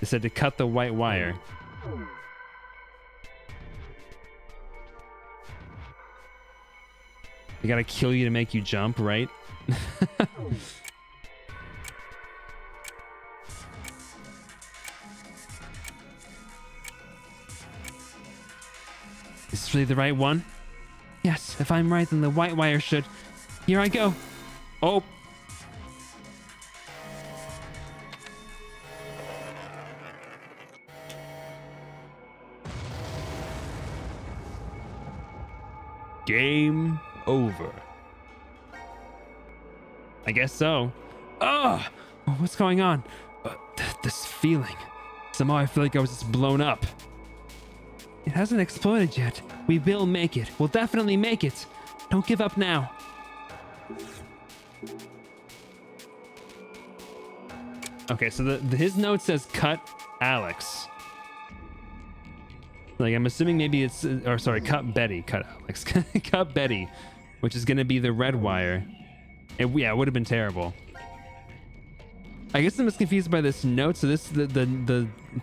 They said to cut the white wire. They gotta kill you to make you jump, right? Is this really the right one? Yes, if I'm right, then the white wire should. Here I go. Oh. Game over. I guess so. Ugh! What's going on? This feeling. Somehow I feel like I was just blown up. It hasn't exploded yet. We will make it. We'll definitely make it. Don't give up now. Okay, so his note says cut Alex. Like, I'm assuming maybe it's, or sorry, cut Betty, cut Alex, cut Betty, which is gonna be the red wire. Yeah, it would have been terrible. I guess I'm just confused by this note. So this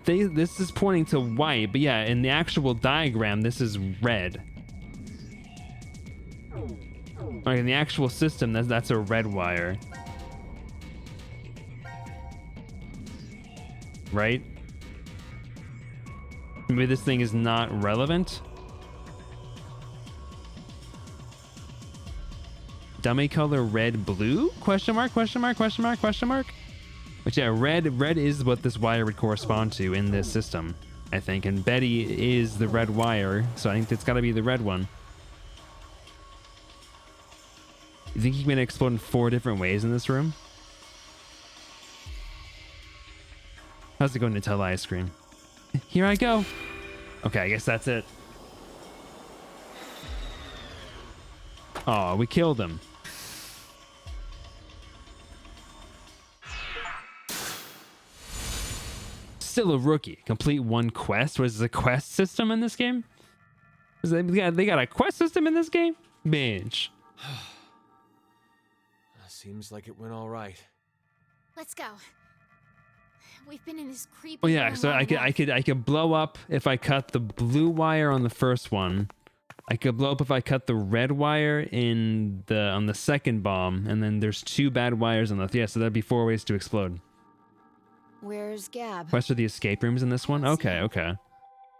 this is pointing to white, but yeah, in the actual diagram, this is red. Like in the actual system, that's a red wire, right? Maybe this thing is not relevant. Dummy color red blue? Question mark, question mark, question mark, question mark? Which yeah, red is what this wire would correspond to in this system, I think. And Betty is the red wire, so I think it's gotta be the red one. You think you can explode in 4 different ways in this room? How's it going, Nutella ice cream? Here I go. Okay, I guess that's it. Oh, we killed him. Still a rookie. Complete 1 quest. Was a quest system in this game? They got a quest system in this game? Bitch. Seems like it went all right. Let's go. We've been in this creepy. Oh yeah, so I could blow up if I cut the blue wire on the first one. I could blow up if I cut the red wire on the second bomb, and then there's 2 bad wires on the so that'd be 4 ways to explode. Where's Gab? Quest for the escape rooms in this one? Okay.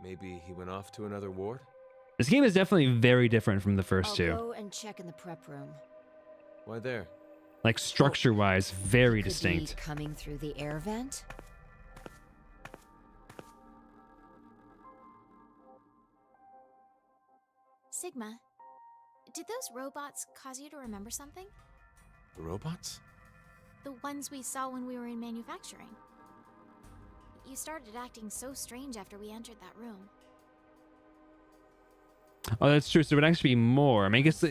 Maybe he went off to another ward? This game is definitely very different from the first 2. I'll go and check in the prep room. Why there? Like structure-wise, very Could be distinct. coming through the air vent. Sigma, did those robots cause you to remember something? The robots? The ones we saw when we were in manufacturing. You started acting so strange after we entered that room. Oh, that's true. So it would actually be more. I mean, I guess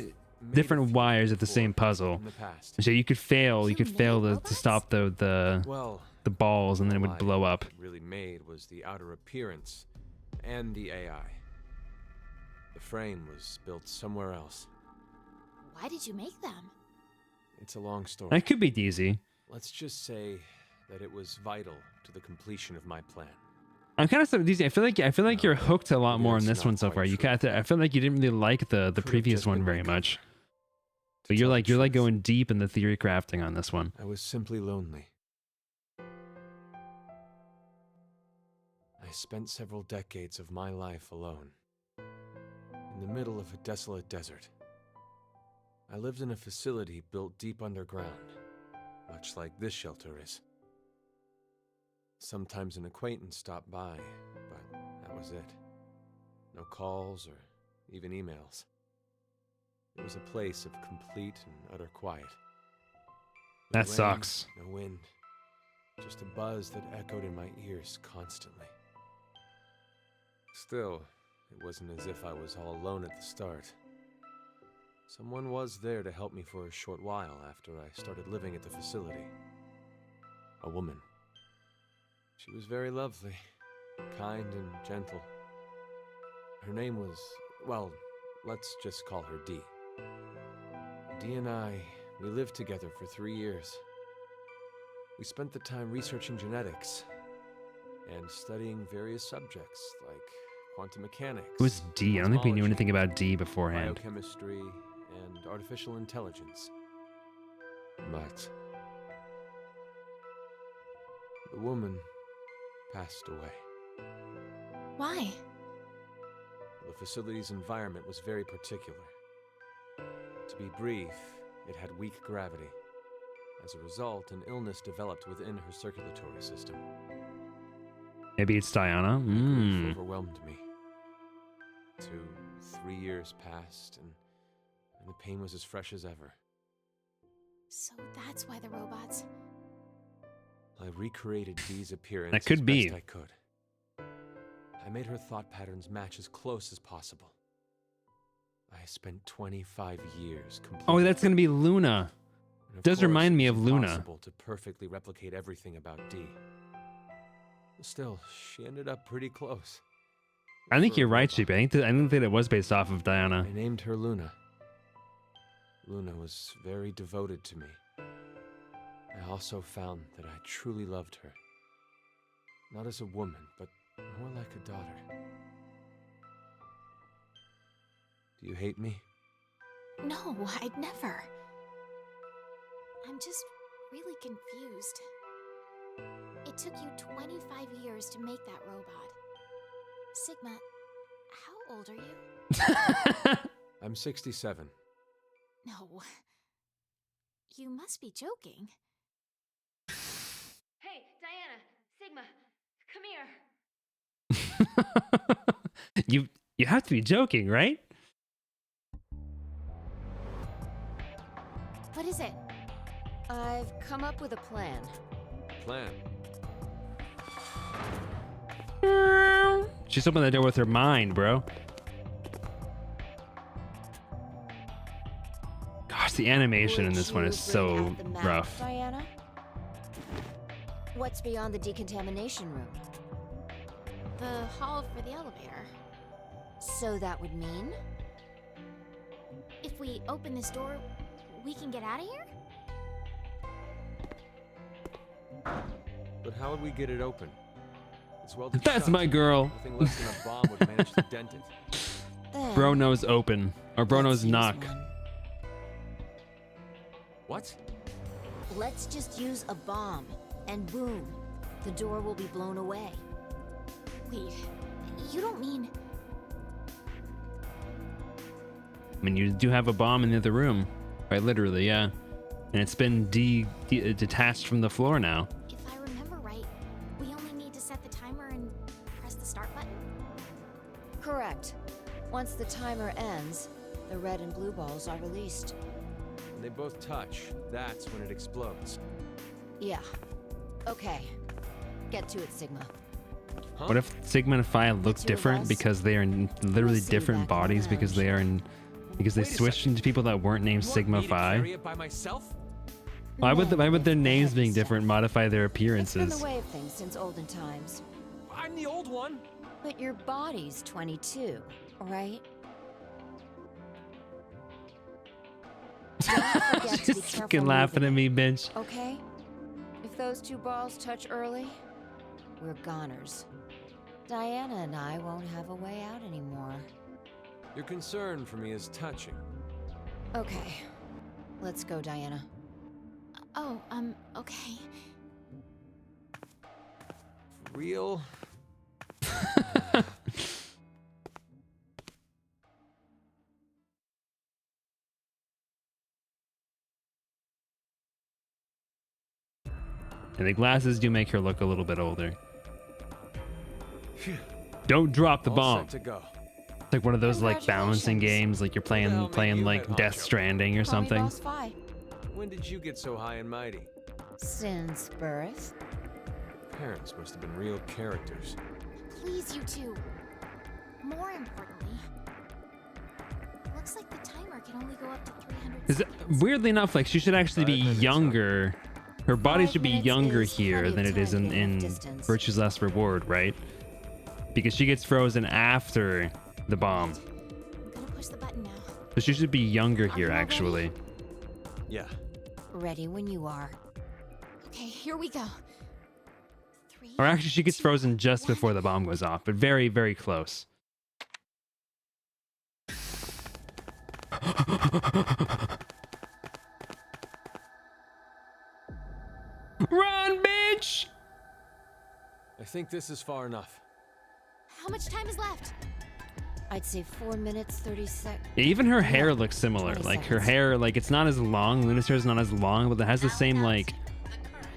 different Made a few wires of the before, same puzzle. in the past. So you could fail. You You could fail made to robots? stop Well, the balls, and then it all would I blow up. really made was the outer appearance and the AI. The frame was built somewhere else. Why did you make them? It's a long story. That could be easy. Let's just say that it was vital to the completion of my plan. I'm kind of so easy. I feel like No, you're hooked a lot maybe more in that's this not one so quite far. You true. I feel like you didn't really like the Could've previous just one been very my much. To But you're tell the like truth, going deep in the theory crafting on this one. I was simply lonely. I spent several decades of my life alone, in the middle of a desolate desert. I lived in a facility built deep underground, much like this shelter is. Sometimes an acquaintance stopped by, but that was it. No calls or even emails. It was a place of complete and utter quiet. No That rain, sucks. No wind, just a buzz that echoed in my ears constantly. Still, it wasn't as if I was all alone at the start. Someone was there to help me for a short while after I started living at the facility. A woman. She was very lovely, kind and gentle. Her name was, well, let's just call her Dee. Dee and I, we lived together for 3 years. We spent the time researching genetics and studying various subjects like quantum mechanics. Who's D? I don't think we knew cosmology, anything about D beforehand. biochemistry, and artificial intelligence. But the woman passed away. Why? The facility's environment was very particular. To be brief, it had weak gravity. As a result, an illness developed within her circulatory system. Maybe it's Diana. Grief overwhelmed me. 2, 3 years passed, and the pain was as fresh as ever. So that's why the robots... I recreated Dee's appearance That could as be. best I could. I made her thought patterns match as close as possible. I spent 25 years completing. Oh, that's gonna be Luna. And of Does course, remind me it of was Luna. impossible to perfectly replicate everything about Dee. Still, she ended up pretty close. I think For a you're right, robot. Sheepy. I think that it was based off of Diana. I named her Luna. Luna was very devoted to me. I also found that I truly loved her. Not as a woman, but more like a daughter. Do you hate me? No, I'd never. I'm just really confused. It took you 25 years to make that robot. Sigma, how old are you? I'm 67. No. You must be joking. Hey, Diana, Sigma, come here. You have to be joking, right? What is it? I've come up with a plan. Plan. She's opened the door with her mind, bro. Gosh, the animation in Would this one you is bring so out the map, rough. Diana? What's beyond the decontamination room? The hall for the elevator. So that would mean? If we open this door, we can get out of here? But how would we get it open? It's welded That's shut. my girl. Nothing less than a bomb would manage to dent it. Then, Bro knows open. Or bro knows let's use knock. one. What? Let's just use a bomb, and boom, the door will be blown away. Wait, you don't mean... I mean, you do have a bomb in the other room. Right, literally, yeah. and it's been detached from the floor now. If I remember right, we only need to set the timer and press the start button? Correct. Once the timer ends, the red and blue balls are released. When they both touch, that's when it explodes. Yeah. Okay. Get to it, Sigma. Huh? What if Sigma and Phi look different because they are in literally different bodies because they are in because they switched into people that weren't named Sigma Phi? Carry it by myself? Why would their names being different modify their It's been appearances? the way of things since olden times. I'm the old one. But your body's 22, right? Don't forget to be Just careful fucking laughing at me, bitch. Okay? If those two balls touch early, we're goners. Diana and I won't have a way out anymore. Your concern for me is touching. Okay. Let's go, Diana. Oh, okay. For real? And the glasses do make her look a little bit older. Don't drop the All bomb. set to go. It's like one of those like balancing Congratulations. games, like you're Who the hell playing made you like head Death honcho? Stranding or Call me something. Boss Phi. When did you get so high and mighty? Since birth. Parents must have been real characters. Please, you two. More importantly, looks like the timer can only go up to 300 Is it, seconds. weirdly enough, like she should actually be 5 minutes, huh? younger. Her body 5 should be minutes younger is here plenty of than it is time in to get enough in distance. Virtue's Last Reward, right? Because she gets frozen after the bomb, I'm gonna push the button now. so she should be younger Are here you all actually. Yeah. Ready when you are. Okay, here we go. 3, Or actually, she gets 2, frozen just 1. before the bomb goes off, but very, very close. Run, bitch! I think this is far enough. How much time is left? I'd say 4 minutes, 30 seconds. Even her hair Yeah, looks similar. 20 Like her seconds. hair, like it's not as long. Luna's hair is not as long, but it has the same like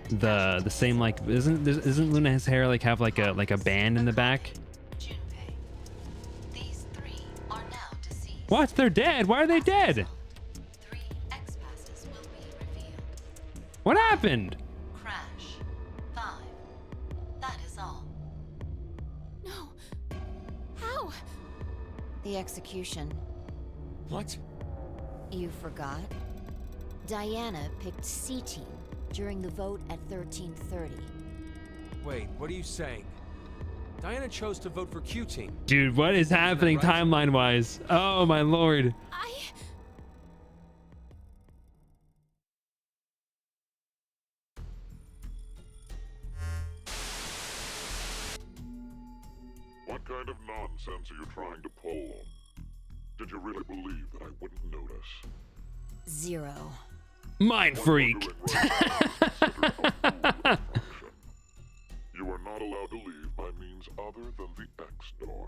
the same like isn't Luna's hair like have like a band in the back? Junpei. These 3 are now deceased. What? They're dead. Why are they dead? 3 X-passes will be revealed. What happened? Crash. 5. That is all. No. How? The execution. What? You forgot? Diana picked C Team during the vote at 13:30. Wait, what are you saying? Diana chose to vote for Q Team. Dude, what is happening right? timeline-wise? Oh my lord. What kind of nonsense are you trying to pull? Did you really believe that I wouldn't notice? 0. Mind freak. You are not allowed to leave by means other than the X door.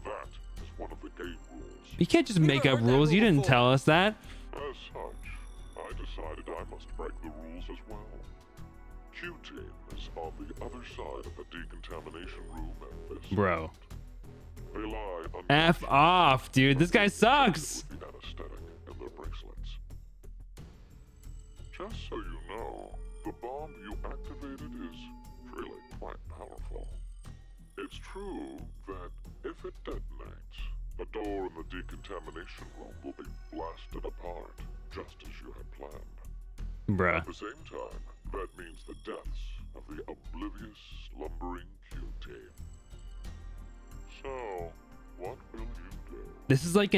That is one of the game rules. You can't just make up rules. You didn't tell us that. As such, I decided I must break the rules as well. Q-Team is on the other side of the decontamination room at this Bro. They lie on F off, dude. This guy sucks. would be anesthetic in their bracelets. Just so you know, the bomb you activated is really quite powerful. It's true that if it detonates, the door in the decontamination room will be blasted apart, just as you had planned. Bruh. At the same time, that means the deaths of the oblivious, slumbering Q-Team. So, what will you do? This is like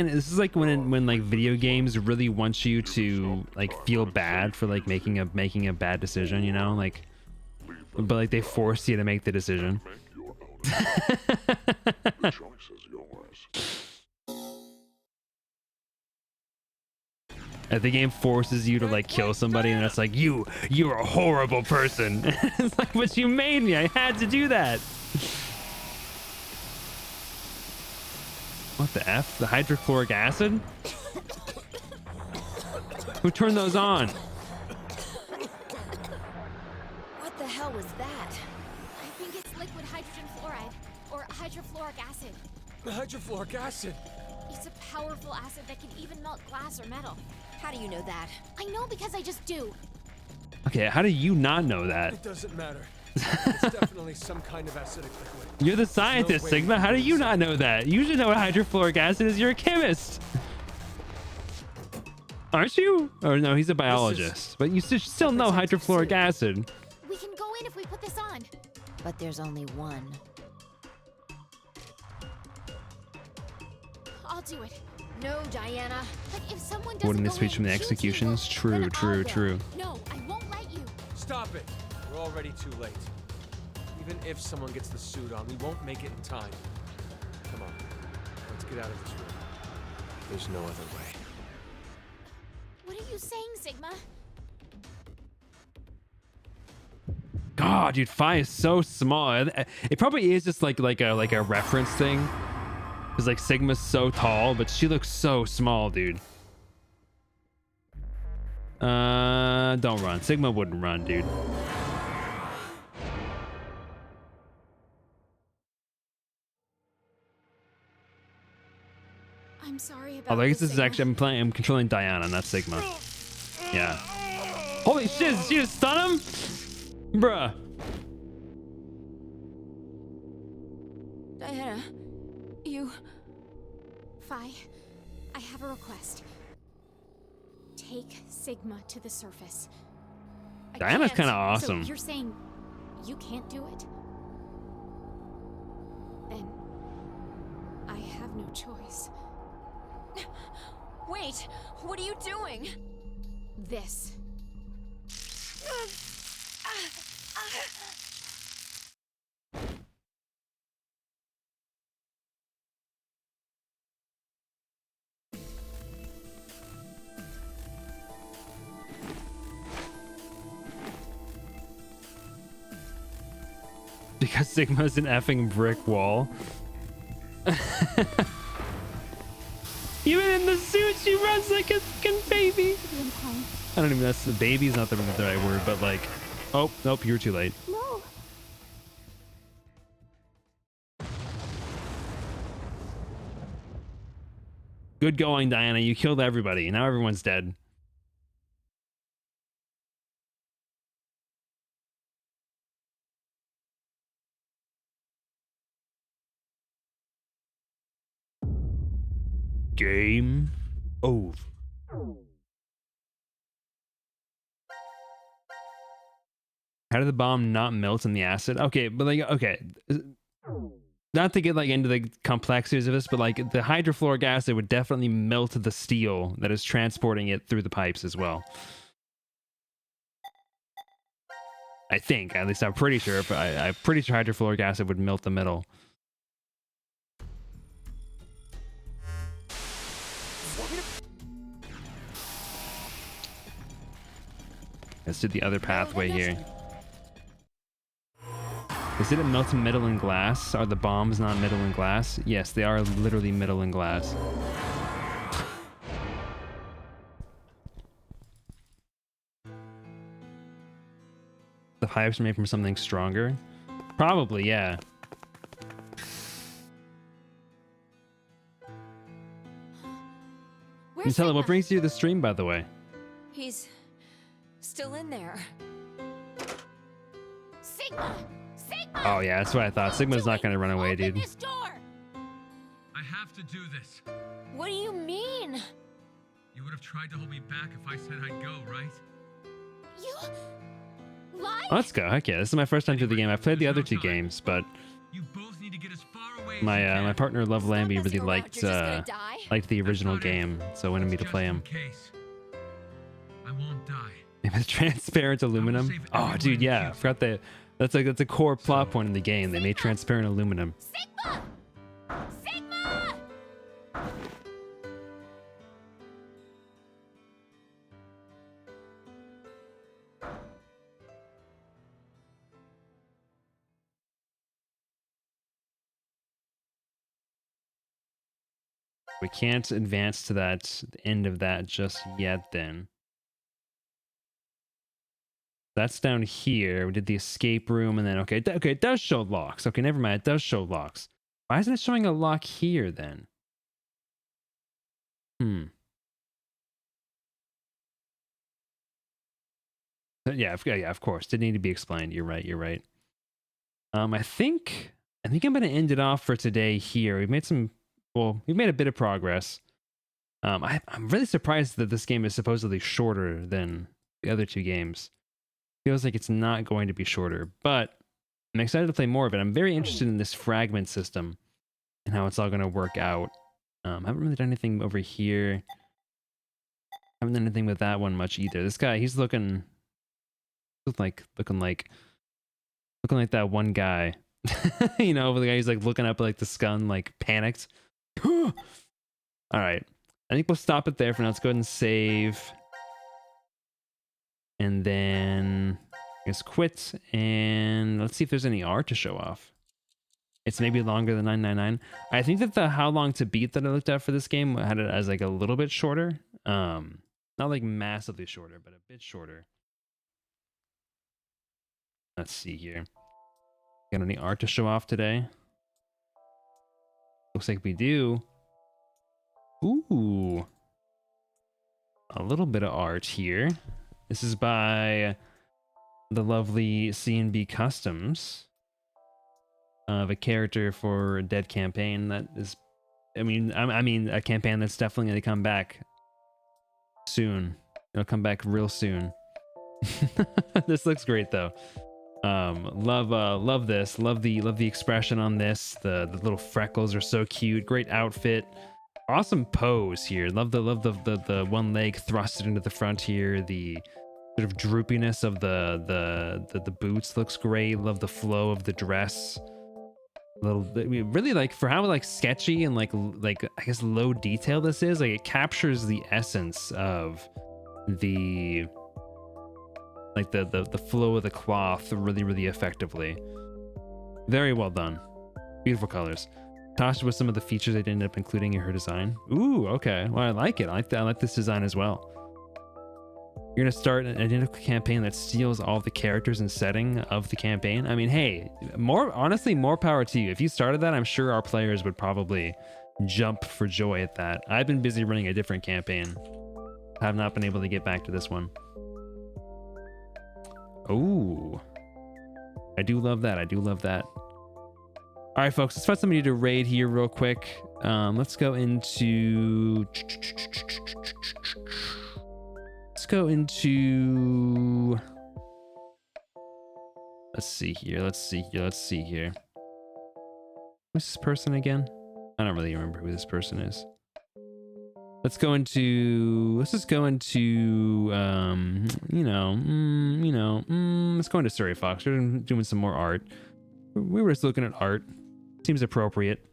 when like video games really want you to like feel bad for like making a bad decision, you know? Like but like they force you to make the decision. Make your own. The choice is yours. If the game forces you to like kill somebody and it's like you're a horrible person. It's like, but you made me. I had to do that. What the F? The hydrochloric acid? Who turned those on? What the hell was that? I think it's liquid hydrogen fluoride, or hydrofluoric acid. Hydrofluoric acid! It's a powerful acid that can even melt glass or metal. How do you know that? I know because I just do. Okay, how do you not know that? It doesn't matter. It's definitely some kind of acidic liquid. You're the There's scientist, no way Sigma. we How do can you use not know that? You should know what hydrofluoric acid is. You're a chemist. Aren't you? Or no, he's a biologist. But you still know hydrofluoric acid. We can go in if we put this on. But there's only one. I'll do it. No, Diana. But if someone doesn't Quoting the go speech in, from the you two executions. will. True, Then true, I'll go. true. No, I won't let you. Stop it! We're already too late. Even if someone gets the suit on, we won't make it in time. Come on, let's get out of this room. There's no other way. What are you saying, Sigma? God, dude, Phi is so small. It probably is just like a reference thing. Because like Sigma's so tall, but she looks so small, dude. Don't run. Sigma wouldn't run, dude. I'm sorry about Oh, I guess this is Sigma. actually I'm controlling Diana, not Sigma. Yeah. Holy shit! Did she just stun him? Bruh. Diana, you... Phi, I have a request. Take Sigma to the surface. I Diana's can't, kinda awesome. So you're saying you can't do it? Then I have no choice. Wait, what are you doing? This. Because Sigma's an effing brick wall. Even in the suit, she runs like a fucking baby. I don't even, that's the baby's not the right word, but like, oh, nope, you're too late. No. Good going, Diana. You killed everybody. Now everyone's dead. Game over. How did the bomb not melt in the acid? Okay, but like, okay. Not to get like into the complexities of this, but like the hydrofluoric acid would definitely melt the steel that is transporting it through the pipes as well. I think, at least I'm pretty sure, but I'm pretty sure hydrofluoric acid would melt the metal. Let's do the other pathway here. Is it a melting metal and glass? Are the bombs not metal and glass? Yes, they are literally metal and glass. The pipes are made from something stronger? Probably, yeah. Nutella, what brings you to the stream, by the way? He's still in there. Sigma! Sigma! Oh yeah, that's what I thought. Sigma's not gonna run away, dude. This door! I have to do this. What do you mean? You would have tried to hold me back if I said I'd go, right? You... lied? Let's go. Heck yeah, this is my first time through the game. I've played the other two games, but You both need to get as far away my my partner Love Lambie really liked You're just gonna die? liked the original game, so wanted me to play him. Case. I won't die. It was transparent aluminum. Oh, dude, yeah, I forgot that. That's a core plot point in the game. They made transparent aluminum. Sigma! Sigma! We can't advance to that the end of that just yet. Then That's down here. We did the escape room, and then okay, okay, it does show locks. Okay, never mind. It does show locks. Why isn't it showing a lock here then? Yeah, yeah, of course. Didn't need to be explained. You're right. You're right. I think I'm gonna end it off for today here. We've made some. Well, we've made a bit of progress. I'm really surprised that this game is supposedly shorter than the other two games. Feels like it's not going to be shorter, but I'm excited to play more of it. I'm very interested in this fragment system and how it's all going to work out. I haven't really done anything over here. Haven't done anything with that one much either. This guy, he's looking like that one guy. You know, the guy who's like looking up like the sun, like panicked. All right, I think we'll stop it there for now. Let's go ahead and save. And then I guess quit, and let's see if there's any art to show off. It's maybe longer than 999. I think that the how long to beat that I looked at for this game had it as like a little bit shorter. Not like massively shorter, but a bit shorter. Let's see here. Got any art to show off today? Looks like we do. Ooh. A little bit of art here. This is by the lovely C&B Customs of a character for a Dead campaign that is, I mean a campaign that's definitely going to come back soon. It'll come back real soon. This looks great though. Love this. Love the expression on this. The little freckles are so cute. Great outfit. Awesome pose here. Love the one leg thrusted into the front here. The sort of droopiness of the boots looks great. Love the flow of the dress. Really like for how like sketchy and like I guess low detail this is. Like it captures the essence of the like the flow of the cloth really effectively. Very well done. Beautiful colors. Tasha with some of the features they ended up including in her design. Ooh, okay. Well, I like it. I like this design as well. You're gonna start an identical campaign that steals all the characters and setting of the campaign. I mean, hey, honestly, more power to you. If you started that, I'm sure our players would probably jump for joy at that. I've been busy running a different campaign. I have not been able to get back to this one. Oh, I do love that. I do love that. All right, folks, let's find somebody to raid here real quick. Let's go into... Let's see here. Who's this person again? I don't really remember who this person is. Let's just go into, let's go into Surrey Fox. We're doing some more art. We were just looking at art. Seems appropriate.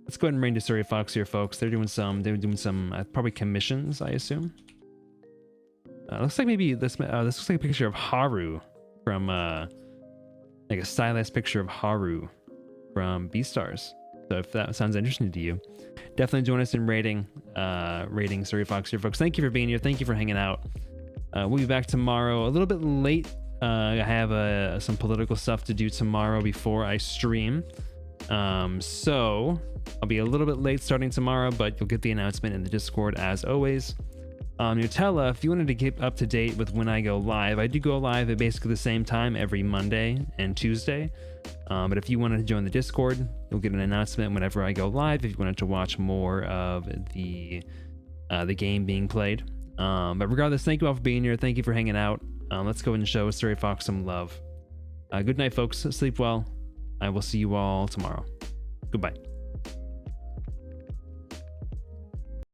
Let's go ahead and raid to Surrey Fox here, folks. They're doing some probably commissions, I assume. Looks like maybe this looks like a picture of Haru from like a stylized picture of Haru from Beastars. So if that sounds interesting to you, definitely join us in raiding Surrey Fox here, folks. Thank you for being here. Thank you for hanging out. We'll be back tomorrow a little bit late. I have some political stuff to do tomorrow before I stream. So I'll be a little bit late starting tomorrow, but you'll get the announcement in the Discord as always. Nutella, if you wanted to keep up to date with when I go live, I do go live at basically the same time every Monday and Tuesday. But if you wanted to join the Discord, you'll get an announcement whenever I go live if you wanted to watch more of the game being played. But regardless, thank you all for being here. Thank you for hanging out. Let's go ahead and show Surrey Fox some love. Good night, folks. Sleep well. I will see you all tomorrow. Goodbye.